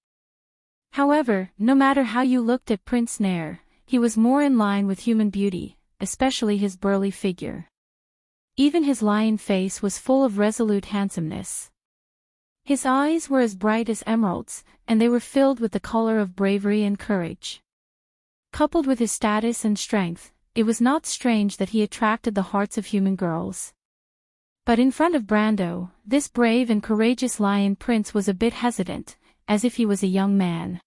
However, no matter how you looked at Prince Nair, he was more in line with human beauty, especially his burly figure. Even his lion face was full of resolute handsomeness. His eyes were as bright as emeralds, and they were filled with the color of bravery and courage. Coupled with his status and strength, it was not strange that he attracted the hearts of human girls. But in front of Brando, this brave and courageous lion prince was a bit hesitant, as if he was a young man.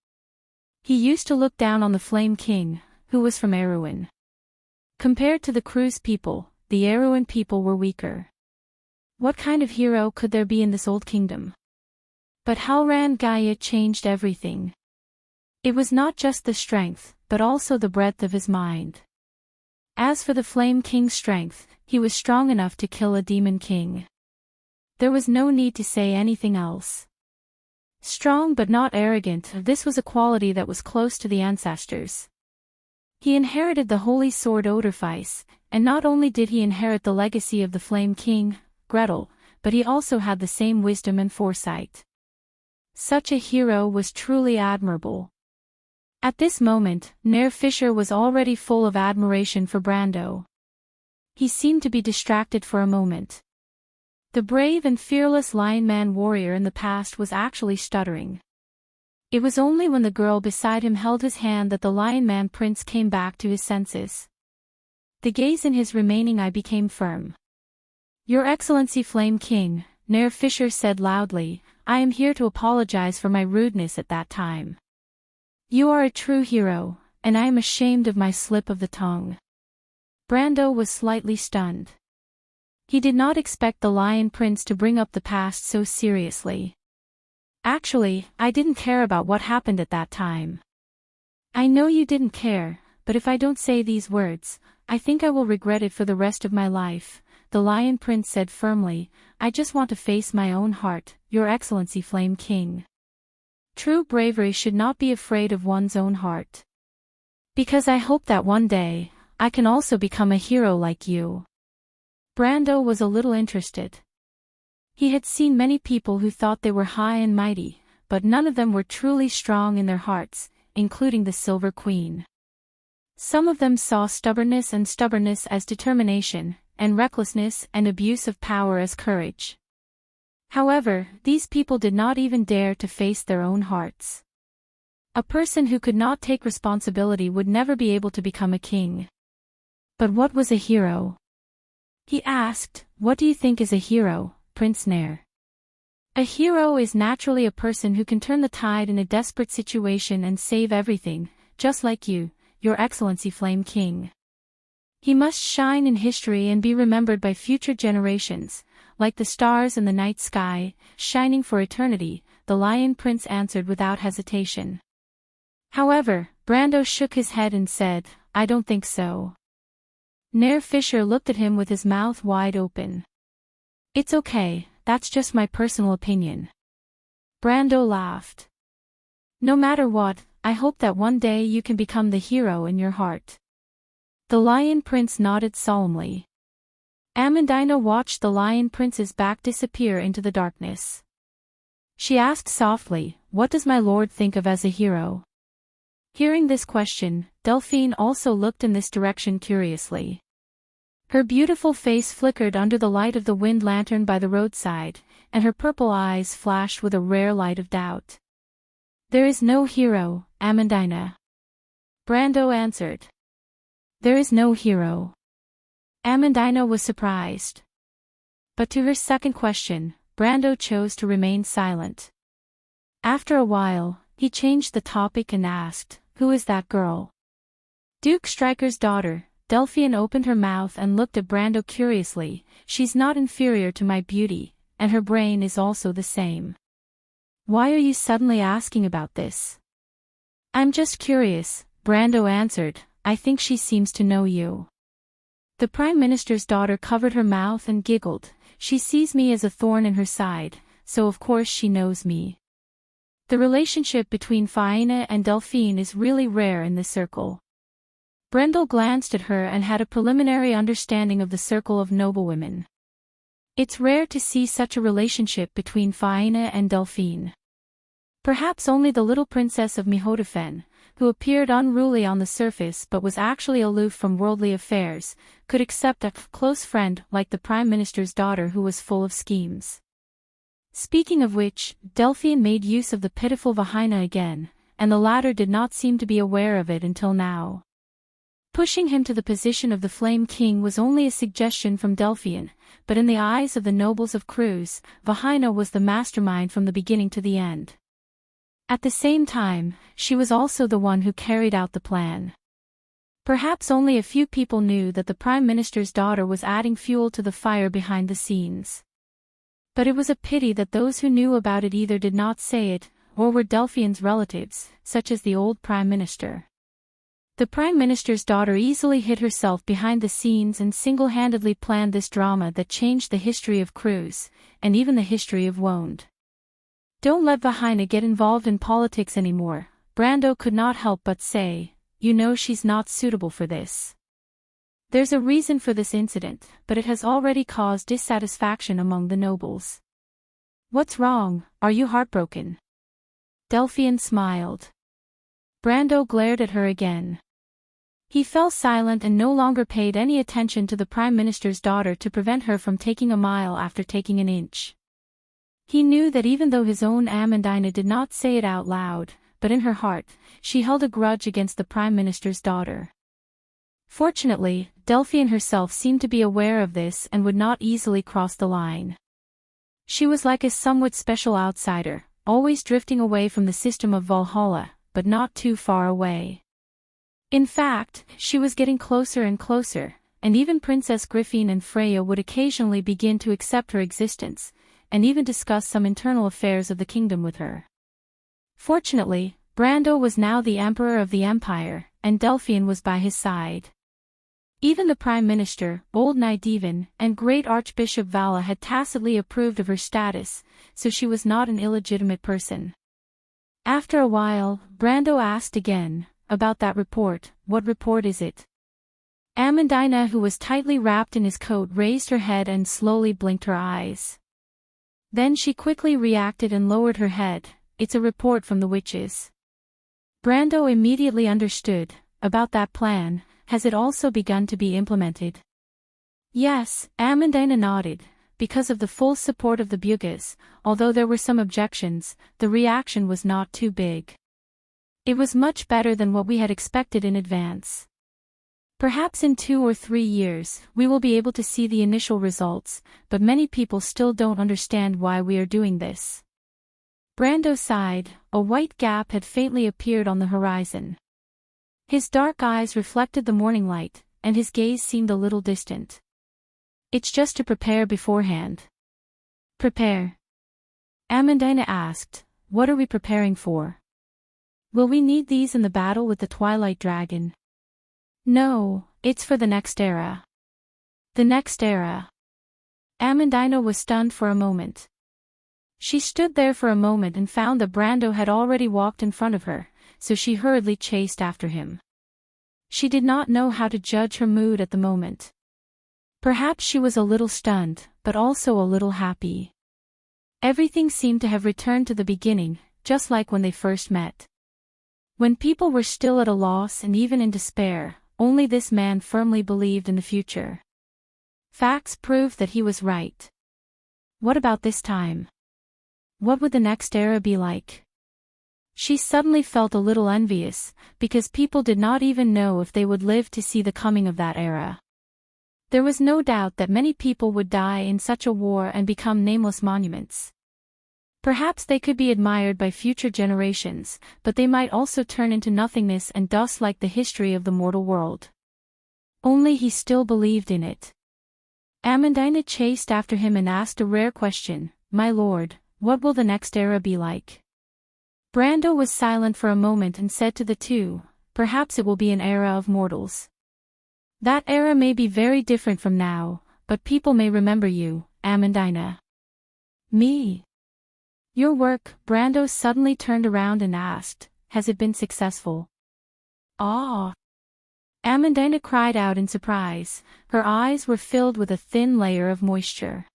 He used to look down on the Flame King, who was from Erewhon. Compared to the Cruise people, the Erewhon people were weaker. What kind of hero could there be in this old kingdom? But Halran Gaia changed everything. It was not just the strength, but also the breadth of his mind. As for the Flame King's strength, he was strong enough to kill a demon king. There was no need to say anything else. Strong but not arrogant, this was a quality that was close to the ancestors. He inherited the holy sword Odorfice, and not only did he inherit the legacy of the Flame King, Gretel, but he also had the same wisdom and foresight. Such a hero was truly admirable. At this moment, Nair Fisher was already full of admiration for Brando. He seemed to be distracted for a moment. The brave and fearless Lion Man warrior in the past was actually stuttering. It was only when the girl beside him held his hand that the Lion Man prince came back to his senses. The gaze in his remaining eye became firm. "Your Excellency Flame King," Nair Fisher said loudly, "I am here to apologize for my rudeness at that time. You are a true hero, and I am ashamed of my slip of the tongue." Brando was slightly stunned. He did not expect the Lion Prince to bring up the past so seriously. "Actually, I didn't care about what happened at that time." "I know you didn't care, but if I don't say these words, I think I will regret it for the rest of my life," the Lion Prince said firmly. "I just want to face my own heart, Your Excellency Flame King. True bravery should not be afraid of one's own heart. Because I hope that one day, I can also become a hero like you." Brando was a little interested. He had seen many people who thought they were high and mighty, but none of them were truly strong in their hearts, including the Silver Queen. Some of them saw stubbornness as determination, and recklessness and abuse of power as courage. However, these people did not even dare to face their own hearts. A person who could not take responsibility would never be able to become a king. But what was a hero? He asked, "What do you think is a hero, Prince Nair?" A hero is naturally a person who can turn the tide in a desperate situation and save everything, just like you, Your Excellency Flame King. He must shine in history and be remembered by future generations, like the stars in the night sky, shining for eternity, the Lion Prince answered without hesitation. However, Brando shook his head and said, "I don't think so." Nair Fisher looked at him with his mouth wide open. "It's okay, that's just my personal opinion." Brando laughed. "No matter what, I hope that one day you can become the hero in your heart." The Lion Prince nodded solemnly. Amandina watched the Lion Prince's back disappear into the darkness. She asked softly, "What does my lord think of as a hero?" Hearing this question, Delphine also looked in this direction curiously. Her beautiful face flickered under the light of the wind lantern by the roadside, and her purple eyes flashed with a rare light of doubt. "There is no hero, Amandina." Brando answered. "There is no hero." Amandina was surprised. But to her second question, Brando chose to remain silent. After a while, he changed the topic and asked, "Who is that girl?" "Duke Striker's daughter." Delphine opened her mouth and looked at Brando curiously. "She's not inferior to my beauty, and her brain is also the same." "Why are you suddenly asking about this?" "I'm just curious," Brando answered. "I think she seems to know you." The Prime Minister's daughter covered her mouth and giggled. "She sees me as a thorn in her side, so of course she knows me." The relationship between Faina and Delphine is really rare in this circle. Brendel glanced at her and had a preliminary understanding of the circle of noblewomen. It's rare to see such a relationship between Faina and Delphine. Perhaps only the little princess of Mihodafen, who appeared unruly on the surface but was actually aloof from worldly affairs, could accept a close friend like the Prime Minister's daughter who was full of schemes. Speaking of which, Delphine made use of the pitiful Vahina again, and the latter did not seem to be aware of it until now. Pushing him to the position of the Flame King was only a suggestion from Delphine, but in the eyes of the nobles of Cruz, Vahina was the mastermind from the beginning to the end. At the same time, she was also the one who carried out the plan. Perhaps only a few people knew that the Prime Minister's daughter was adding fuel to the fire behind the scenes. But it was a pity that those who knew about it either did not say it, or were Delphine's relatives, such as the old Prime Minister. The Prime Minister's daughter easily hid herself behind the scenes and single-handedly planned this drama that changed the history of Cruz, and even the history of Wonde. Don't let Vahina get involved in politics anymore, Brando could not help but say. You know she's not suitable for this. There's a reason for this incident, but it has already caused dissatisfaction among the nobles. What's wrong, are you heartbroken? Delphine smiled. Brando glared at her again. He fell silent and no longer paid any attention to the Prime Minister's daughter to prevent her from taking a mile after taking an inch. He knew that even though his own Amandina did not say it out loud, but in her heart, she held a grudge against the Prime Minister's daughter. Fortunately, Delphine herself seemed to be aware of this and would not easily cross the line. She was like a somewhat special outsider, always drifting away from the system of Valhalla, but not too far away. In fact, she was getting closer and closer, and even Princess Griffin and Freya would occasionally begin to accept her existence, and even discuss some internal affairs of the kingdom with her. Fortunately, Brando was now the Emperor of the Empire, and Delphine was by his side. Even the Prime Minister, old Nydivan, and great Archbishop Vala had tacitly approved of her status, so she was not an illegitimate person. After a while, Brando asked again, about that report. What report is it? Amandina, who was tightly wrapped in his coat, raised her head and slowly blinked her eyes. Then she quickly reacted and lowered her head. It's a report from the witches. Brando immediately understood. About that plan, has it also begun to be implemented? Yes, Amandina nodded. Because of the full support of the Bugas, although there were some objections, the reaction was not too big. It was much better than what we had expected in advance. Perhaps in 2 or 3 years, we will be able to see the initial results, but many people still don't understand why we are doing this. Brando sighed. A white gap had faintly appeared on the horizon. His dark eyes reflected the morning light, and his gaze seemed a little distant. It's just to prepare beforehand. Prepare? Amandina asked. What are we preparing for? Will we need these in the battle with the Twilight Dragon? No, it's for the next era. The next era. Amandina was stunned for a moment. She stood there for a moment and found that Brando had already walked in front of her, so she hurriedly chased after him. She did not know how to judge her mood at the moment. Perhaps she was a little stunned, but also a little happy. Everything seemed to have returned to the beginning, just like when they first met. When people were still at a loss and even in despair, only this man firmly believed in the future. Facts proved that he was right. What about this time? What would the next era be like? She suddenly felt a little envious, because people did not even know if they would live to see the coming of that era. There was no doubt that many people would die in such a war and become nameless monuments. Perhaps they could be admired by future generations, but they might also turn into nothingness and dust like the history of the mortal world. Only he still believed in it. Amandina chased after him and asked a rare question, My lord, what will the next era be like? Brando was silent for a moment and said to the two, Perhaps it will be an era of mortals. That era may be very different from now, but people may remember you, Amandina. Me? Your work, Brando suddenly turned around and asked, has it been successful? Ah! Amandina cried out in surprise, her eyes were filled with a thin layer of moisture.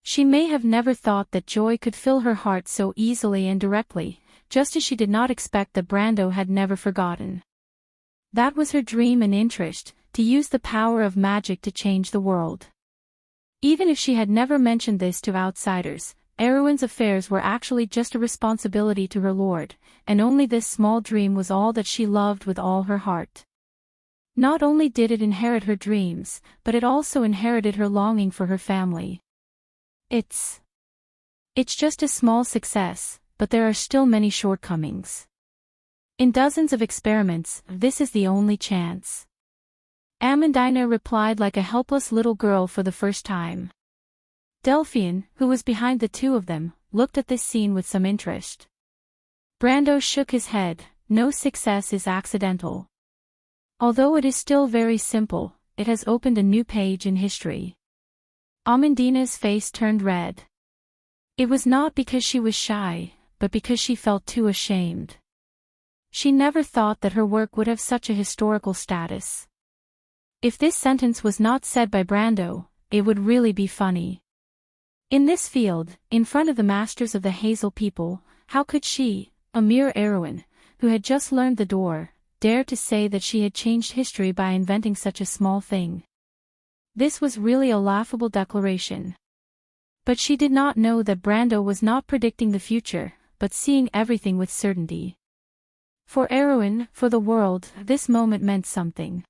She may have never thought that joy could fill her heart so easily and directly, just as she did not expect that Brando had never forgotten. That was her dream and interest, to use the power of magic to change the world. Even if she had never mentioned this to outsiders, Erwin's affairs were actually just a responsibility to her lord, and only this small dream was all that she loved with all her heart. Not only did it inherit her dreams, but it also inherited her longing for her family. It's just a small success, but there are still many shortcomings. In dozens of experiments, this is the only chance. Amandina replied like a helpless little girl for the first time. Delphian, who was behind the two of them, looked at this scene with some interest. Brando shook his head, no success is accidental. Although it is still very simple, it has opened a new page in history. Amandina's face turned red. It was not because she was shy, but because she felt too ashamed. She never thought that her work would have such a historical status. If this sentence was not said by Brando, it would really be funny. In this field, in front of the masters of the Hazel people, how could she, a mere heroine, who had just learned the door, dare to say that she had changed history by inventing such a small thing? This was really a laughable declaration. But she did not know that Brando was not predicting the future, but seeing everything with certainty. For Erwin, for the world, this moment meant something.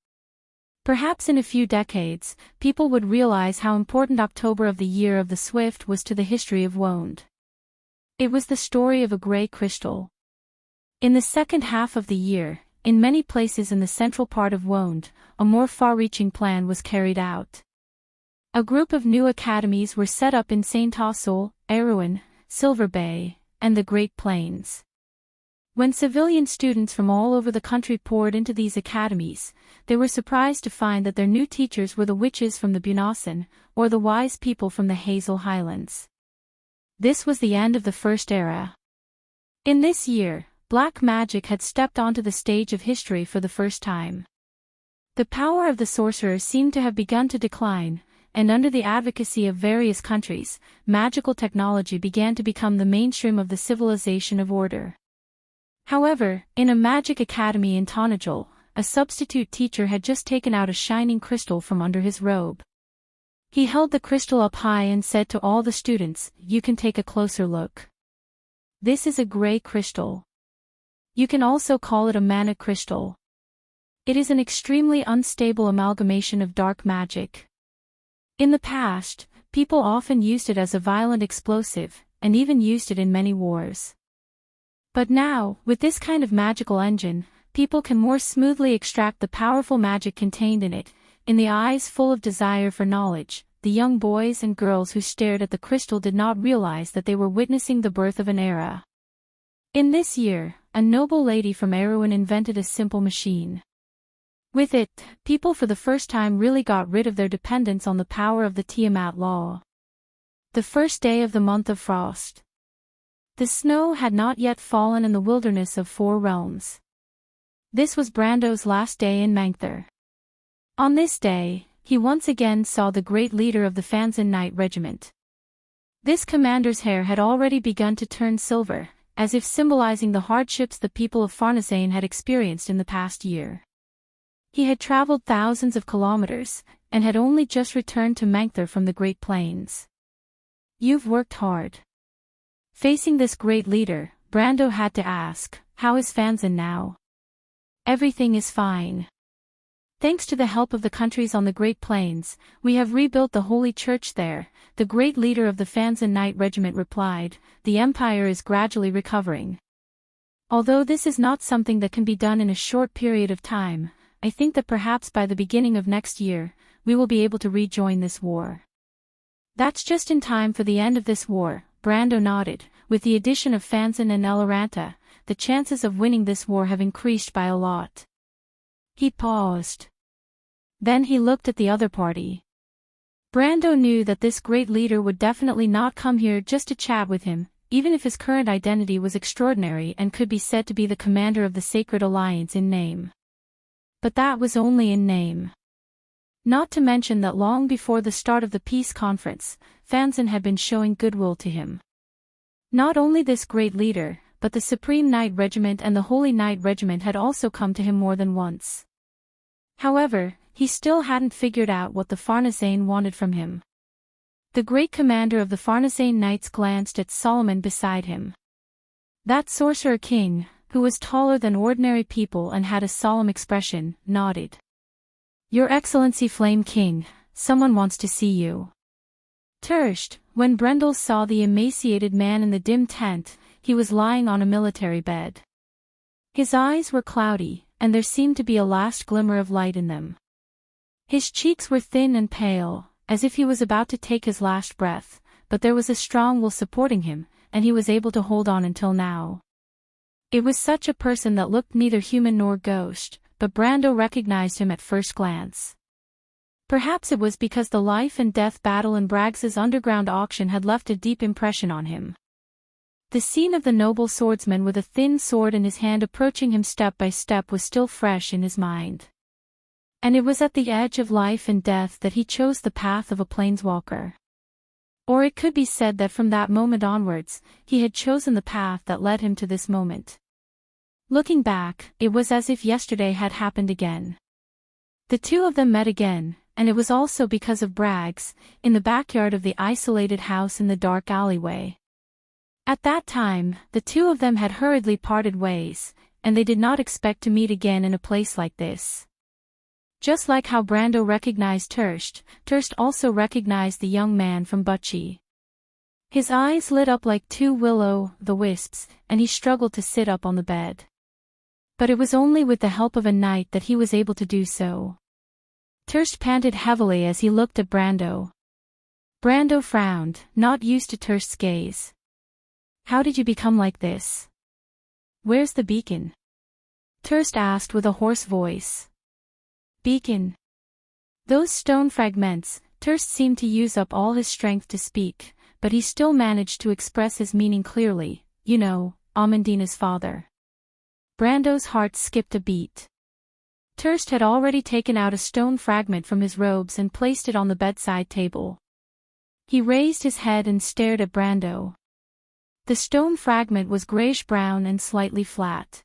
Perhaps in a few decades, people would realize how important October of the Year of the Swift was to the history of Wonde. It was the story of a grey crystal. In the second half of the year, in many places in the central part of Wonde, a more far-reaching plan was carried out. A group of new academies were set up in St. Asaul, Erwin, Silver Bay, and the Great Plains. When civilian students from all over the country poured into these academies, they were surprised to find that their new teachers were the witches from the Bunasan, or the wise people from the Hazel Highlands. This was the end of the First Era. In this year, black magic had stepped onto the stage of history for the first time. The power of the sorcerer seemed to have begun to decline, and under the advocacy of various countries, magical technology began to become the mainstream of the civilization of order. However, in a magic academy in Tonajol, a substitute teacher had just taken out a shining crystal from under his robe. He held the crystal up high and said to all the students, "You can take a closer look. This is a grey crystal. You can also call it a mana crystal. It is an extremely unstable amalgamation of dark magic. In the past, people often used it as a violent explosive, and even used it in many wars. But now, with this kind of magical engine, people can more smoothly extract the powerful magic contained in it." In the eyes full of desire for knowledge, the young boys and girls who stared at the crystal did not realize that they were witnessing the birth of an era. In this year, a noble lady from Erwin invented a simple machine. With it, people for the first time really got rid of their dependence on the power of the Tiamat law. The first day of the month of frost. The snow had not yet fallen in the wilderness of Four Realms. This was Brando's last day in Mangther. On this day, he once again saw the great leader of the Fanzan Knight Regiment. This commander's hair had already begun to turn silver, as if symbolizing the hardships the people of Farnesane had experienced in the past year. He had traveled thousands of kilometers, and had only just returned to Mangther from the Great Plains. "You've worked hard." Facing this great leader, Brando had to ask, "How is Fanzan now?" "Everything is fine. Thanks to the help of the countries on the Great Plains, we have rebuilt the Holy Church there," the great leader of the Fanzan Knight Regiment replied. "The empire is gradually recovering. Although this is not something that can be done in a short period of time, I think that perhaps by the beginning of next year, we will be able to rejoin this war." "That's just in time for the end of this war," Brando nodded. "With the addition of Fanzan and Elaranta, the chances of winning this war have increased by a lot." He paused. Then he looked at the other party. Brando knew that this great leader would definitely not come here just to chat with him, even if his current identity was extraordinary and could be said to be the commander of the Sacred Alliance in name. But that was only in name. Not to mention that long before the start of the peace conference, Fanzan had been showing goodwill to him. Not only this great leader, but the Supreme Knight Regiment and the Holy Knight Regiment had also come to him more than once. However, he still hadn't figured out what the Farnesane wanted from him. The great commander of the Farnesane Knights glanced at Solomon beside him. That sorcerer king, who was taller than ordinary people and had a solemn expression, nodded. "Your Excellency Flame King, someone wants to see you." Terst, when Brendel saw the emaciated man in the dim tent, he was lying on a military bed. His eyes were cloudy, and there seemed to be a last glimmer of light in them. His cheeks were thin and pale, as if he was about to take his last breath, but there was a strong will supporting him, and he was able to hold on until now. It was such a person that looked neither human nor ghost, but Brando recognized him at first glance. Perhaps it was because the life and death battle in Braggs's underground auction had left a deep impression on him. The scene of the noble swordsman with a thin sword in his hand approaching him step by step was still fresh in his mind. And it was at the edge of life and death that he chose the path of a planeswalker. Or it could be said that from that moment onwards, he had chosen the path that led him to this moment. Looking back, it was as if yesterday had happened again. The two of them met again, and it was also because of Braggs, in the backyard of the isolated house in the dark alleyway. At that time, the two of them had hurriedly parted ways, and they did not expect to meet again in a place like this. Just like how Brando recognized Terst also recognized the young man from Butchie. His eyes lit up like two will-o'-the-wisps, and he struggled to sit up on the bed. But it was only with the help of a knight that he was able to do so. Terst panted heavily as he looked at Brando. Brando frowned, not used to Terst's gaze. "How did you become like this? Where's the beacon?" Terst asked with a hoarse voice. "Beacon?" Those stone fragments. Terst seemed to use up all his strength to speak, but he still managed to express his meaning clearly. "You know, Amandina's father." Brando's heart skipped a beat. Terst had already taken out a stone fragment from his robes and placed it on the bedside table. He raised his head and stared at Brando. The stone fragment was grayish-brown and slightly flat.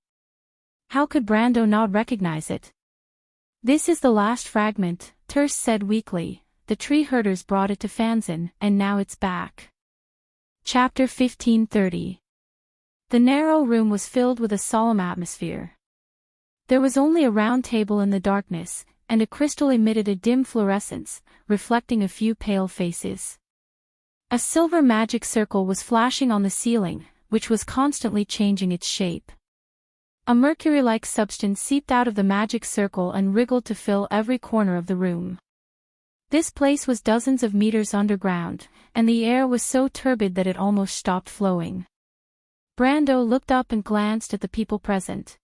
How could Brando not recognize it? "This is the last fragment," Terst said weakly. "The tree herders brought it to Fanzan, and now it's back." Chapter 1530. The narrow room was filled with a solemn atmosphere. There was only a round table in the darkness, and a crystal emitted a dim fluorescence, reflecting a few pale faces. A silver magic circle was flashing on the ceiling, which was constantly changing its shape. A mercury-like substance seeped out of the magic circle and wriggled to fill every corner of the room. This place was dozens of meters underground, and the air was so turbid that it almost stopped flowing. Brando looked up and glanced at the people present.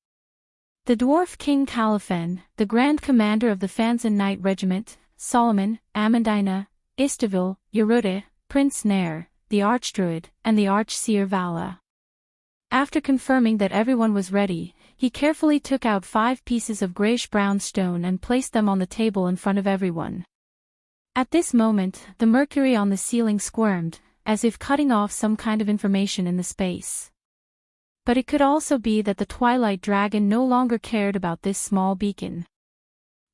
The dwarf King Califen, the Grand Commander of the Fanzan Knight Regiment, Solomon, Amandina, Istavil, Yerude, Prince Nair, the Archdruid, and the Archseer Vala. After confirming that everyone was ready, he carefully took out 5 pieces of grayish-brown stone and placed them on the table in front of everyone. At this moment, the mercury on the ceiling squirmed, as if cutting off some kind of information in the space. But it could also be that the Twilight Dragon no longer cared about this small beacon.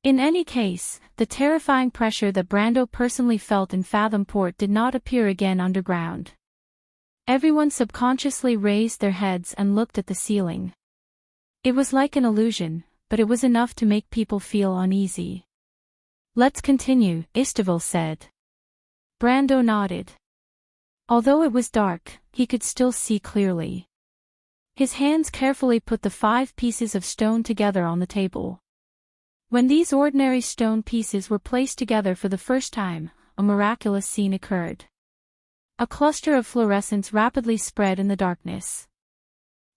In any case, the terrifying pressure that Brando personally felt in Fathom Port did not appear again underground. Everyone subconsciously raised their heads and looked at the ceiling. It was like an illusion, but it was enough to make people feel uneasy. "Let's continue," Istavil said. Brando nodded. Although it was dark, he could still see clearly. His hands carefully put the 5 pieces of stone together on the table. When these ordinary stone pieces were placed together for the first time, a miraculous scene occurred. A cluster of fluorescence rapidly spread in the darkness.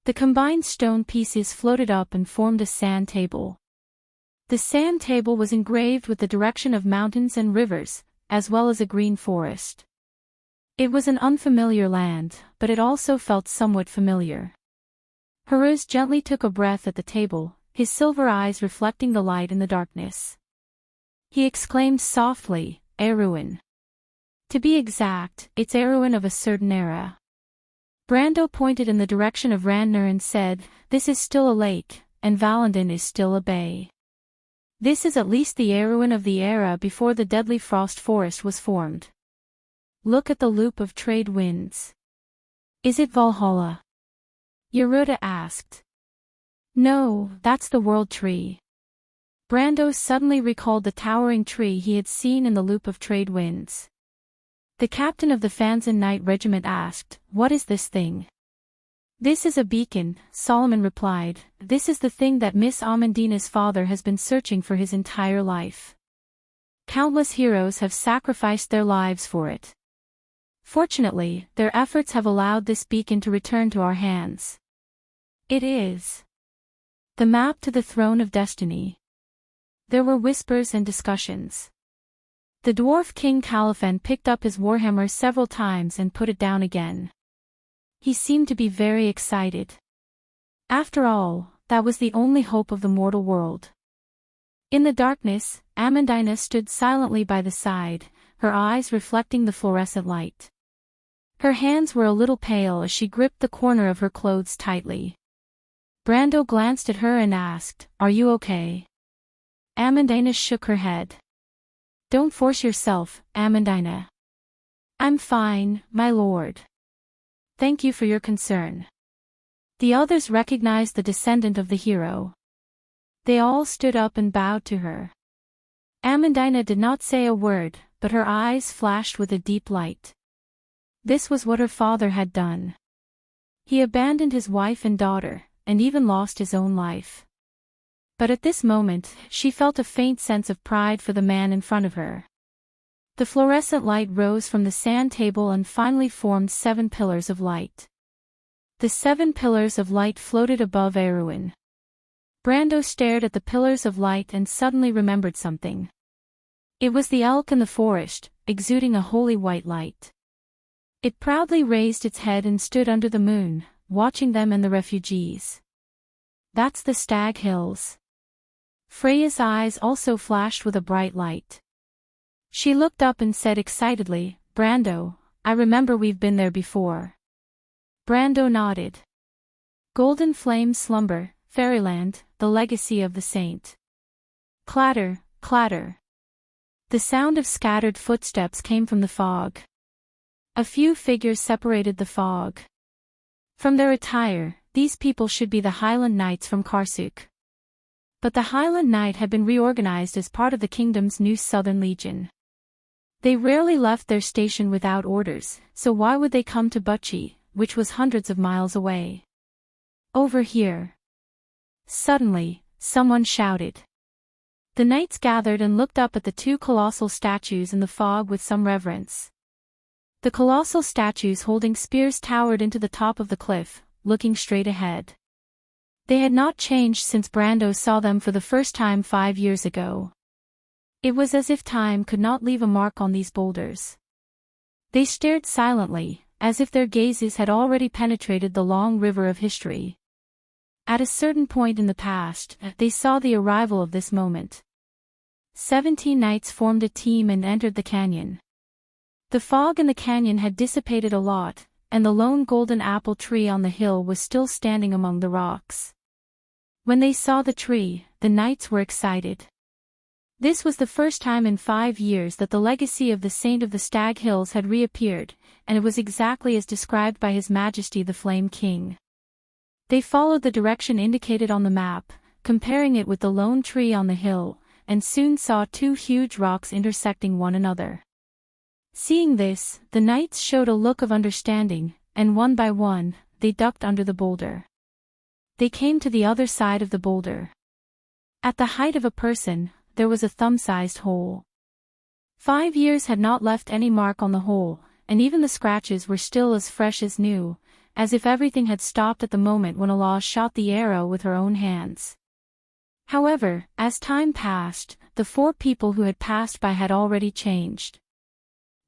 The combined stone pieces floated up and formed a sand table. The sand table was engraved with the direction of mountains and rivers, as well as a green forest. It was an unfamiliar land, but it also felt somewhat familiar. Heartwarming gently took a breath at the table, his silver eyes reflecting the light in the darkness. He exclaimed softly, "A ruin. To be exact, it's a ruin of a certain era." Brando pointed in the direction of Randner and said, "This is still a lake, and Valentin is still a bay. This is at least the ruin of the era before the deadly frost forest was formed. Look at the loop of trade winds. Is it Valhalla?" Yehuda asked. "No, that's the world tree." Brando suddenly recalled the towering tree he had seen in the loop of trade winds. The captain of the Fanzon Knight Regiment asked, "What is this thing?" "This is a beacon," Solomon replied. "This is the thing that Miss Amandina's father has been searching for his entire life. Countless heroes have sacrificed their lives for it. Fortunately, their efforts have allowed this beacon to return to our hands. It is the map to the throne of destiny." There were whispers and discussions. The dwarf king Caliphant picked up his warhammer several times and put it down again. He seemed to be very excited. After all, that was the only hope of the mortal world. In the darkness, Amandina stood silently by the side, her eyes reflecting the fluorescent light. Her hands were a little pale as she gripped the corner of her clothes tightly. Brando glanced at her and asked, "Are you okay?" Amandina shook her head. "Don't force yourself, Amandina." "I'm fine, my lord. Thank you for your concern." The others recognized the descendant of the hero. They all stood up and bowed to her. Amandina did not say a word, but her eyes flashed with a deep light. This was what her father had done. He abandoned his wife and daughter, and even lost his own life. But at this moment, she felt a faint sense of pride for the man in front of her. The fluorescent light rose from the sand table and finally formed 7 pillars of light. The 7 pillars of light floated above a ruin. Brando stared at the pillars of light and suddenly remembered something. It was the elk in the forest, exuding a holy white light. It proudly raised its head and stood under the moon, watching them and the refugees. "That's the Stag Hills." Freya's eyes also flashed with a bright light. She looked up and said excitedly, "Brando, I remember we've been there before." Brando nodded. Golden Flame Slumber, Fairyland, the legacy of the saint. Clatter, clatter. The sound of scattered footsteps came from the fog. A few figures separated the fog. From their attire, these people should be the Highland Knights from Karsuk. But the Highland Knight had been reorganized as part of the kingdom's new Southern Legion. They rarely left their station without orders, so why would they come to Bucci, which was hundreds of miles away? "Over here." Suddenly, someone shouted. The knights gathered and looked up at the 2 colossal statues in the fog with some reverence. The colossal statues holding spears towered into the top of the cliff, looking straight ahead. They had not changed since Brando saw them for the first time 5 years ago. It was as if time could not leave a mark on these boulders. They stared silently, as if their gazes had already penetrated the long river of history. At a certain point in the past, they saw the arrival of this moment. 17 knights formed a team and entered the canyon. The fog in the canyon had dissipated a lot, and the lone golden apple tree on the hill was still standing among the rocks. When they saw the tree, the knights were excited. This was the first time in 5 years that the legacy of the Saint of the Stag Hills had reappeared, and it was exactly as described by His Majesty the Flame King. They followed the direction indicated on the map, comparing it with the lone tree on the hill, and soon saw 2 huge rocks intersecting one another. Seeing this, the knights showed a look of understanding, and one by one, they ducked under the boulder. They came to the other side of the boulder. At the height of a person, there was a thumb-sized hole. 5 years had not left any mark on the hole, and even the scratches were still as fresh as new, as if everything had stopped at the moment when Allah shot the arrow with her own hands. However, as time passed, the 4 people who had passed by had already changed.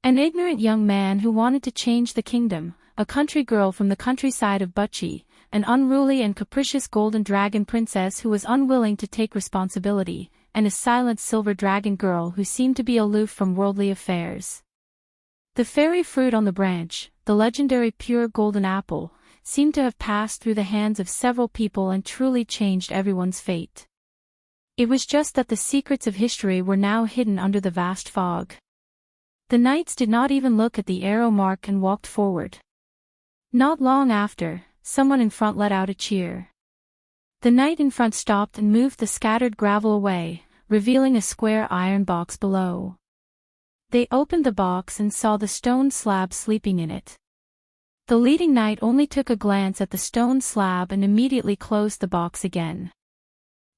An ignorant young man who wanted to change the kingdom, a country girl from the countryside of Butchie, an unruly and capricious golden dragon princess who was unwilling to take responsibility, and a silent silver dragon girl who seemed to be aloof from worldly affairs. The fairy fruit on the branch, the legendary pure golden apple, seemed to have passed through the hands of several people and truly changed everyone's fate. It was just that the secrets of history were now hidden under the vast fog. The knights did not even look at the arrow mark and walked forward. Not long after, someone in front let out a cheer. The knight in front stopped and moved the scattered gravel away, revealing a square iron box below. They opened the box and saw the stone slab sleeping in it. The leading knight only took a glance at the stone slab and immediately closed the box again.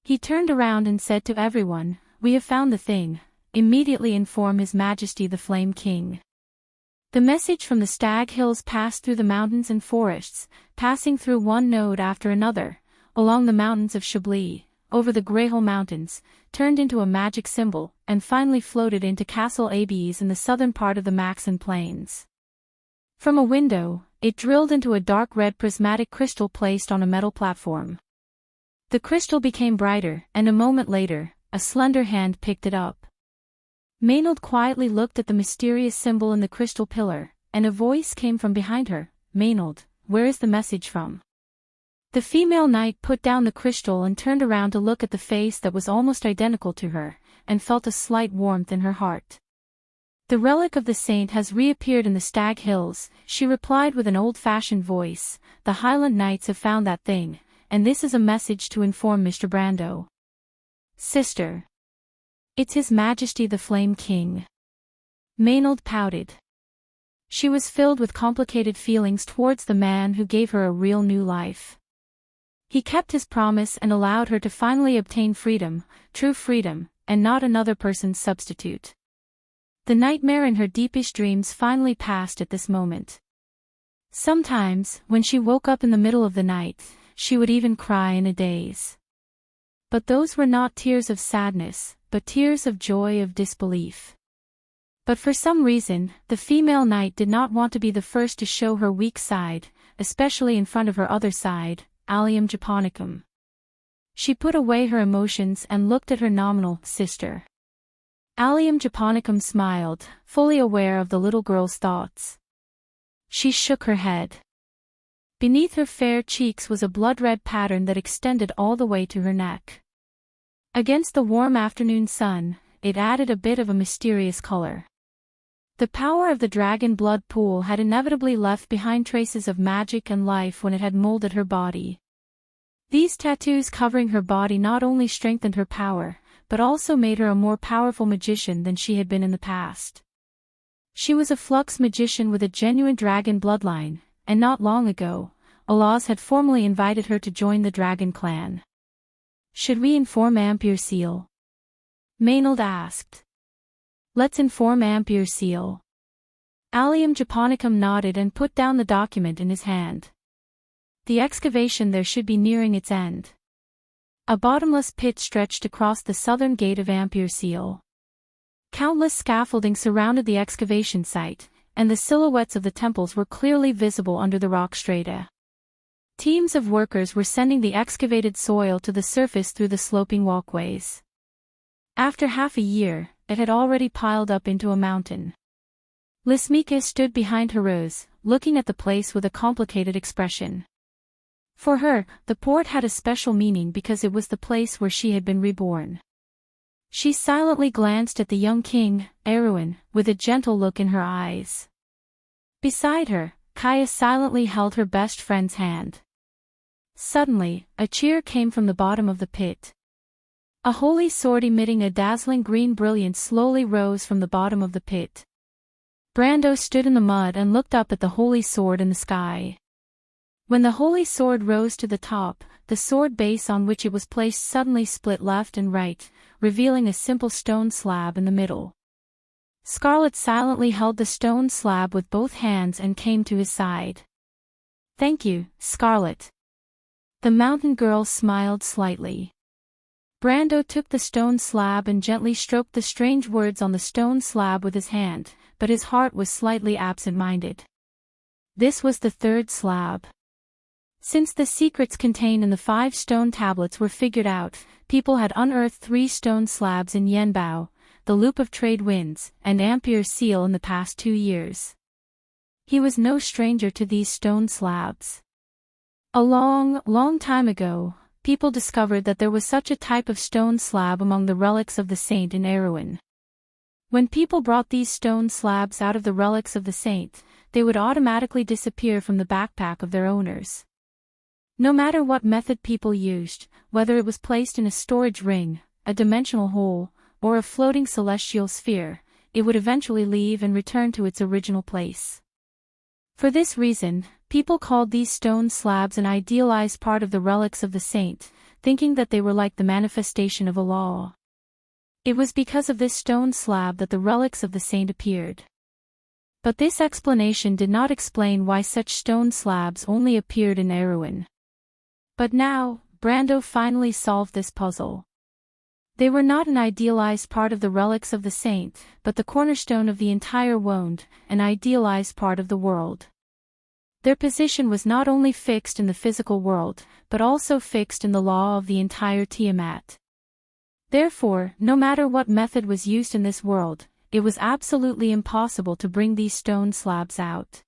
He turned around and said to everyone, "We have found the thing. Immediately inform His Majesty the Flame King." The message from the Stag Hills passed through the mountains and forests, passing through one node after another, along the mountains of Chablis, over the Greyhole Mountains, turned into a magic symbol, and finally floated into Castle Abes in the southern part of the Maxon Plains. From a window, it drilled into a dark red prismatic crystal placed on a metal platform. The crystal became brighter, and a moment later, a slender hand picked it up. Maynard quietly looked at the mysterious symbol in the crystal pillar, and a voice came from behind her. "Maynard, where is the message from?" The female knight put down the crystal and turned around to look at the face that was almost identical to her, and felt a slight warmth in her heart. "The relic of the saint has reappeared in the Stag Hills," she replied with an old-fashioned voice. "The Highland Knights have found that thing, and this is a message to inform Mr. Brando." "Sister. It's His Majesty the Flame King." Maynard pouted. She was filled with complicated feelings towards the man who gave her a real new life. He kept his promise and allowed her to finally obtain freedom, true freedom, and not another person's substitute. The nightmare in her deepest dreams finally passed at this moment. Sometimes, when she woke up in the middle of the night, she would even cry in a daze. But those were not tears of sadness, but tears of joy, of disbelief. But for some reason, the female knight did not want to be the first to show her weak side, especially in front of her other side, Allium Japonicum. She put away her emotions and looked at her nominal sister. Allium Japonicum smiled, fully aware of the little girl's thoughts. She shook her head. Beneath her fair cheeks was a blood-red pattern that extended all the way to her neck. Against the warm afternoon sun, it added a bit of a mysterious color. The power of the dragon blood pool had inevitably left behind traces of magic and life when it had molded her body. These tattoos covering her body not only strengthened her power, but also made her a more powerful magician than she had been in the past. She was a flux magician with a genuine dragon bloodline, and not long ago, Alaz had formally invited her to join the dragon clan. "Should we inform Ampere Seal?" Maynard asked. "Let's inform Ampere Seal." Allium Japonicum nodded and put down the document in his hand. The excavation there should be nearing its end. A bottomless pit stretched across the southern gate of Ampere Seal. Countless scaffolding surrounded the excavation site, and the silhouettes of the temples were clearly visible under the rock strata. Teams of workers were sending the excavated soil to the surface through the sloping walkways. After half a year, it had already piled up into a mountain. Lismika stood behind Heroes, looking at the place with a complicated expression. For her, the port had a special meaning because it was the place where she had been reborn. She silently glanced at the young king, Erwin, with a gentle look in her eyes. Beside her, Kaya silently held her best friend's hand. Suddenly, a cheer came from the bottom of the pit. A holy sword emitting a dazzling green brilliance slowly rose from the bottom of the pit. Brando stood in the mud and looked up at the holy sword in the sky. When the holy sword rose to the top, the sword base on which it was placed suddenly split left and right, revealing a simple stone slab in the middle. Scarlet silently held the stone slab with both hands and came to his side. "Thank you, Scarlet." The mountain girl smiled slightly. Brando took the stone slab and gently stroked the strange words on the stone slab with his hand, but his heart was slightly absent-minded. This was the third slab. Since the secrets contained in the 5 stone tablets were figured out, people had unearthed 3 stone slabs in Yenbao, the Loop of Trade Winds, and Ampere Seal in the past 2 years. He was no stranger to these stone slabs. A long time ago, people discovered that there was such a type of stone slab among the relics of the saint in Erewhon. When people brought these stone slabs out of the relics of the saint, they would automatically disappear from the backpack of their owners. No matter what method people used, whether it was placed in a storage ring, a dimensional hole, or a floating celestial sphere, it would eventually leave and return to its original place. For this reason, people called these stone slabs an idealized part of the relics of the saint, thinking that they were like the manifestation of a law. It was because of this stone slab that the relics of the saint appeared. But this explanation did not explain why such stone slabs only appeared in Erewhon. But now, Brando finally solved this puzzle. They were not an idealized part of the relics of the saint, but the cornerstone of the entire world, an idealized part of the world. Their position was not only fixed in the physical world, but also fixed in the law of the entire Tiamat. Therefore, no matter what method was used in this world, it was absolutely impossible to bring these stone slabs out.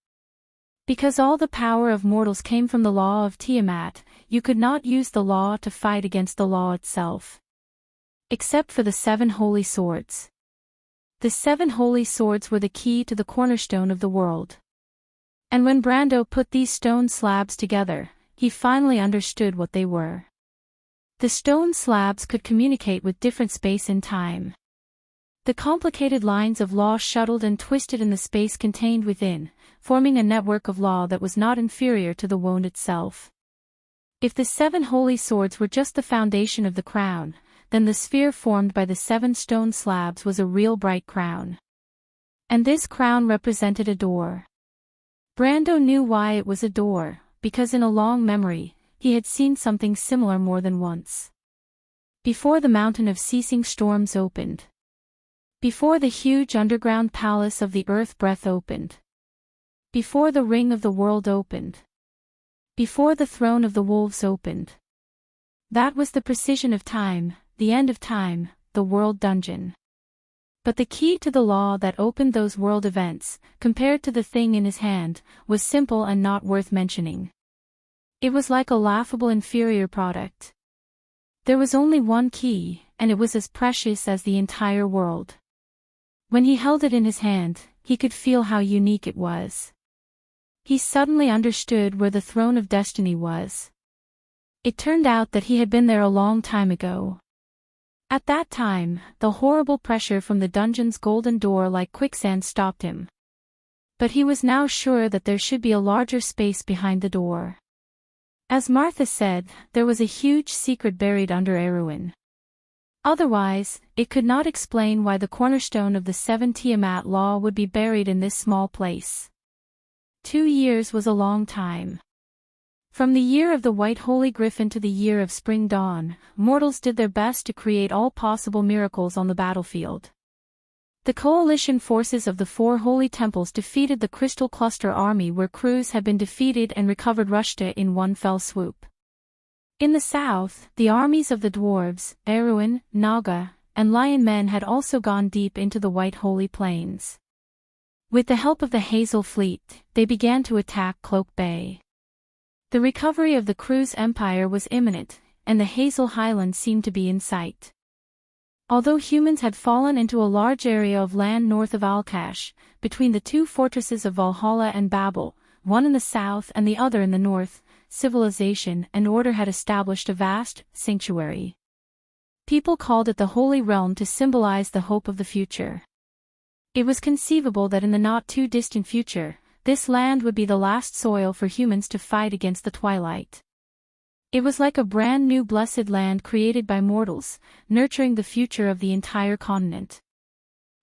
Because all the power of mortals came from the law of Tiamat, you could not use the law to fight against the law itself. Except for the 7 holy swords. The 7 holy swords were the key to the cornerstone of the world. And when Brando put these stone slabs together, he finally understood what they were. The stone slabs could communicate with different space and time. The complicated lines of law shuttled and twisted in the space contained within, forming a network of law that was not inferior to the wand itself. If the 7 holy swords were just the foundation of the crown, then the sphere formed by the 7 stone slabs was a real bright crown. And this crown represented a door. Brando knew why it was a door, because in a long memory, he had seen something similar more than once. Before the mountain of ceasing storms opened. Before the huge underground palace of the earth breath opened. Before the ring of the world opened. Before the throne of the wolves opened. That was the precision of time, the end of time, the world dungeon. But the key to the law that opened those world events, compared to the thing in his hand, was simple and not worth mentioning. It was like a laughable inferior product. There was only one key, and it was as precious as the entire world. When he held it in his hand, he could feel how unique it was. He suddenly understood where the throne of destiny was. It turned out that he had been there a long time ago. At that time, the horrible pressure from the dungeon's golden door like quicksand stopped him. But he was now sure that there should be a larger space behind the door. As Martha said, there was a huge secret buried under Erewhon. Otherwise, it could not explain why the cornerstone of the 7 Tiamat law would be buried in this small place. 2 years was a long time. From the year of the White Holy Griffin to the year of Spring Dawn, mortals did their best to create all possible miracles on the battlefield. The coalition forces of the 4 holy temples defeated the Crystal Cluster army where Cruz had been defeated and recovered Rushta in one fell swoop. In the south, the armies of the dwarves, Erewhon, Naga, and Lion Men had also gone deep into the White Holy Plains. With the help of the Hazel Fleet, they began to attack Cloak Bay. The recovery of the Cruz Empire was imminent, and the Hazel Highlands seemed to be in sight. Although humans had fallen into a large area of land north of Alkash, between the 2 fortresses of Valhalla and Babel, one in the south and the other in the north, civilization and order had established a vast sanctuary. People called it the Holy Realm to symbolize the hope of the future. It was conceivable that in the not-too-distant future, this land would be the last soil for humans to fight against the twilight. It was like a brand new blessed land created by mortals, nurturing the future of the entire continent.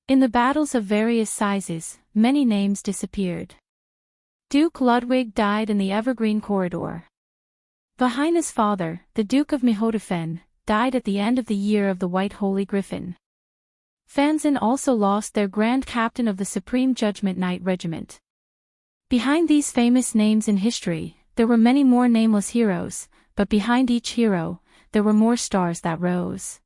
In the battles of various sizes, many names disappeared. Duke Ludwig died in the Evergreen Corridor. Vahina's father, the Duke of Mihodafen, died at the end of the year of the White Holy Griffin. Fanzin also lost their Grand Captain of the Supreme Judgment Knight Regiment. Behind these famous names in history, there were many more nameless heroes, but behind each hero, there were more stars that rose.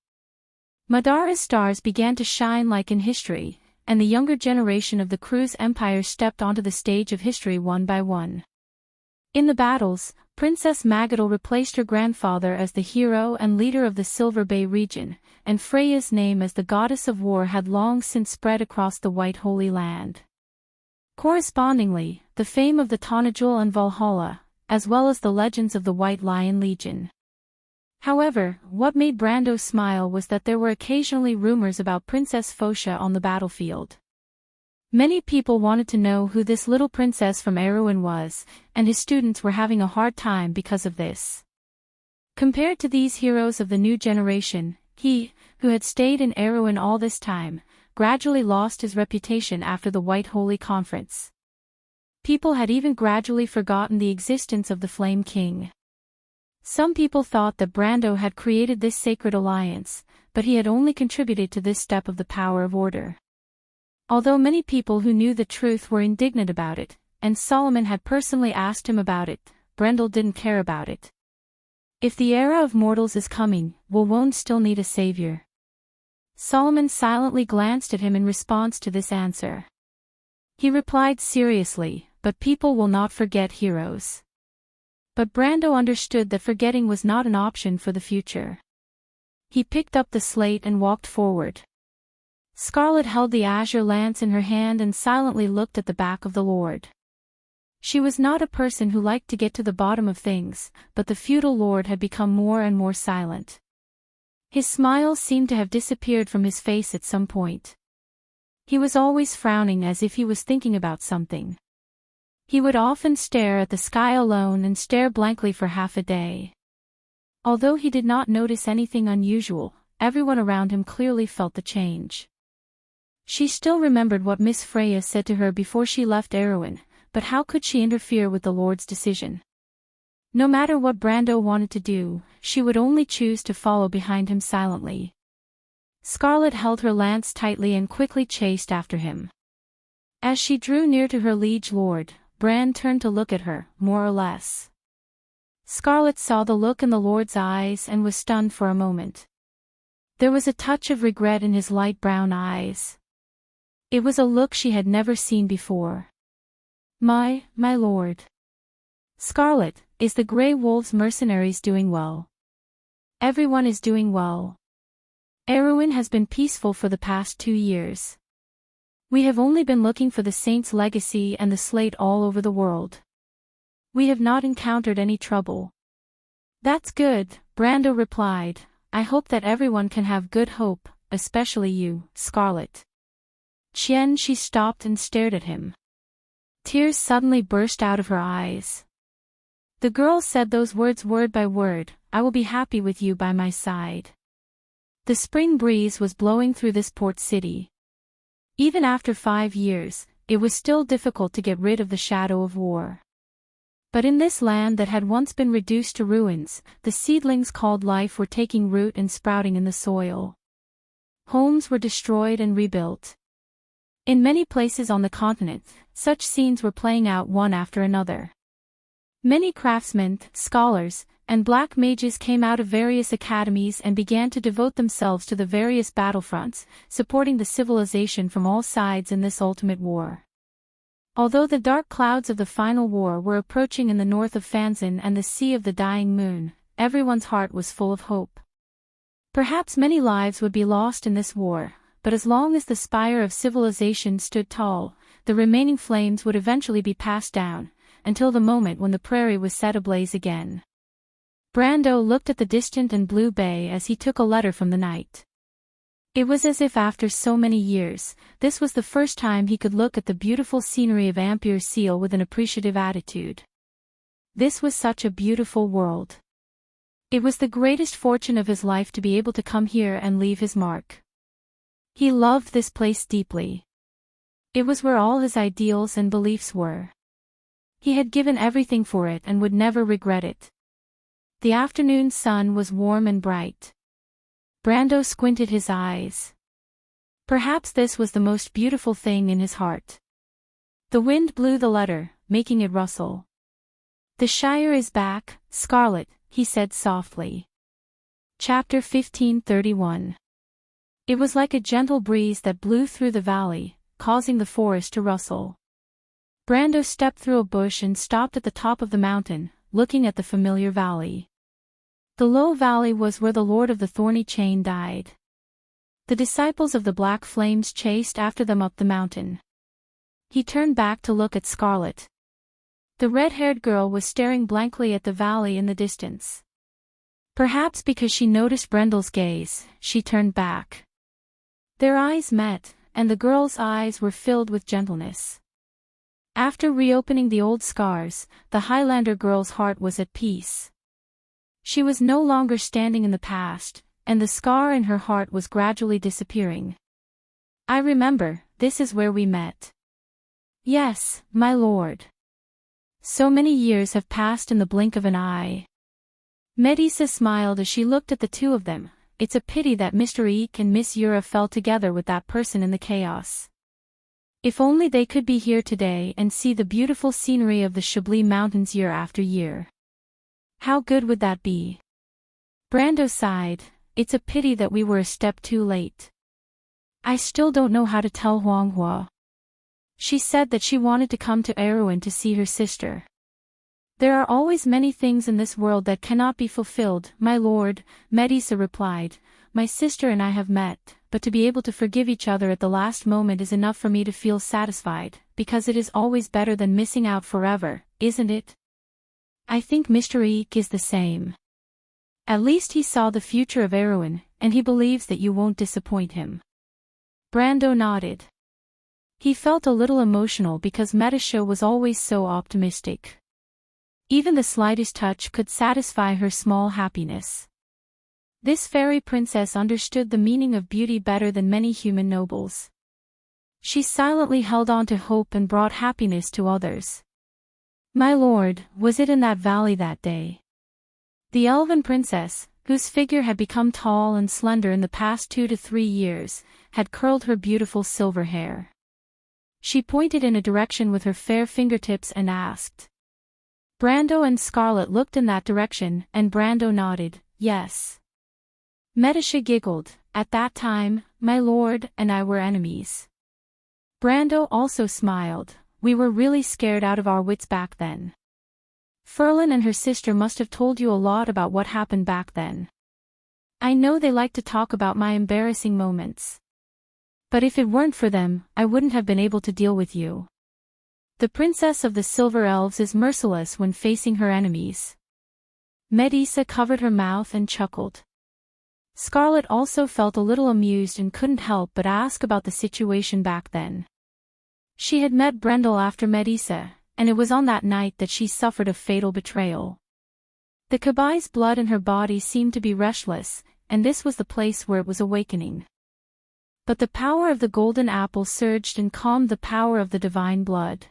Madara's stars began to shine like in history, and the younger generation of the Cruz Empire stepped onto the stage of history one by one. In the battles, Princess Magadal replaced her grandfather as the hero and leader of the Silver Bay region, and Freya's name as the goddess of war had long since spread across the White Holy Land. Correspondingly, the fame of the Tanajul and Valhalla, as well as the legends of the White Lion Legion. However, what made Brando smile was that there were occasionally rumors about Princess Phosha on the battlefield. Many people wanted to know who this little princess from Erewhon was, and his students were having a hard time because of this. Compared to these heroes of the new generation, he, who had stayed in Erewhon all this time, gradually lost his reputation after the White Holy Conference. People had even gradually forgotten the existence of the Flame King. Some people thought that Brando had created this sacred alliance, but he had only contributed to this step of the power of order. Although many people who knew the truth were indignant about it, and Solomon had personally asked him about it, Brendel didn't care about it. If the era of mortals is coming, will one still need a savior? Solomon silently glanced at him in response to this answer. He replied seriously, but people will not forget heroes. But Brando understood that forgetting was not an option for the future. He picked up the slate and walked forward. Scarlet held the azure lance in her hand and silently looked at the back of the Lord. She was not a person who liked to get to the bottom of things, but the feudal lord had become more and more silent. His smile seemed to have disappeared from his face at some point. He was always frowning as if he was thinking about something. He would often stare at the sky alone and stare blankly for half a day. Although he did not notice anything unusual, everyone around him clearly felt the change. She still remembered what Miss Freya said to her before she left Erewhon, but how could she interfere with the Lord's decision? No matter what Brando wanted to do, she would only choose to follow behind him silently. Scarlet held her lance tightly and quickly chased after him. As she drew near to her liege lord, Bran turned to look at her, more or less. Scarlet saw the look in the Lord's eyes and was stunned for a moment. There was a touch of regret in his light brown eyes. It was a look she had never seen before. My lord. Scarlet, is the Grey Wolves mercenaries doing well? Everyone is doing well. Erewhon has been peaceful for the past 2 years. We have only been looking for the Saint's legacy and the slate all over the world. We have not encountered any trouble. That's good, Brando replied. I hope that everyone can have good hope, especially you, Scarlet. She stopped and stared at him. Tears suddenly burst out of her eyes. The girl said those words word by word, I will be happy with you by my side. The spring breeze was blowing through this port city. Even after 5 years, it was still difficult to get rid of the shadow of war. But in this land that had once been reduced to ruins, the seedlings called life were taking root and sprouting in the soil. Homes were destroyed and rebuilt. In many places on the continent, such scenes were playing out one after another. Many craftsmen, scholars, and black mages came out of various academies and began to devote themselves to the various battlefronts, supporting the civilization from all sides in this ultimate war. Although the dark clouds of the final war were approaching in the north of Fanzin and the Sea of the Dying Moon, everyone's heart was full of hope. Perhaps many lives would be lost in this war, but as long as the spire of civilization stood tall, the remaining flames would eventually be passed down, until the moment when the prairie was set ablaze again. Brando looked at the distant and blue bay as he took a letter from the night. It was as if after so many years, this was the first time he could look at the beautiful scenery of Ampere Seal with an appreciative attitude. This was such a beautiful world. It was the greatest fortune of his life to be able to come here and leave his mark. He loved this place deeply. It was where all his ideals and beliefs were. He had given everything for it and would never regret it. The afternoon sun was warm and bright. Brando squinted his eyes. Perhaps this was the most beautiful thing in his heart. The wind blew the letter, making it rustle. "The Shire is back, Scarlet," he said softly. Chapter 15:31. It was like a gentle breeze that blew through the valley, causing the forest to rustle. Brando stepped through a bush and stopped at the top of the mountain, looking at the familiar valley. The low valley was where the Lord of the Thorny Chain died. The disciples of the Black Flames chased after them up the mountain. He turned back to look at Scarlet. The red-haired girl was staring blankly at the valley in the distance. Perhaps because she noticed Brendel's gaze, she turned back. Their eyes met, and the girl's eyes were filled with gentleness. After reopening the old scars, the Highlander girl's heart was at peace. She was no longer standing in the past, and the scar in her heart was gradually disappearing. "I remember, this is where we met." "Yes, my lord. So many years have passed in the blink of an eye." Medisa smiled as she looked at the two of them. "It's a pity that Mr. Eek and Miss Yura fell together with that person in the chaos. If only they could be here today and see the beautiful scenery of the Chablis Mountains year after year. How good would that be?" Brando sighed. "It's a pity that we were a step too late. I still don't know how to tell Huanghua. She said that she wanted to come to Erewhon to see her sister." "There are always many things in this world that cannot be fulfilled, my lord," Medisa replied. "My sister and I have met, but to be able to forgive each other at the last moment is enough for me to feel satisfied, because it is always better than missing out forever, isn't it? I think Mr. Eek is the same. At least he saw the future of Erewhon, and he believes that you won't disappoint him." Brando nodded. He felt a little emotional because Medisha was always so optimistic. Even the slightest touch could satisfy her small happiness. This fairy princess understood the meaning of beauty better than many human nobles. She silently held on to hope and brought happiness to others. "My lord, was it in that valley that day?" The elven princess, whose figure had become tall and slender in the past 2 to 3 years, had curled her beautiful silver hair. She pointed in a direction with her fair fingertips and asked. Brando and Scarlet looked in that direction, and Brando nodded, "Yes." Medisha giggled. "At that time, my lord and I were enemies." Brando also smiled. "We were really scared out of our wits back then. Ferlin and her sister must have told you a lot about what happened back then. I know they like to talk about my embarrassing moments. But if it weren't for them, I wouldn't have been able to deal with you. The princess of the Silver Elves is merciless when facing her enemies." Medisa covered her mouth and chuckled. Scarlet also felt a little amused and couldn't help but ask about the situation back then. She had met Brendel after Medisa, and it was on that night that she suffered a fatal betrayal. The Kabai's blood in her body seemed to be restless, and this was the place where it was awakening. But the power of the golden apple surged and calmed the power of the divine blood.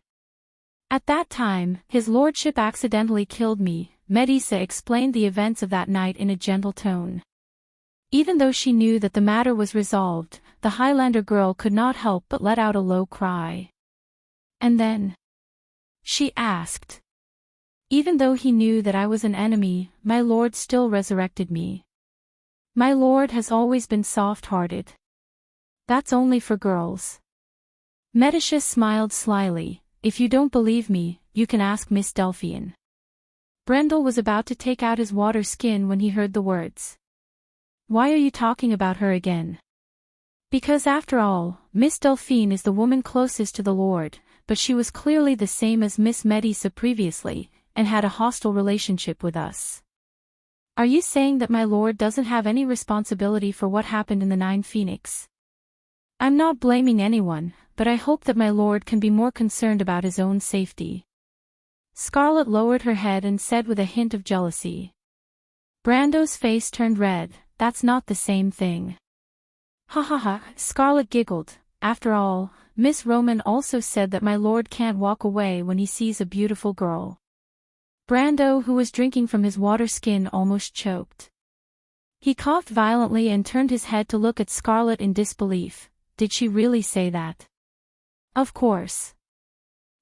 "At that time, his lordship accidentally killed me," Medisa explained the events of that night in a gentle tone. Even though she knew that the matter was resolved, the Highlander girl could not help but let out a low cry. "And then?" she asked. "Even though he knew that I was an enemy, my lord still resurrected me. My lord has always been soft-hearted. That's only for girls." Medisha smiled slyly. "If you don't believe me, you can ask Miss Delphian." Brendel was about to take out his water skin when he heard the words. "Why are you talking about her again?" "Because after all, Miss Delphine is the woman closest to the Lord, but she was clearly the same as Miss Medisa previously, and had a hostile relationship with us." "Are you saying that my lord doesn't have any responsibility for what happened in the Nine Phoenix?" "I'm not blaming anyone, but I hope that my lord can be more concerned about his own safety." Scarlet lowered her head and said with a hint of jealousy. Brando's face turned red. "That's not the same thing." "Ha ha ha," Scarlet giggled. "After all, Miss Roman also said that my lord can't walk away when he sees a beautiful girl." Brando, who was drinking from his water skin, almost choked. He coughed violently and turned his head to look at Scarlet in disbelief. did she really say that? Of course.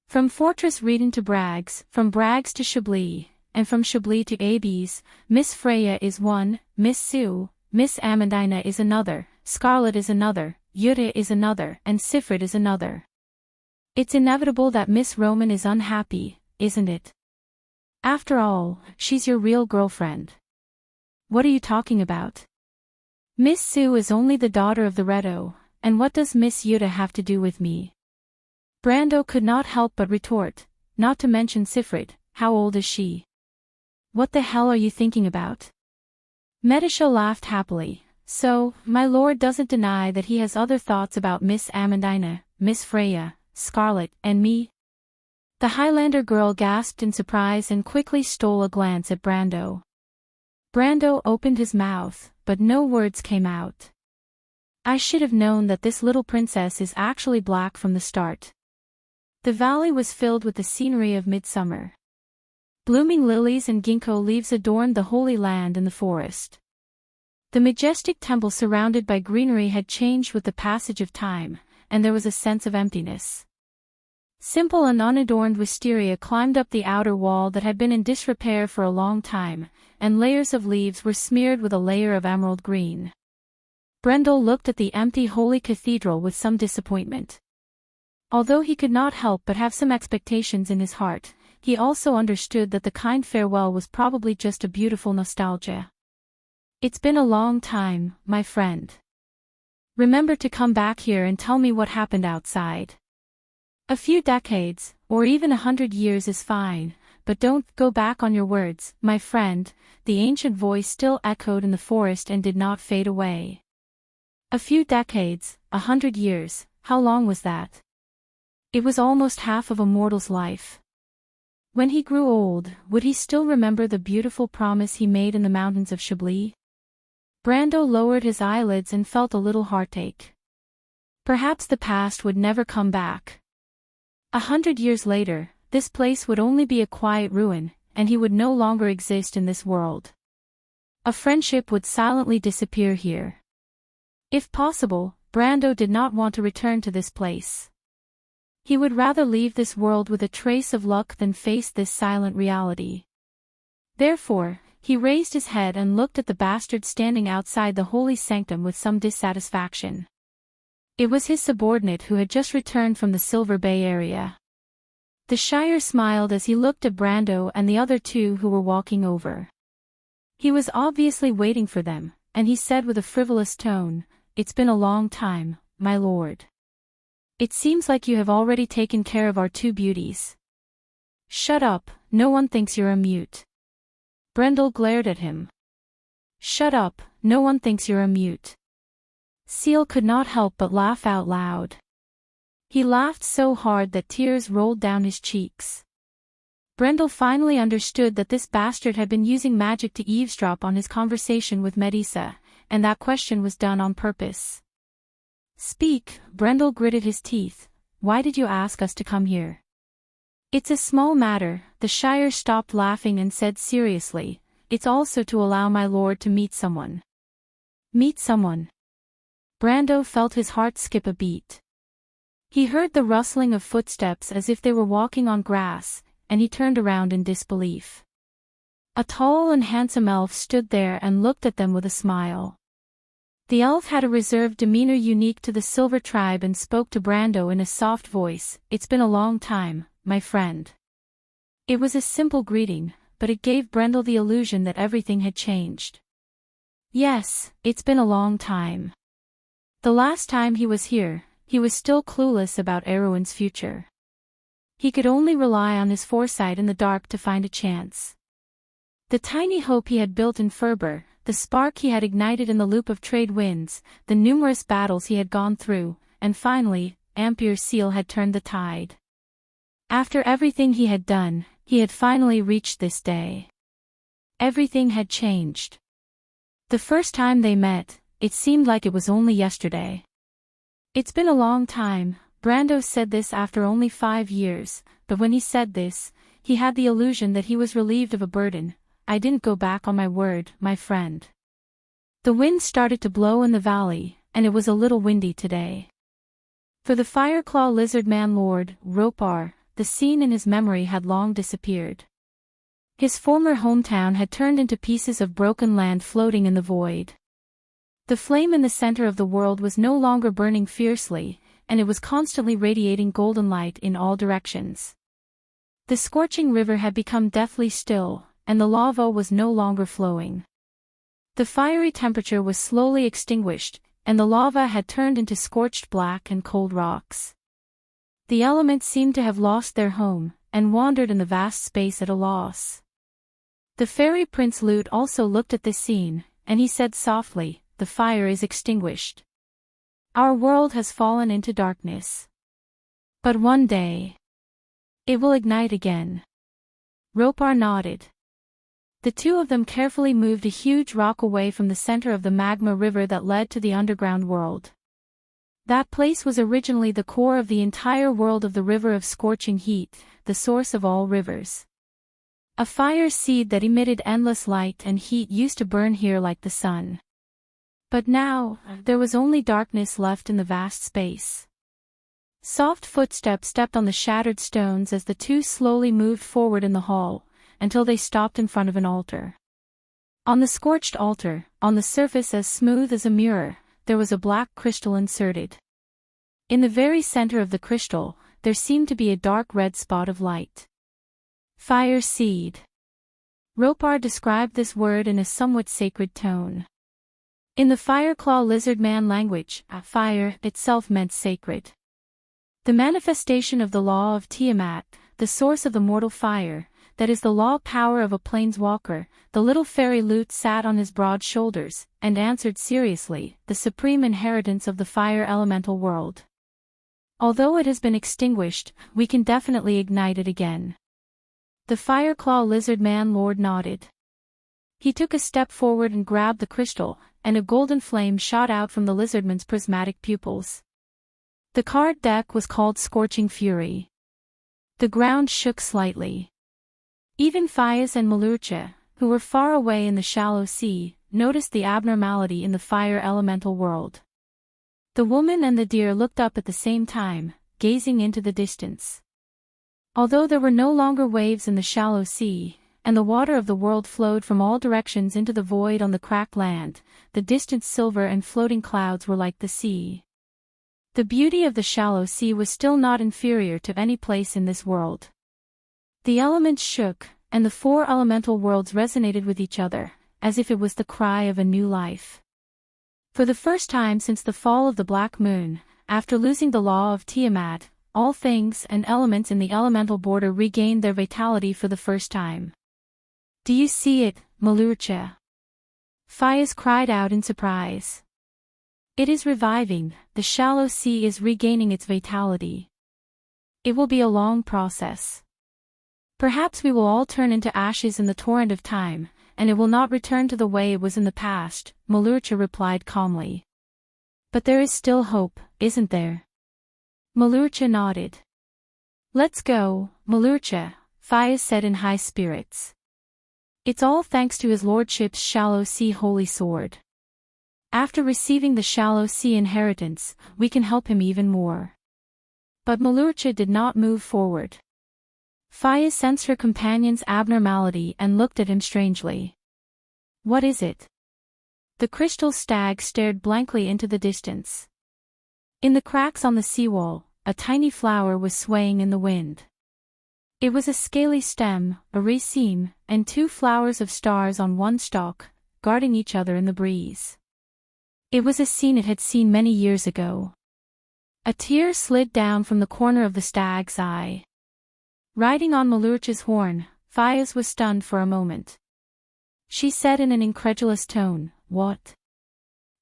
From Fortress Reedon to Brags, from Brags to Chablis, and from Chablis to Abes, Miss Freya is one, Miss Sue, Miss Amandina is another, Scarlet is another, Jutta is another, and Sifrid is another. It's inevitable that Miss Roman is unhappy, isn't it? After all, she's your real girlfriend. What are you talking about? Miss Sue is only the daughter of the Redo, and what does Miss Jutta have to do with me? Brando could not help but retort, not to mention Sifrid, how old is she? What the hell are you thinking about? Medisha laughed happily. So, my lord doesn't deny that he has other thoughts about Miss Amandina, Miss Freya, Scarlet, and me? The Highlander girl gasped in surprise and quickly stole a glance at Brando. Brando opened his mouth, but no words came out. I should have known that this little princess is actually black from the start. The valley was filled with the scenery of midsummer. Blooming lilies and ginkgo leaves adorned the Holy Land and the forest. The majestic temple surrounded by greenery had changed with the passage of time, and there was a sense of emptiness. Simple and unadorned wisteria climbed up the outer wall that had been in disrepair for a long time, and layers of leaves were smeared with a layer of emerald green. Brendel looked at the empty holy cathedral with some disappointment. Although he could not help but have some expectations in his heart, he also understood that the kind farewell was probably just a beautiful nostalgia. It's been a long time, my friend. Remember to come back here and tell me what happened outside. A few decades, or even 100 years is fine, but don't go back on your words, my friend. The ancient voice still echoed in the forest and did not fade away. A few decades, 100 years, how long was that? It was almost half of a mortal's life. When he grew old, would he still remember the beautiful promise he made in the mountains of Chablis? Brando lowered his eyelids and felt a little heartache. Perhaps the past would never come back. 100 years later, this place would only be a quiet ruin, and he would no longer exist in this world. A friendship would silently disappear here. If possible, Brando did not want to return to this place. He would rather leave this world with a trace of luck than face this silent reality. Therefore, he raised his head and looked at the bastard standing outside the holy sanctum with some dissatisfaction. It was his subordinate who had just returned from the Silver Bay area. The Shire smiled as he looked at Brando and the other two who were walking over. He was obviously waiting for them, and he said with a frivolous tone, "It's been a long time, my lord. It seems like you have already taken care of our two beauties." "Shut up, no one thinks you're a mute." Brendel glared at him. "Shut up, no one thinks you're a mute." Seal could not help but laugh out loud. He laughed so hard that tears rolled down his cheeks. Brendel finally understood that this bastard had been using magic to eavesdrop on his conversation with Medisa, and that question was done on purpose. "Speak," Brendel gritted his teeth. "Why did you ask us to come here?" "It's a small matter," the Shire stopped laughing and said seriously. "It's also to allow my lord to meet someone." Meet someone? Brando felt his heart skip a beat. He heard the rustling of footsteps as if they were walking on grass, and he turned around in disbelief. A tall and handsome elf stood there and looked at them with a smile. The elf had a reserved demeanor unique to the Silver Tribe and spoke to Brando in a soft voice. "It's been a long time, my friend." It was a simple greeting, but it gave Brendel the illusion that everything had changed. Yes, it's been a long time. The last time he was here, he was still clueless about Erwin's future. He could only rely on his foresight in the dark to find a chance. The tiny hope he had built in Ferber, the spark he had ignited in the loop of trade winds, the numerous battles he had gone through, and finally, Ampere Seal had turned the tide. After everything he had done, he had finally reached this day. Everything had changed. The first time they met, it seemed like it was only yesterday. "It's been a long time," Brando said this after only 5 years, but when he said this, he had the illusion that he was relieved of a burden. "I didn't go back on my word, my friend." The wind started to blow in the valley, and it was a little windy today. For the Fireclaw Lizardman Lord, Ropar, the scene in his memory had long disappeared. His former hometown had turned into pieces of broken land floating in the void. The flame in the center of the world was no longer burning fiercely, and it was constantly radiating golden light in all directions. The scorching river had become deathly still, and the lava was no longer flowing. The fiery temperature was slowly extinguished, and the lava had turned into scorched black and cold rocks. The elements seemed to have lost their home, and wandered in the vast space at a loss. The fairy Prince Lute also looked at this scene, and he said softly, "The fire is extinguished. Our world has fallen into darkness. But one day, it will ignite again." Ropar nodded. The two of them carefully moved a huge rock away from the center of the magma river that led to the underground world. That place was originally the core of the entire world of the river of scorching heat, the source of all rivers. A fire seed that emitted endless light and heat used to burn here like the sun. But now, there was only darkness left in the vast space. Soft footsteps stepped on the shattered stones as the two slowly moved forward in the hall, until they stopped in front of an altar. On the scorched altar, on the surface as smooth as a mirror, there was a black crystal inserted. In the very center of the crystal, there seemed to be a dark red spot of light. Fire seed. Ropar described this word in a somewhat sacred tone. In the Fireclaw Lizardman language, fire itself meant sacred. The manifestation of the law of Tiamat, the source of the mortal fire, that is the law power of a planeswalker. The little fairy Lute sat on his broad shoulders, and answered seriously, the supreme inheritance of the fire elemental world. Although it has been extinguished, we can definitely ignite it again. The Fireclaw Lizardman Lord nodded. He took a step forward and grabbed the crystal, and a golden flame shot out from the lizardman's prismatic pupils. The card deck was called Scorching Fury. The ground shook slightly. Even Fias and Malurcha, who were far away in the shallow sea, noticed the abnormality in the fire elemental world. The woman and the deer looked up at the same time, gazing into the distance. Although there were no longer waves in the shallow sea, and the water of the world flowed from all directions into the void on the cracked land, the distant silver and floating clouds were like the sea. The beauty of the shallow sea was still not inferior to any place in this world. The elements shook, and the four elemental worlds resonated with each other, as if it was the cry of a new life. For the first time since the fall of the Black Moon, after losing the law of Tiamat, all things and elements in the elemental border regained their vitality for the first time. "Do you see it, Malurcha?" Fias cried out in surprise. "It is reviving, the shallow sea is regaining its vitality. It will be a long process. Perhaps we will all turn into ashes in the torrent of time, and it will not return to the way it was in the past," Malurcha replied calmly. "But there is still hope, isn't there?" Malurcha nodded. "Let's go, Malurcha," Fias said in high spirits. "It's all thanks to his lordship's shallow sea holy sword. After receiving the shallow sea inheritance, we can help him even more." But Malurcha did not move forward. Fias sensed her companion's abnormality and looked at him strangely. "What is it?" The crystal stag stared blankly into the distance. In the cracks on the seawall, a tiny flower was swaying in the wind. It was a scaly stem, a raceme, and two flowers of stars on one stalk, guarding each other in the breeze. It was a scene it had seen many years ago. A tear slid down from the corner of the stag's eye. Riding on Malurcha's horn, Fias was stunned for a moment. She said in an incredulous tone, "What?"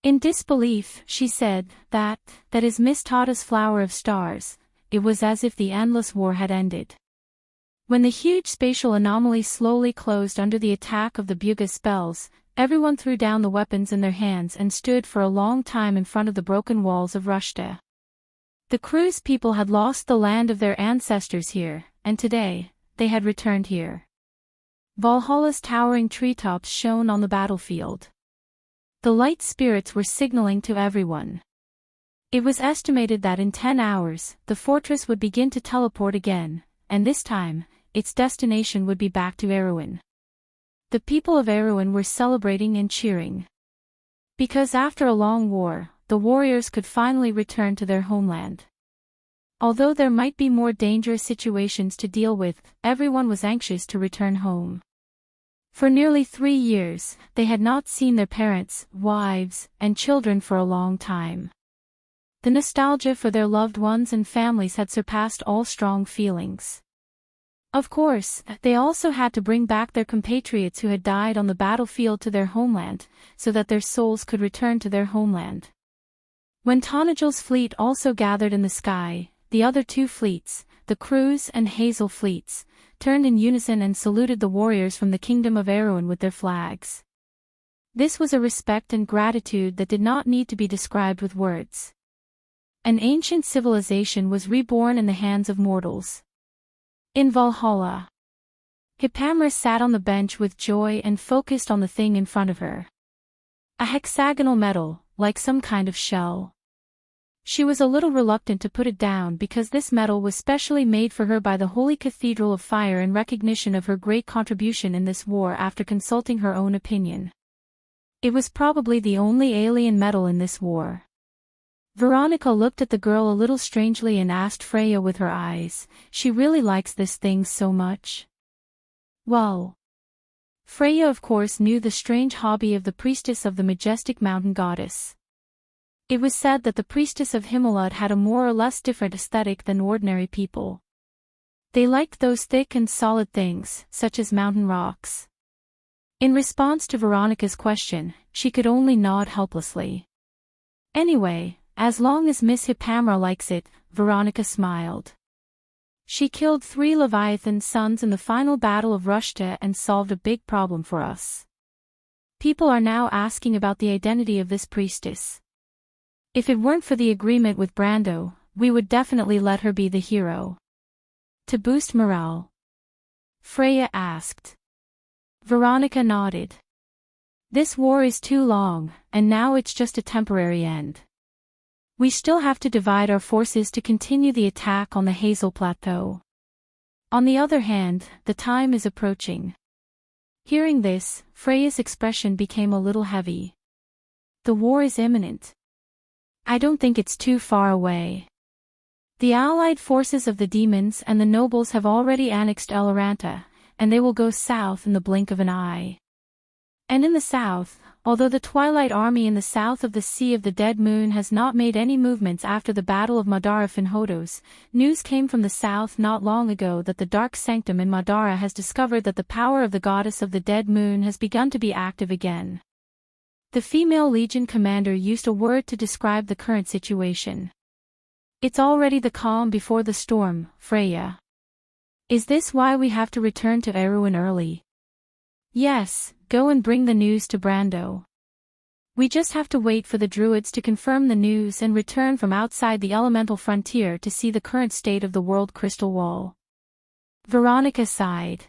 In disbelief, she said, that is Miss Tata's flower of stars." It was as if the endless war had ended. When the huge spatial anomaly slowly closed under the attack of the Buga spells, everyone threw down the weapons in their hands and stood for a long time in front of the broken walls of Rushta. The crew's people had lost the land of their ancestors here, and today, they had returned here. Valhalla's towering treetops shone on the battlefield. The light spirits were signaling to everyone. It was estimated that in 10 hours, the fortress would begin to teleport again, and this time, its destination would be back to Erewhon. The people of Erewhon were celebrating and cheering. Because after a long war, the warriors could finally return to their homeland. Although there might be more dangerous situations to deal with, everyone was anxious to return home. For nearly 3 years, they had not seen their parents, wives, and children for a long time. The nostalgia for their loved ones and families had surpassed all strong feelings. Of course, they also had to bring back their compatriots who had died on the battlefield to their homeland, so that their souls could return to their homeland. When Tonagel's fleet also gathered in the sky, the other 2 fleets, the Cruz and Hazel fleets, turned in unison and saluted the warriors from the kingdom of Erewhon with their flags. This was a respect and gratitude that did not need to be described with words. An ancient civilization was reborn in the hands of mortals. In Valhalla, Hippamra sat on the bench with joy and focused on the thing in front of her. A hexagonal metal, like some kind of shell. She was a little reluctant to put it down because this metal was specially made for her by the Holy Cathedral of Fire in recognition of her great contribution in this war after consulting her own opinion. It was probably the only alien metal in this war. Veronica looked at the girl a little strangely and asked Freya with her eyes, "She really likes this thing so much?" Well. Freya of course knew the strange hobby of the priestess of the majestic mountain goddess. It was said that the priestess of Himalud had a more or less different aesthetic than ordinary people. They liked those thick and solid things, such as mountain rocks. In response to Veronica's question, she could only nod helplessly. Anyway, as long as Miss Hippamra likes it, Veronica smiled. She killed 3 Leviathan sons in the final battle of Rushta and solved a big problem for us. People are now asking about the identity of this priestess. If it weren't for the agreement with Brando, we would definitely let her be the hero. To boost morale? Freya asked. Veronica nodded. This war is too long, and now it's just a temporary end. We still have to divide our forces to continue the attack on the Hazel Plateau. On the other hand, the time is approaching. Hearing this, Freya's expression became a little heavy. The war is imminent. I don't think it's too far away. The allied forces of the demons and the nobles have already annexed Eloranta, and they will go south in the blink of an eye. And in the south, although the Twilight Army in the south of the Sea of the Dead Moon has not made any movements after the Battle of Madara Finhodos, news came from the south not long ago that the Dark Sanctum in Madara has discovered that the power of the Goddess of the Dead Moon has begun to be active again. The female Legion commander used a word to describe the current situation. It's already the calm before the storm, Freya. Is this why we have to return to Erewhon early? Yes, go and bring the news to Brando. We just have to wait for the druids to confirm the news and return from outside the elemental frontier to see the current state of the world crystal wall. Veronica sighed.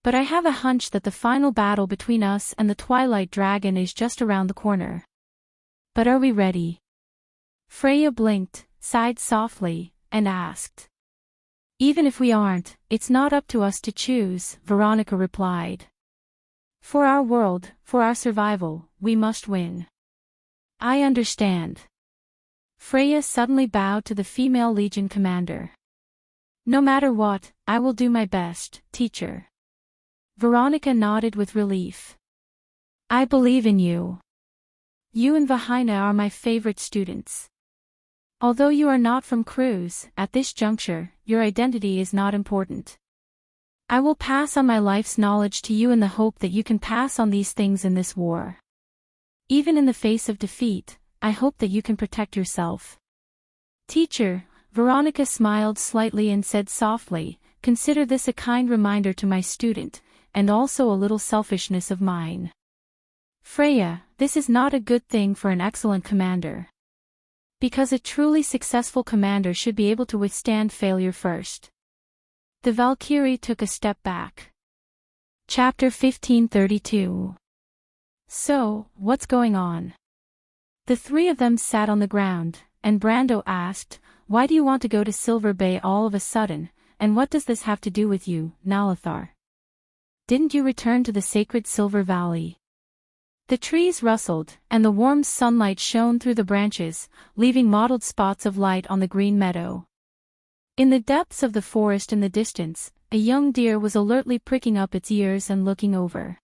But I have a hunch that the final battle between us and the Twilight Dragon is just around the corner. But are we ready? Freya blinked, sighed softly, and asked. Even if we aren't, it's not up to us to choose, Veronica replied. For our world, for our survival, we must win. I understand. Freya suddenly bowed to the female Legion commander. No matter what, I will do my best, teacher. Veronica nodded with relief. I believe in you. You and Vahina are my favorite students. Although you are not from Cruz, at this juncture, your identity is not important. I will pass on my life's knowledge to you in the hope that you can pass on these things in this war. Even in the face of defeat, I hope that you can protect yourself. Teacher, Veronica smiled slightly and said softly, consider this a kind reminder to my student, and also a little selfishness of mine. Freya, this is not a good thing for an excellent commander. Because a truly successful commander should be able to withstand failure first. The Valkyrie took a step back. Chapter 1532. So, what's going on? The 3 of them sat on the ground, and Brando asked, "Why do you want to go to Silver Bay all of a sudden, and what does this have to do with you, Nalathar? Didn't you return to the sacred Silver Valley?" The trees rustled, and the warm sunlight shone through the branches, leaving mottled spots of light on the green meadow. In the depths of the forest in the distance, a young deer was alertly pricking up its ears and looking over.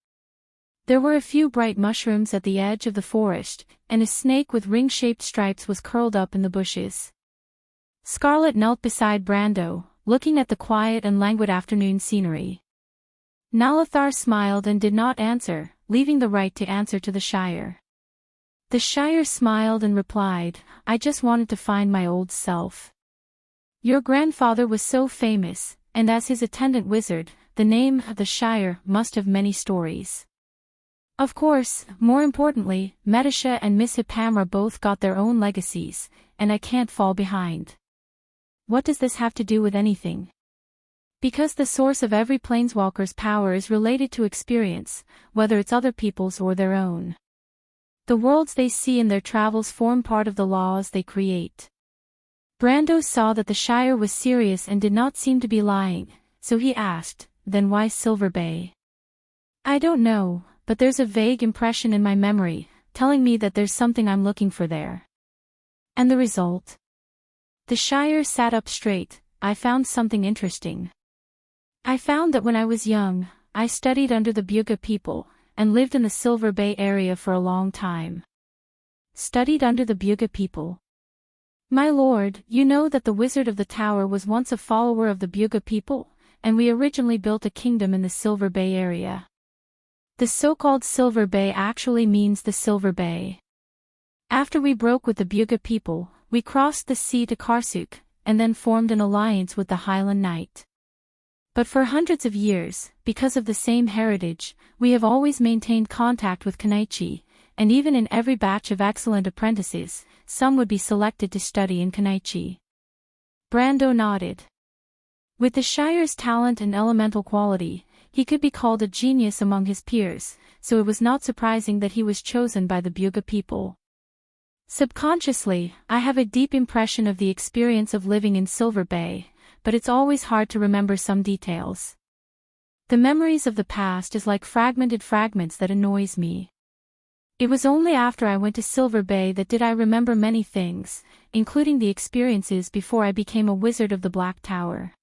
There were a few bright mushrooms at the edge of the forest, and a snake with ring-shaped stripes was curled up in the bushes. Scarlet knelt beside Brando, looking at the quiet and languid afternoon scenery. Nalathar smiled and did not answer, leaving the right to answer to the Shire. The Shire smiled and replied, "I just wanted to find my old self. Your grandfather was so famous, and as his attendant wizard, the name of the Shire must have many stories. Of course, more importantly, Metasha and Miss Hippamra both got their own legacies, and I can't fall behind." What does this have to do with anything? Because the source of every planeswalker's power is related to experience, whether it's other people's or their own. The worlds they see in their travels form part of the laws they create. Brando saw that the Shire was serious and did not seem to be lying, so he asked, "Then why Silver Bay?" "I don't know, but there's a vague impression in my memory, telling me that there's something I'm looking for there." "And the result?" The Shire sat up straight. "I found something interesting. I found that when I was young, I studied under the Buga people, and lived in the Silver Bay area for a long time." "Studied under the Buga people?" "My lord, you know that the Wizard of the Tower was once a follower of the Buga people, and we originally built a kingdom in the Silver Bay area. The so-called Silver Bay actually means the Silver Bay. After we broke with the Buga people, we crossed the sea to Karsuk, and then formed an alliance with the Highland Knight. But for hundreds of years, because of the same heritage, we have always maintained contact with Kanaichi, and even in every batch of excellent apprentices, some would be selected to study in Kanaichi." Brando nodded. With the Shire's talent and elemental quality, he could be called a genius among his peers, so it was not surprising that he was chosen by the Buga people. "Subconsciously, I have a deep impression of the experience of living in Silver Bay, but it's always hard to remember some details. The memories of the past is like fragmented fragments that annoys me. It was only after I went to Silver Bay that did I remember many things, including the experiences before I became a wizard of the Black Tower."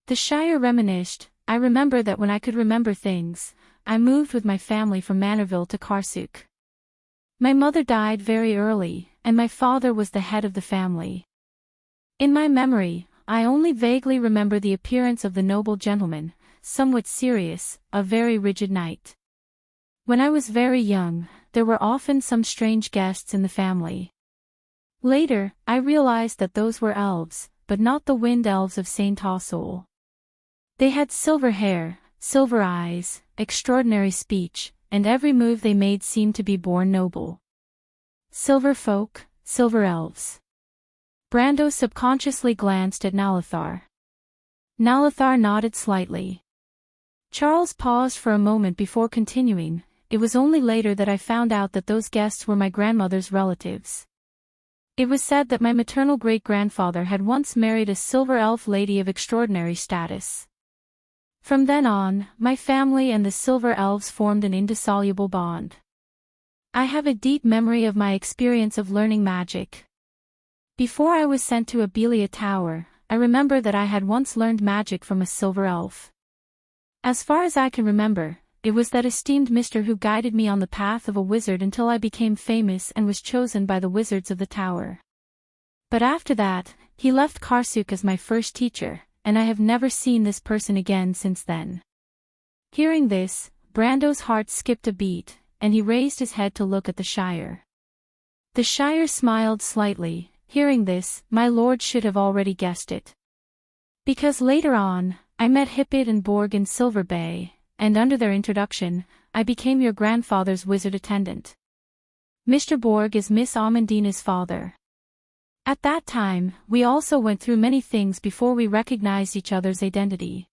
The Shire reminisced, "I remember that when I could remember things, I moved with my family from Manorville to Karsuk. My mother died very early, and my father was the head of the family. In my memory, I only vaguely remember the appearance of the noble gentleman, somewhat serious, a very rigid knight. When I was very young, there were often some strange guests in the family. Later, I realized that those were elves, but not the wind elves of Saint Tassol. They had silver hair, silver eyes, extraordinary speech, and every move they made seemed to be born noble. Silver folk, silver elves." Brando subconsciously glanced at Nalathar. Nalathar nodded slightly. Charles paused for a moment before continuing, "It was only later that I found out that those guests were my grandmother's relatives. It was said that my maternal great-grandfather had once married a silver elf lady of extraordinary status. From then on, my family and the silver elves formed an indissoluble bond. I have a deep memory of my experience of learning magic. Before I was sent to Abelia Tower, I remember that I had once learned magic from a silver elf. As far as I can remember, it was that esteemed mister who guided me on the path of a wizard until I became famous and was chosen by the wizards of the tower. But after that, he left Karsuk as my first teacher, and I have never seen this person again since then." Hearing this, Brando's heart skipped a beat, and he raised his head to look at the Shire. The Shire smiled slightly. "Hearing this, my lord should have already guessed it. Because later on, I met Hippit and Borg in Silver Bay, and under their introduction, I became your grandfather's wizard attendant. Mr. Borg is Miss Amandina's father. At that time, we also went through many things before we recognized each other's identity.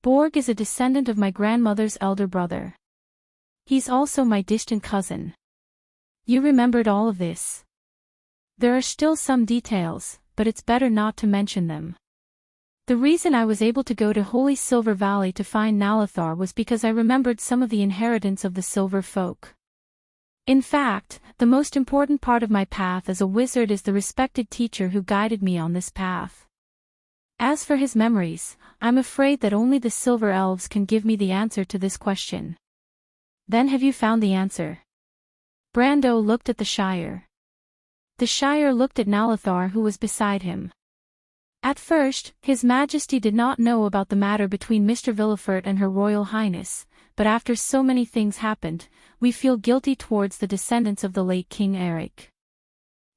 Borg is a descendant of my grandmother's elder brother. He's also my distant cousin." "You remembered all of this?" There are still some details, but it's better not to mention them. The reason I was able to go to Holy Silver Valley to find Nalathar was because I remembered some of the inheritance of the Silver Folk. In fact, the most important part of my path as a wizard is the respected teacher who guided me on this path. As for his memories, I'm afraid that only the Silver Elves can give me the answer to this question. Then have you found the answer? Brando looked at the Shire. The Shire looked at Nalathar who was beside him. At first, His Majesty did not know about the matter between Mr. Villefort and Her Royal Highness, but after so many things happened, we feel guilty towards the descendants of the late King Eric.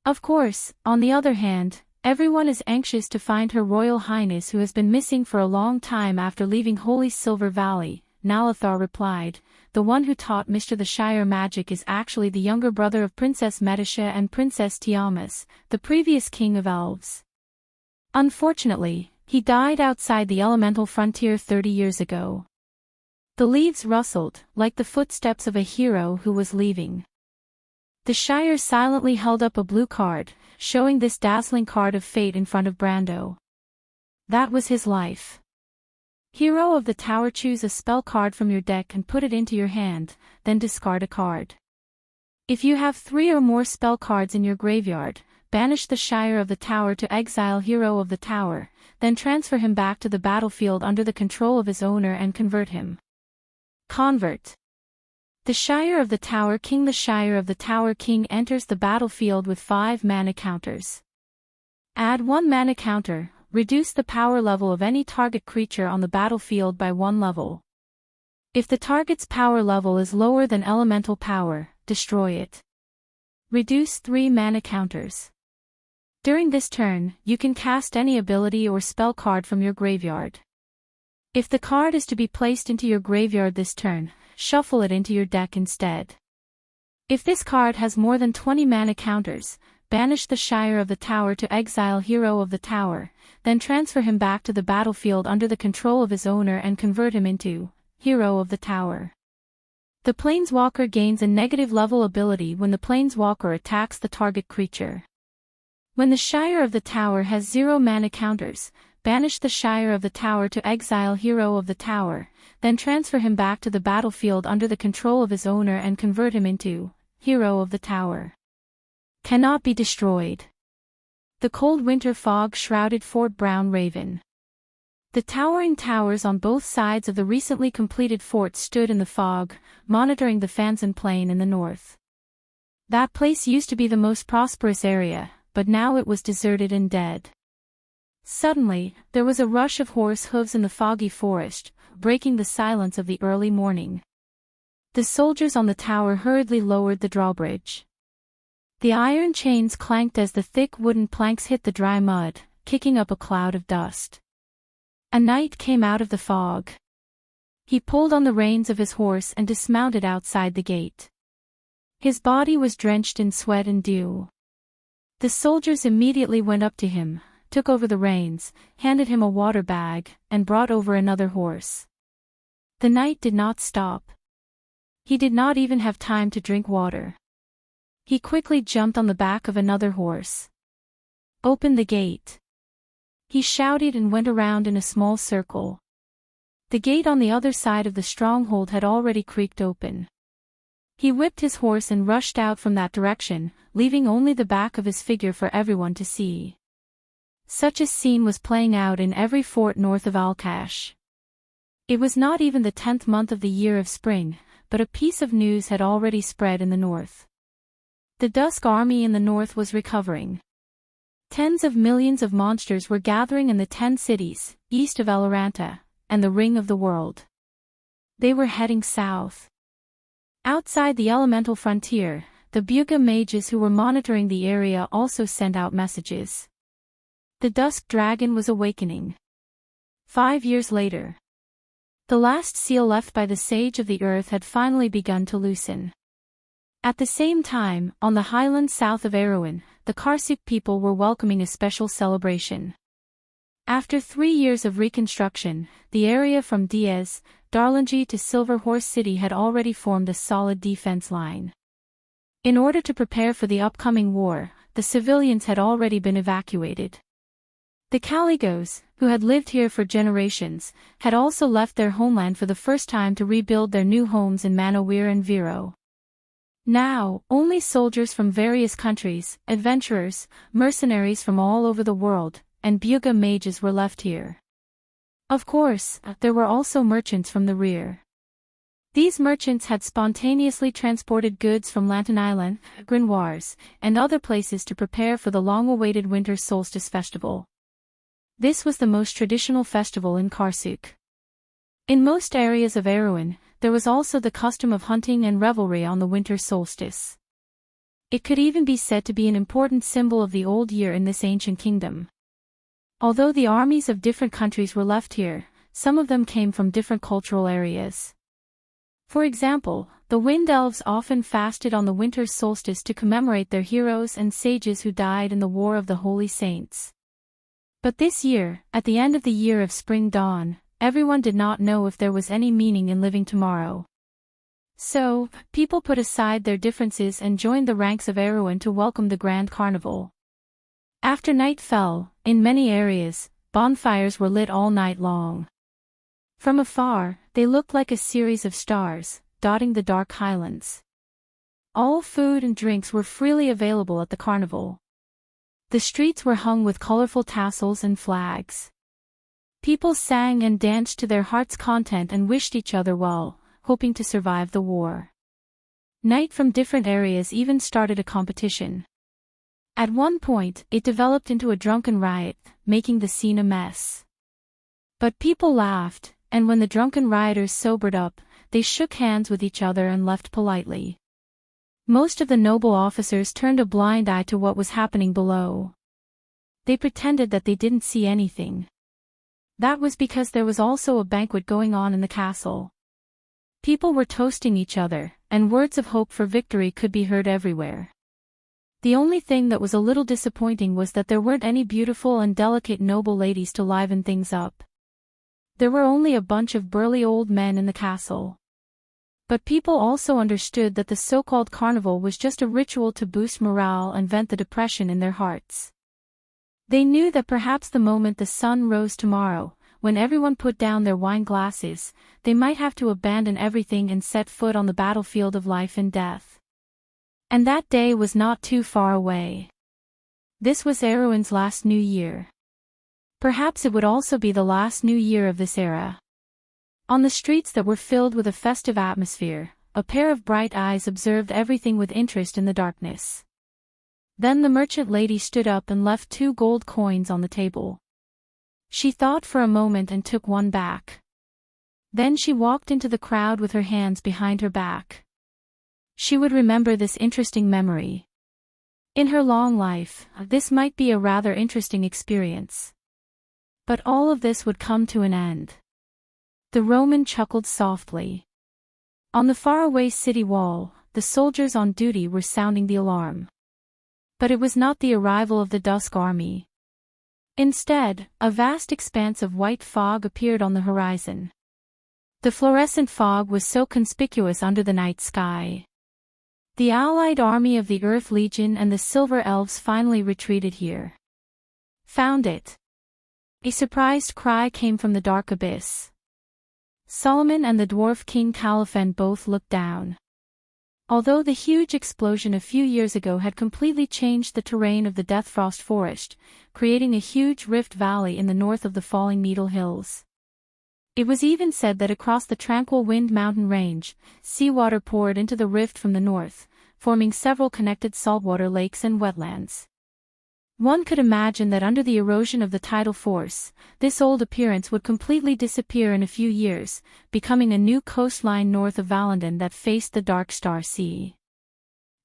Of course, on the other hand, everyone is anxious to find Her Royal Highness who has been missing for a long time after leaving Holy Silver Valley. Nalathar replied, the one who taught Mr. the Shire magic is actually the younger brother of Princess Metisha and Princess Tiamas, the previous King of Elves. Unfortunately, he died outside the elemental frontier 30 years ago. The leaves rustled, like the footsteps of a hero who was leaving. The Shire silently held up a blue card, showing this dazzling card of fate in front of Brando. That was his life. Hero of the Tower, choose a spell card from your deck and put it into your hand, then discard a card. If you have 3 or more spell cards in your graveyard, banish the Shire of the Tower to exile Hero of the Tower, then transfer him back to the battlefield under the control of his owner and convert him. Convert. The Shire of the Tower King. The Shire of the Tower King enters the battlefield with 5 mana counters. Add 1 mana counter, reduce the power level of any target creature on the battlefield by 1 level. If the target's power level is lower than elemental power, destroy it. Reduce 3 mana counters. During this turn, you can cast any ability or spell card from your graveyard. If the card is to be placed into your graveyard this turn, shuffle it into your deck instead. If this card has more than 20 mana counters, banish the Shire of the Tower to exile Hero of the Tower, then transfer him back to the battlefield under the control of his owner and convert him into Hero of the Tower. The Planeswalker gains a negative level ability when the Planeswalker attacks the target creature. When the Shire of the Tower has 0 mana counters, banish the Shire of the Tower to exile Hero of the Tower, then transfer him back to the battlefield under the control of his owner and convert him into Hero of the Tower. Cannot be destroyed. The cold winter fog shrouded Fort Brown Raven. The towering towers on both sides of the recently completed fort stood in the fog, monitoring the Fanzon Plain in the north. That place used to be the most prosperous area, but now it was deserted and dead. Suddenly, there was a rush of horse hooves in the foggy forest, breaking the silence of the early morning. The soldiers on the tower hurriedly lowered the drawbridge. The iron chains clanked as the thick wooden planks hit the dry mud, kicking up a cloud of dust. A knight came out of the fog. He pulled on the reins of his horse and dismounted outside the gate. His body was drenched in sweat and dew. The soldiers immediately went up to him, took over the reins, handed him a water bag, and brought over another horse. The knight did not stop. He did not even have time to drink water. He quickly jumped on the back of another horse. Open the gate. He shouted and went around in a small circle. The gate on the other side of the stronghold had already creaked open. He whipped his horse and rushed out from that direction, leaving only the back of his figure for everyone to see. Such a scene was playing out in every fort north of Alcash. It was not even the 10th month of the year of spring, but a piece of news had already spread in the north. The Dusk Army in the north was recovering. Tens of millions of monsters were gathering in the 10 cities, east of Eloranta, and the Ring of the World. They were heading south. Outside the elemental frontier, the Buga mages who were monitoring the area also sent out messages. The Dusk Dragon was awakening. 5 years later. The last seal left by the Sage of the Earth had finally begun to loosen. At the same time, on the highlands south of Erewhon, the Karsuk people were welcoming a special celebration. After 3 years of reconstruction, the area from Diaz, Darlangi to Silver Horse City had already formed a solid defense line. In order to prepare for the upcoming war, the civilians had already been evacuated. The Caligos, who had lived here for generations, had also left their homeland for the first time to rebuild their new homes in Manowir and Vero. Now, only soldiers from various countries, adventurers, mercenaries from all over the world, and Buga mages were left here. Of course, there were also merchants from the rear. These merchants had spontaneously transported goods from Lantern Island, Grimoires, and other places to prepare for the long-awaited winter solstice festival. This was the most traditional festival in Karsuk. In most areas of Erewhon, there was also the custom of hunting and revelry on the winter solstice. It could even be said to be an important symbol of the old year in this ancient kingdom. Although the armies of different countries were left here, some of them came from different cultural areas. For example, the Wind Elves often fasted on the winter solstice to commemorate their heroes and sages who died in the War of the Holy Saints. But this year, at the end of the year of spring dawn, everyone did not know if there was any meaning in living tomorrow. So, people put aside their differences and joined the ranks of Erewhon to welcome the Grand Carnival. After night fell, in many areas, bonfires were lit all night long. From afar, they looked like a series of stars, dotting the dark highlands. All food and drinks were freely available at the carnival. The streets were hung with colorful tassels and flags. People sang and danced to their heart's content and wished each other well, hoping to survive the war. Knights from different areas even started a competition. At one point, it developed into a drunken riot, making the scene a mess. But people laughed, and when the drunken rioters sobered up, they shook hands with each other and left politely. Most of the noble officers turned a blind eye to what was happening below. They pretended that they didn't see anything. That was because there was also a banquet going on in the castle. People were toasting each other, and words of hope for victory could be heard everywhere. The only thing that was a little disappointing was that there weren't any beautiful and delicate noble ladies to liven things up. There were only a bunch of burly old men in the castle. But people also understood that the so-called carnival was just a ritual to boost morale and vent the depression in their hearts. They knew that perhaps the moment the sun rose tomorrow, when everyone put down their wine glasses, they might have to abandon everything and set foot on the battlefield of life and death. And that day was not too far away. This was Erewhon's last new year. Perhaps it would also be the last new year of this era. On the streets that were filled with a festive atmosphere, a pair of bright eyes observed everything with interest in the darkness. Then the merchant lady stood up and left 2 gold coins on the table. She thought for a moment and took one back. Then she walked into the crowd with her hands behind her back. She would remember this interesting memory. In her long life, this might be a rather interesting experience. But all of this would come to an end. The Roman chuckled softly. On the faraway city wall, the soldiers on duty were sounding the alarm. But it was not the arrival of the Dusk Army. Instead, a vast expanse of white fog appeared on the horizon. The fluorescent fog was so conspicuous under the night sky. The allied army of the Earth Legion and the Silver Elves finally retreated here. Found it. A surprised cry came from the dark abyss. Solomon and the dwarf king Califen both looked down. Although the huge explosion a few years ago had completely changed the terrain of the Deathfrost Forest, creating a huge rift valley in the north of the Falling Needle Hills. It was even said that across the tranquil Wind Mountain range, seawater poured into the rift from the north, forming several connected saltwater lakes and wetlands. One could imagine that under the erosion of the tidal force, this old appearance would completely disappear in a few years, becoming a new coastline north of Valendon that faced the Dark Star Sea.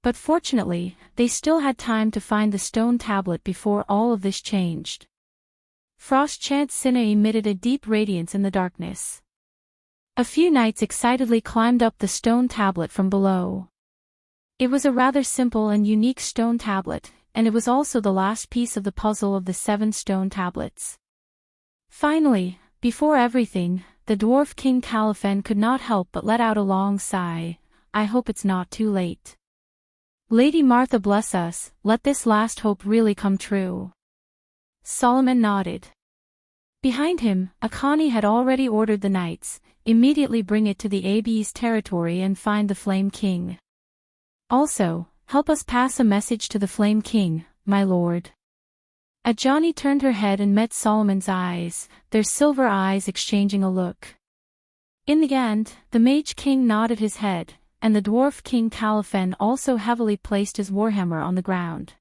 But fortunately, they still had time to find the stone tablet before all of this changed. Frostchant Sinna emitted a deep radiance in the darkness. A few knights excitedly climbed up the stone tablet from below. It was a rather simple and unique stone tablet, and it was also the last piece of the puzzle of the 7 stone tablets. Finally, before everything, the dwarf king Califen could not help but let out a long sigh. I hope it's not too late. Lady Martha bless us, let this last hope really come true. Solomon nodded. Behind him, Akani had already ordered the knights, immediately bring it to the Abbey's territory and find the Flame King. Also, help us pass a message to the Flame King, my lord. Ajani turned her head and met Solomon's eyes, their silver eyes exchanging a look. In the end, the Mage King nodded his head, and the Dwarf King Califen also heavily placed his warhammer on the ground.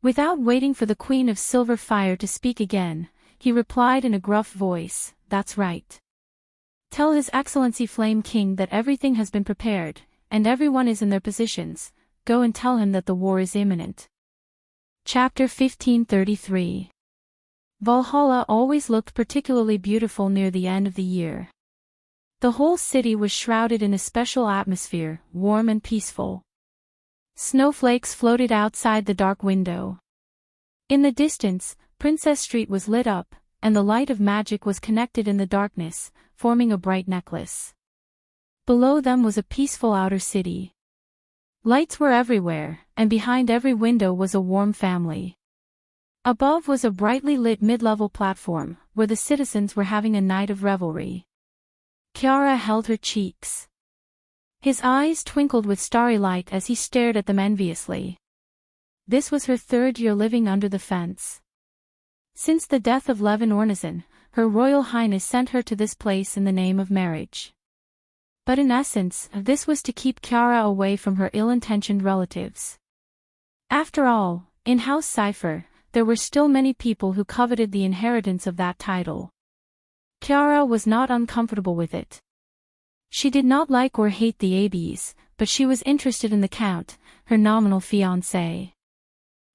Without waiting for the Queen of Silver Fire to speak again, he replied in a gruff voice, "That's right. Tell His Excellency Flame King that everything has been prepared, and everyone is in their positions. Go and tell him that the war is imminent." Chapter 1533. Valhalla always looked particularly beautiful near the end of the year. The whole city was shrouded in a special atmosphere, warm and peaceful. Snowflakes floated outside the dark window. In the distance, Princess Street was lit up, and the light of magic was connected in the darkness, forming a bright necklace. Below them was a peaceful outer city. Lights were everywhere, and behind every window was a warm family. Above was a brightly lit mid-level platform, where the citizens were having a night of revelry. Kiara held her cheeks. His eyes twinkled with starry light as he stared at them enviously. This was her third year living under the fence. Since the death of Levin Ornazan, Her Royal Highness sent her to this place in the name of marriage. But in essence, this was to keep Kiara away from her ill-intentioned relatives. After all, in House Cypher, there were still many people who coveted the inheritance of that title. Kiara was not uncomfortable with it. She did not like or hate the Abbeys, but she was interested in the Count, her nominal fiancé.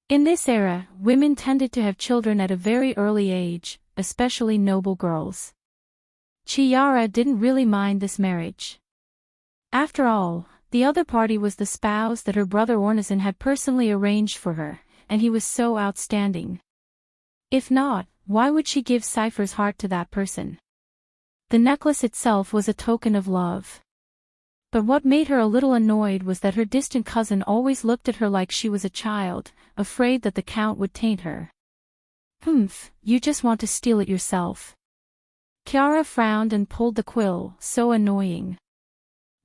In this era, women tended to have children at a very early age, especially noble girls. Chiara didn't really mind this marriage. After all, the other party was the spouse that her brother Ornazan had personally arranged for her, and he was so outstanding. If not, why would she give Cypher's heart to that person? The necklace itself was a token of love. But what made her a little annoyed was that her distant cousin always looked at her like she was a child, afraid that the Count would taint her. You just want to steal it yourself. Kiara frowned and pulled the quill, so annoying.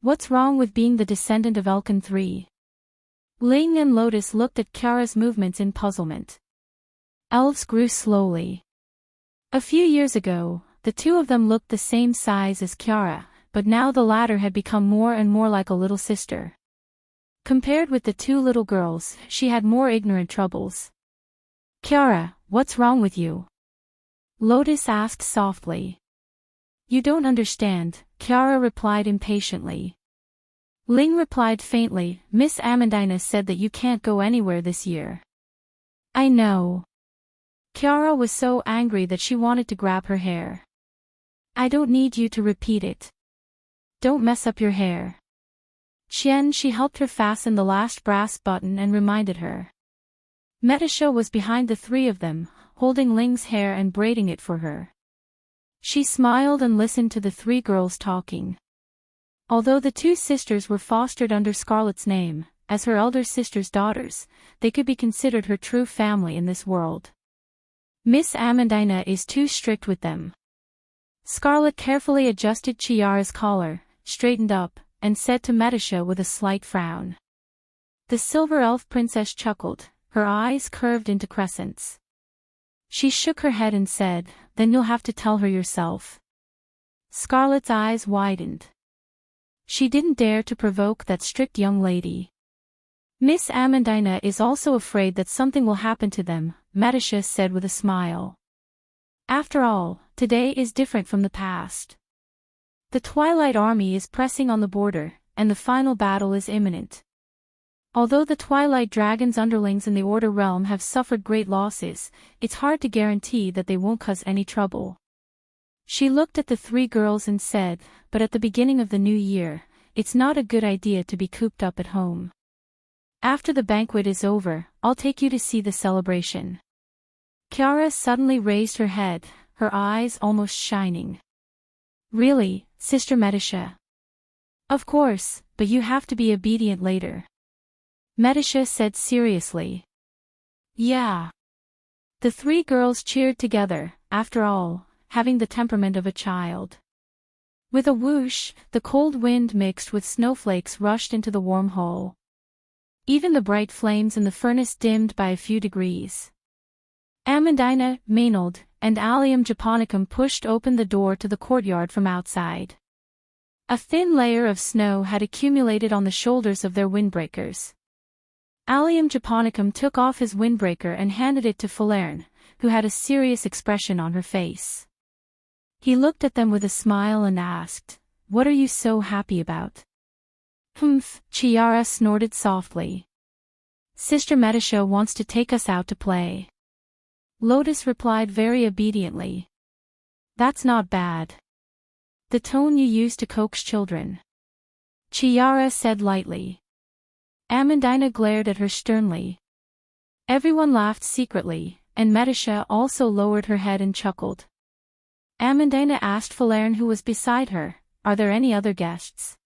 What's wrong with being the descendant of Elkin III? Ling and Lotus looked at Kiara's movements in puzzlement. Elves grew slowly. A few years ago, the two of them looked the same size as Kiara, but now the latter had become more and more like a little sister. Compared with the two little girls, she had more ignorant troubles. "Kiara, what's wrong with you?" Lotus asked softly. "You don't understand," Kiara replied impatiently. Ling replied faintly, "Miss Amandina said that you can't go anywhere this year." "I know." Kiara was so angry that she wanted to grab her hair. "I don't need you to repeat it. Don't mess up your hair." She helped her fasten the last brass button and reminded her. Metasha was behind the three of them, holding Ling's hair and braiding it for her. She smiled and listened to the three girls talking. Although the two sisters were fostered under Scarlet's name, as her elder sister's daughters, they could be considered her true family in this world. Miss Amandina is too strict with them. Scarlet carefully adjusted Chiara's collar, straightened up, and said to Metasha with a slight frown. The Silver Elf Princess chuckled, her eyes curved into crescents. She shook her head and said, "Then you'll have to tell her yourself." Scarlet's eyes widened. She didn't dare to provoke that strict young lady. "Miss Amandina is also afraid that something will happen to them," Metasha said with a smile. "After all, today is different from the past. The Twilight Army is pressing on the border, and the final battle is imminent. Although the Twilight Dragon's underlings in the Order realm have suffered great losses, it's hard to guarantee that they won't cause any trouble." She looked at the three girls and said, "But at the beginning of the new year, it's not a good idea to be cooped up at home. After the banquet is over, I'll take you to see the celebration." Kiara suddenly raised her head, her eyes almost shining. "Really, Sister Metasha?" "Of course, but you have to be obedient later." Medisha said seriously. Yeah. The three girls cheered together, after all, having the temperament of a child. With a whoosh, the cold wind mixed with snowflakes rushed into the warm hall. Even the bright flames in the furnace dimmed by a few degrees. Amandina, Maynard, and Allium Japonicum pushed open the door to the courtyard from outside. A thin layer of snow had accumulated on the shoulders of their windbreakers. Allium Japonicum took off his windbreaker and handed it to Falerne, who had a serious expression on her face. He looked at them with a smile and asked, "What are you so happy about?" "Humph," Chiara snorted softly. "Sister Medisha wants to take us out to play." Lotus replied very obediently. "That's not bad. The tone you use to coax children," Chiara said lightly. Amandina glared at her sternly. Everyone laughed secretly, and Medisha also lowered her head and chuckled. Amandina asked Falerne, who was beside her, "Are there any other guests?"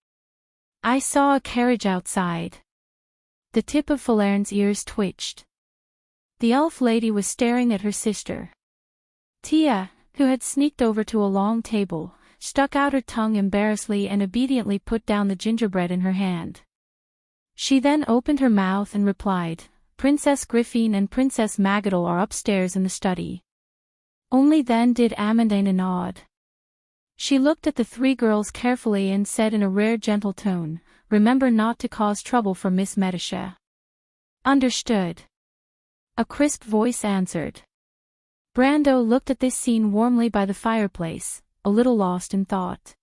"I saw a carriage outside." The tip of Falerne's ears twitched. The elf lady was staring at her sister. Tia, who had sneaked over to a long table, stuck out her tongue embarrassedly and obediently put down the gingerbread in her hand. She then opened her mouth and replied, "Princess Griffin and Princess Magadal are upstairs in the study." Only then did Amandina nod. She looked at the three girls carefully and said in a rare gentle tone, "Remember not to cause trouble for Miss Medisha." "Understood," a crisp voice answered. Brando looked at this scene warmly by the fireplace, a little lost in thought.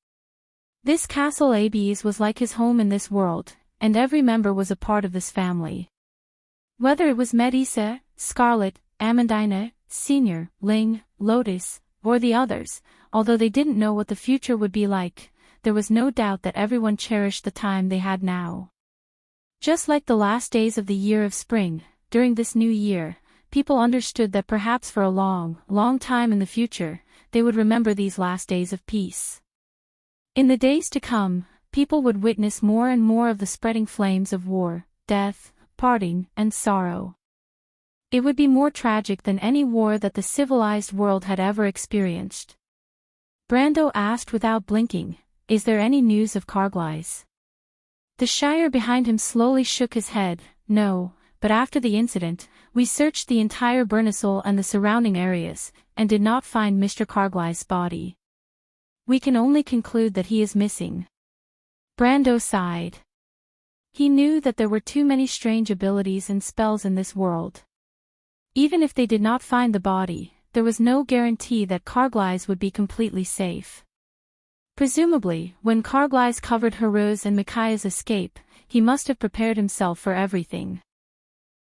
This castle Abes was like his home in this world, and every member was a part of this family. Whether it was Medisa, Scarlet, Amandina, Senior, Ling, Lotus, or the others, although they didn't know what the future would be like, there was no doubt that everyone cherished the time they had now. Just like the last days of the year of spring, during this new year, people understood that perhaps for a long, long time in the future, they would remember these last days of peace. In the days to come, people would witness more and more of the spreading flames of war, death, parting, and sorrow. It would be more tragic than any war that the civilized world had ever experienced. Brando asked without blinking, "Is there any news of Carglass?" The Shire behind him slowly shook his head. "No, but after the incident, we searched the entire Bernisol and the surrounding areas, and did not find Mr. Carglass' body. We can only conclude that he is missing." Brando sighed. He knew that there were too many strange abilities and spells in this world. Even if they did not find the body, there was no guarantee that Carglass would be completely safe. Presumably, when Carglass covered Haru's and Mikaya's escape, he must have prepared himself for everything.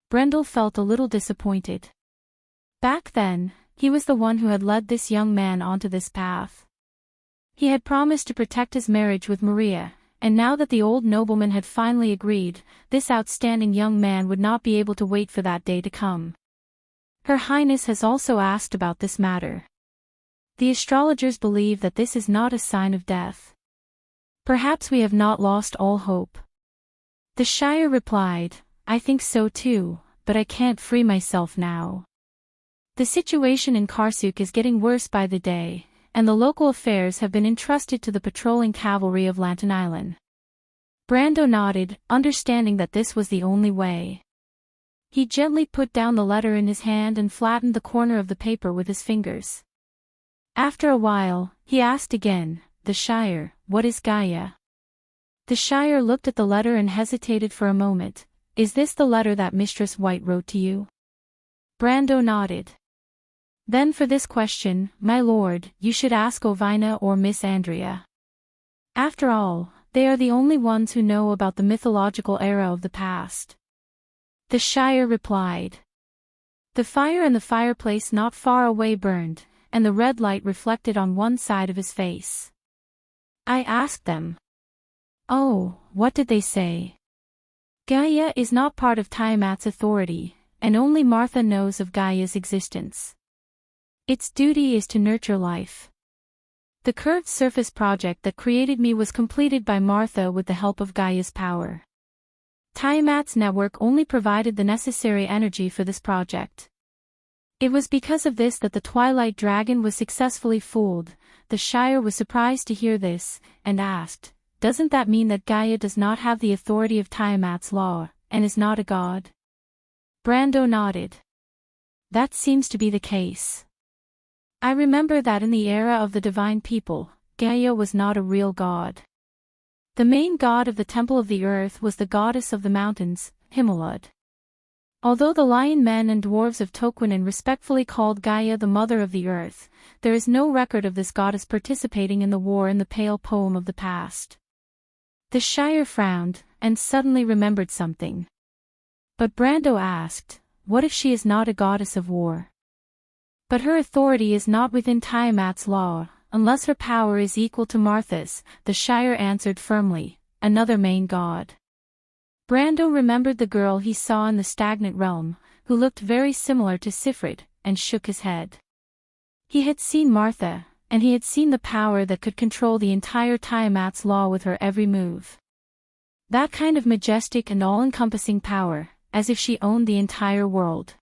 Brendel felt a little disappointed. Back then, he was the one who had led this young man onto this path. He had promised to protect his marriage with Maria, and now that the old nobleman had finally agreed, this outstanding young man would not be able to wait for that day to come. Her Highness has also asked about this matter. The astrologers believe that this is not a sign of death. Perhaps we have not lost all hope. The Shire replied, "I think so too, but I can't free myself now. The situation in Karsuk is getting worse by the day, and the local affairs have been entrusted to the patrolling cavalry of Lantern Island." Brando nodded, understanding that this was the only way. He gently put down the letter in his hand and flattened the corner of the paper with his fingers. After a while, he asked again, "The Shire, what is Gaia?" The Shire looked at the letter and hesitated for a moment. "Is this the letter that Mistress White wrote to you?" Brando nodded. "Then for this question, my lord, you should ask Ovina or Miss Andrea. After all, they are the only ones who know about the mythological era of the past." The Shire replied. The fire in the fireplace not far away burned, and the red light reflected on one side of his face. "I asked them." "Oh, what did they say?" "Gaia is not part of Tiamat's authority, and only Martha knows of Gaia's existence. Its duty is to nurture life. The curved surface project that created me was completed by Martha with the help of Gaia's power. Tiamat's network only provided the necessary energy for this project. It was because of this that the Twilight Dragon was successfully fooled. The Shire was surprised to hear this, and asked, "Doesn't that mean that Gaia does not have the authority of Tiamat's law, and is not a god?" Brando nodded. "That seems to be the case. I remember that in the era of the divine people, Gaia was not a real god. The main god of the Temple of the Earth was the goddess of the mountains, Himalud. Although the lion men and dwarves of Toquinen respectfully called Gaia the mother of the earth, there is no record of this goddess participating in the war in the pale poem of the past." The Shire frowned, and suddenly remembered something. But Brando asked, "What if she is not a goddess of war?" "But her authority is not within Tiamat's law, unless her power is equal to Martha's," the Shire answered firmly, "another main god." Brando remembered the girl he saw in the Stagnant Realm, who looked very similar to Sifrid, and shook his head. He had seen Martha, and he had seen the power that could control the entire Tiamat's law with her every move. That kind of majestic and all-encompassing power, as if she owned the entire world.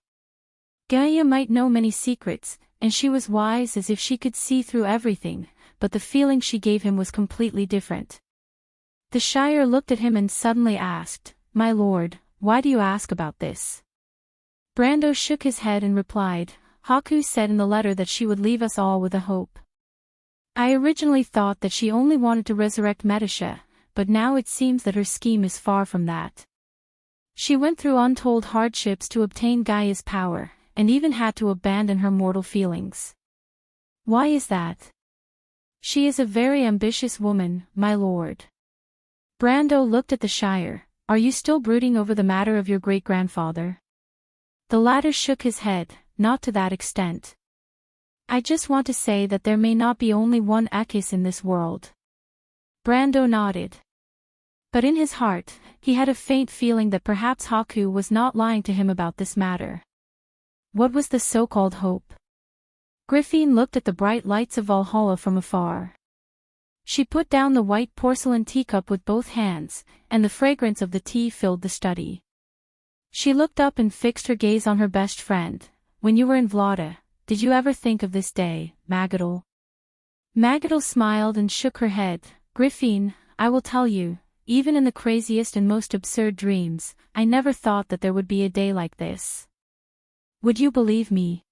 Gaia might know many secrets, and she was wise as if she could see through everything, but the feeling she gave him was completely different. The Shire looked at him and suddenly asked, "My lord, why do you ask about this?" Brando shook his head and replied, "Haku said in the letter that she would leave us all with a hope. I originally thought that she only wanted to resurrect Medisha, but now it seems that her scheme is far from that. She went through untold hardships to obtain Gaia's power, and even had to abandon her mortal feelings. Why is that?" "She is a very ambitious woman, my lord." Brando looked at the Shire. "Are you still brooding over the matter of your great-grandfather?" The latter shook his head, "Not to that extent. I just want to say that there may not be only one Ekis in this world." Brando nodded. But in his heart, he had a faint feeling that perhaps Haku was not lying to him about this matter. What was the so-called hope? Griffin looked at the bright lights of Valhalla from afar. She put down the white porcelain teacup with both hands, and the fragrance of the tea filled the study. She looked up and fixed her gaze on her best friend. "When you were in Vlada, did you ever think of this day, Magadol?" Magadol smiled and shook her head. "Griffin, I will tell you, even in the craziest and most absurd dreams, I never thought that there would be a day like this. Would you believe me?"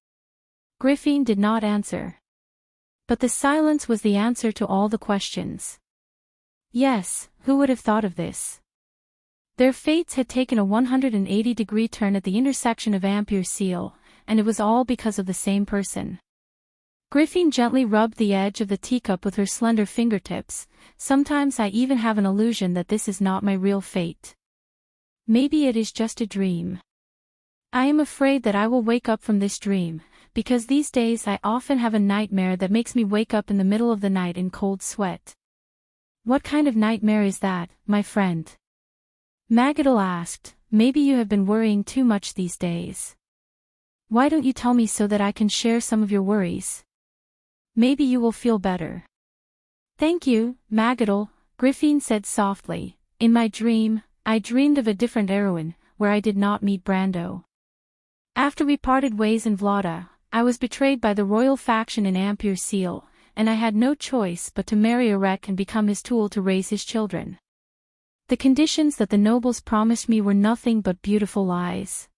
Griffin did not answer. But the silence was the answer to all the questions. Yes, who would have thought of this? Their fates had taken a 180-degree turn at the intersection of Ampere Seal, and it was all because of the same person. Griffin gently rubbed the edge of the teacup with her slender fingertips. "Sometimes I even have an illusion that this is not my real fate. Maybe it is just a dream. I am afraid that I will wake up from this dream, because these days I often have a nightmare that makes me wake up in the middle of the night in cold sweat." "What kind of nightmare is that, my friend?" Magadol asked. "Maybe you have been worrying too much these days. Why don't you tell me so that I can share some of your worries? Maybe you will feel better." "Thank you, Magadol," Griffin said softly. "In my dream, I dreamed of a different Erewhon, where I did not meet Brando. After we parted ways in Vlada, I was betrayed by the royal faction in Ampere Seal, and I had no choice but to marry Erek and become his tool to raise his children. The conditions that the nobles promised me were nothing but beautiful lies.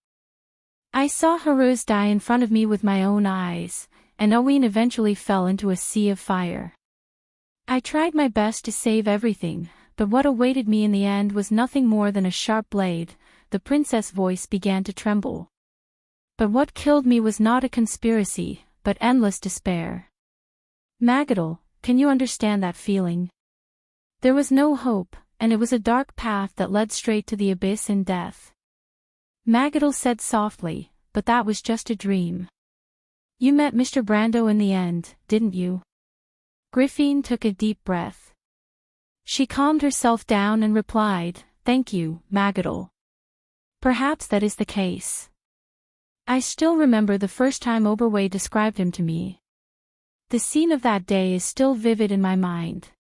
I saw Haruz die in front of me with my own eyes, and Owen eventually fell into a sea of fire. I tried my best to save everything, but what awaited me in the end was nothing more than a sharp blade." The princess' voice began to tremble. "But what killed me was not a conspiracy, but endless despair. Magadol, can you understand that feeling? There was no hope, and it was a dark path that led straight to the abyss and death." Magadol said softly, "But that was just a dream. You met Mr. Brando in the end, didn't you?" Griffin took a deep breath. She calmed herself down and replied, "Thank you, Magadol. Perhaps that is the case. I still remember the first time Oberway described him to me. The scene of that day is still vivid in my mind.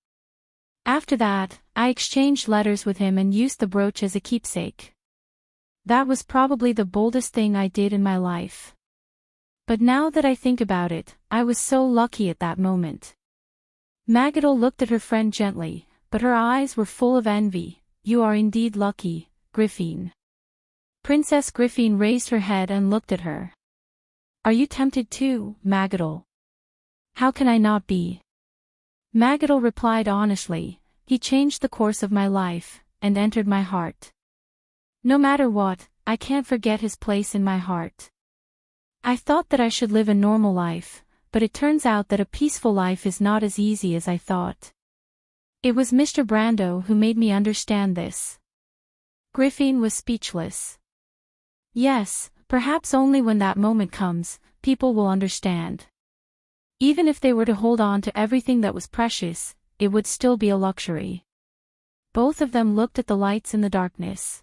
After that, I exchanged letters with him and used the brooch as a keepsake. That was probably the boldest thing I did in my life. But now that I think about it, I was so lucky at that moment. Magadol looked at her friend gently, but her eyes were full of envy. You are indeed lucky, Griffin. Princess Griffin raised her head and looked at her. Are you tempted too, Magadol? How can I not be? Magadol replied honestly, he changed the course of my life, and entered my heart. No matter what, I can't forget his place in my heart. I thought that I should live a normal life, but it turns out that a peaceful life is not as easy as I thought. It was Mr. Brando who made me understand this. Griffin was speechless. Yes, perhaps only when that moment comes, people will understand. Even if they were to hold on to everything that was precious, it would still be a luxury. Both of them looked at the lights in the darkness.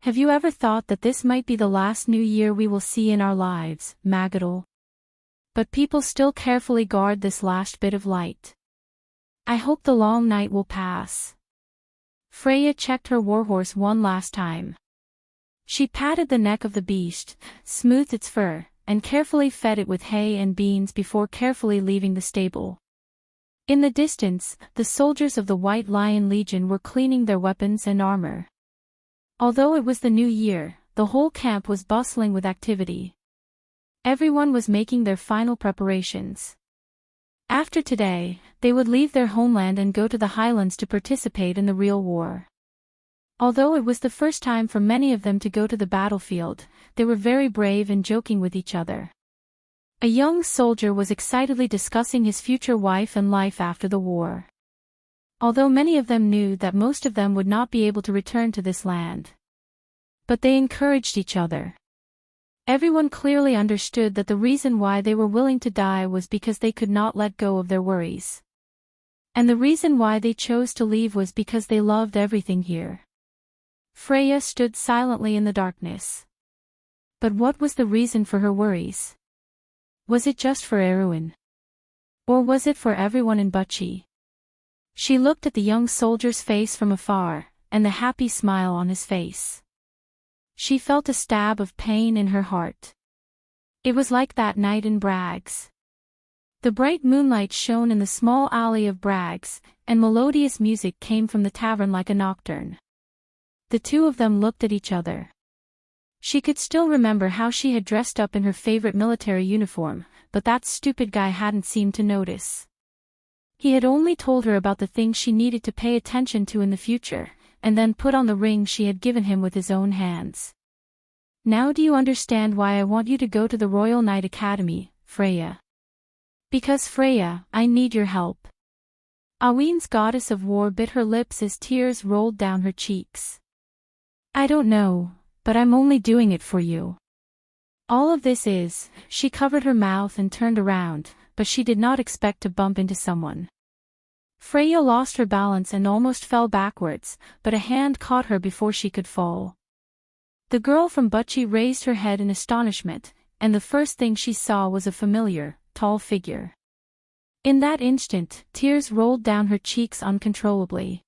Have you ever thought that this might be the last new year we will see in our lives, Magadol? But people still carefully guard this last bit of light. I hope the long night will pass. Freya checked her warhorse one last time. She patted the neck of the beast, smoothed its fur, and carefully fed it with hay and beans before carefully leaving the stable. In the distance, the soldiers of the White Lion Legion were cleaning their weapons and armor. Although it was the new year, the whole camp was bustling with activity. Everyone was making their final preparations. After today, they would leave their homeland and go to the highlands to participate in the real war. Although it was the first time for many of them to go to the battlefield, they were very brave and joking with each other. A young soldier was excitedly discussing his future wife and life after the war. Although many of them knew that most of them would not be able to return to this land. But they encouraged each other. Everyone clearly understood that the reason why they were willing to die was because they could not let go of their worries. And the reason why they chose to leave was because they loved everything here. Freya stood silently in the darkness. But what was the reason for her worries? Was it just for Erwin? Or was it for everyone in Butchie? She looked at the young soldier's face from afar, and the happy smile on his face. She felt a stab of pain in her heart. It was like that night in Bragg's. The bright moonlight shone in the small alley of Bragg's, and melodious music came from the tavern like a nocturne. The two of them looked at each other. She could still remember how she had dressed up in her favorite military uniform, but that stupid guy hadn't seemed to notice. He had only told her about the things she needed to pay attention to in the future, and then put on the ring she had given him with his own hands. Now do you understand why I want you to go to the Royal Knight Academy, Freya? Because Freya, I need your help. Aween's goddess of war bit her lips as tears rolled down her cheeks. I don't know, but I'm only doing it for you. All of this is, she covered her mouth and turned around, but she did not expect to bump into someone. Freya lost her balance and almost fell backwards, but a hand caught her before she could fall. The girl from Butchie raised her head in astonishment, and the first thing she saw was a familiar, tall figure. In that instant, tears rolled down her cheeks uncontrollably.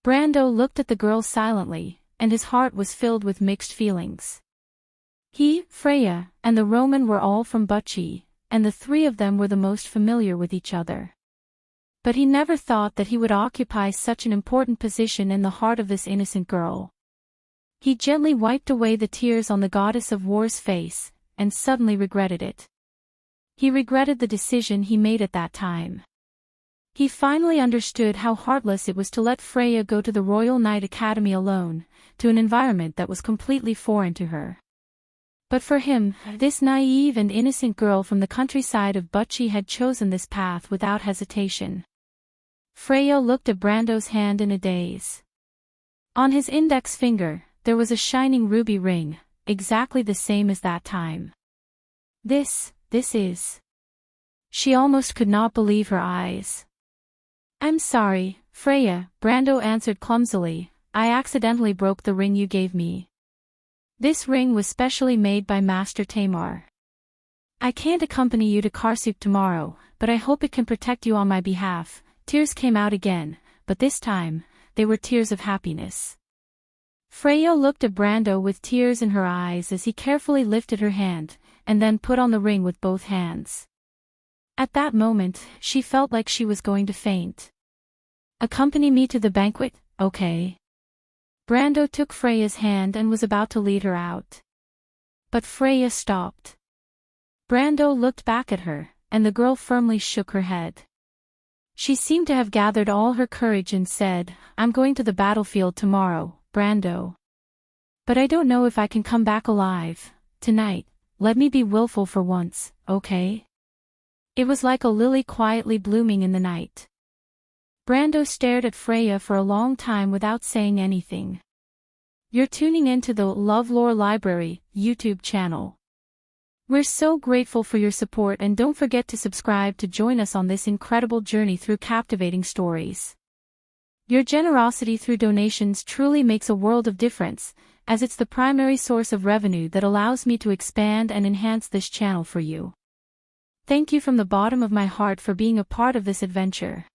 Brando looked at the girl silently, and his heart was filled with mixed feelings. He, Freya, and the Roman were all from Butchie, and the three of them were the most familiar with each other. But he never thought that he would occupy such an important position in the heart of this innocent girl. He gently wiped away the tears on the goddess of war's face, and suddenly regretted it. He regretted the decision he made at that time. He finally understood how heartless it was to let Freya go to the Royal Knight Academy alone, to an environment that was completely foreign to her. But for him, this naive and innocent girl from the countryside of Butchie had chosen this path without hesitation. Freya looked at Brando's hand in a daze. On his index finger, there was a shining ruby ring, exactly the same as that time. This is... She almost could not believe her eyes. I'm sorry, Freya, Brando answered clumsily, I accidentally broke the ring you gave me. This ring was specially made by Master Tamar. I can't accompany you to Karsuk tomorrow, but I hope it can protect you on my behalf. Tears came out again, but this time, they were tears of happiness. Freya looked at Brando with tears in her eyes as he carefully lifted her hand, and then put on the ring with both hands. At that moment, she felt like she was going to faint. "Accompany me to the banquet, okay?" Brando took Freya's hand and was about to lead her out. But Freya stopped. Brando looked back at her, and the girl firmly shook her head. She seemed to have gathered all her courage and said, "I'm going to the battlefield tomorrow, Brando. But I don't know if I can come back alive. Tonight, let me be willful for once, okay?" It was like a lily quietly blooming in the night. Brando stared at Freya for a long time without saying anything. You're tuning into the LoveLore Library YouTube channel. We're so grateful for your support, and don't forget to subscribe to join us on this incredible journey through captivating stories. Your generosity through donations truly makes a world of difference, as it's the primary source of revenue that allows me to expand and enhance this channel for you. Thank you from the bottom of my heart for being a part of this adventure.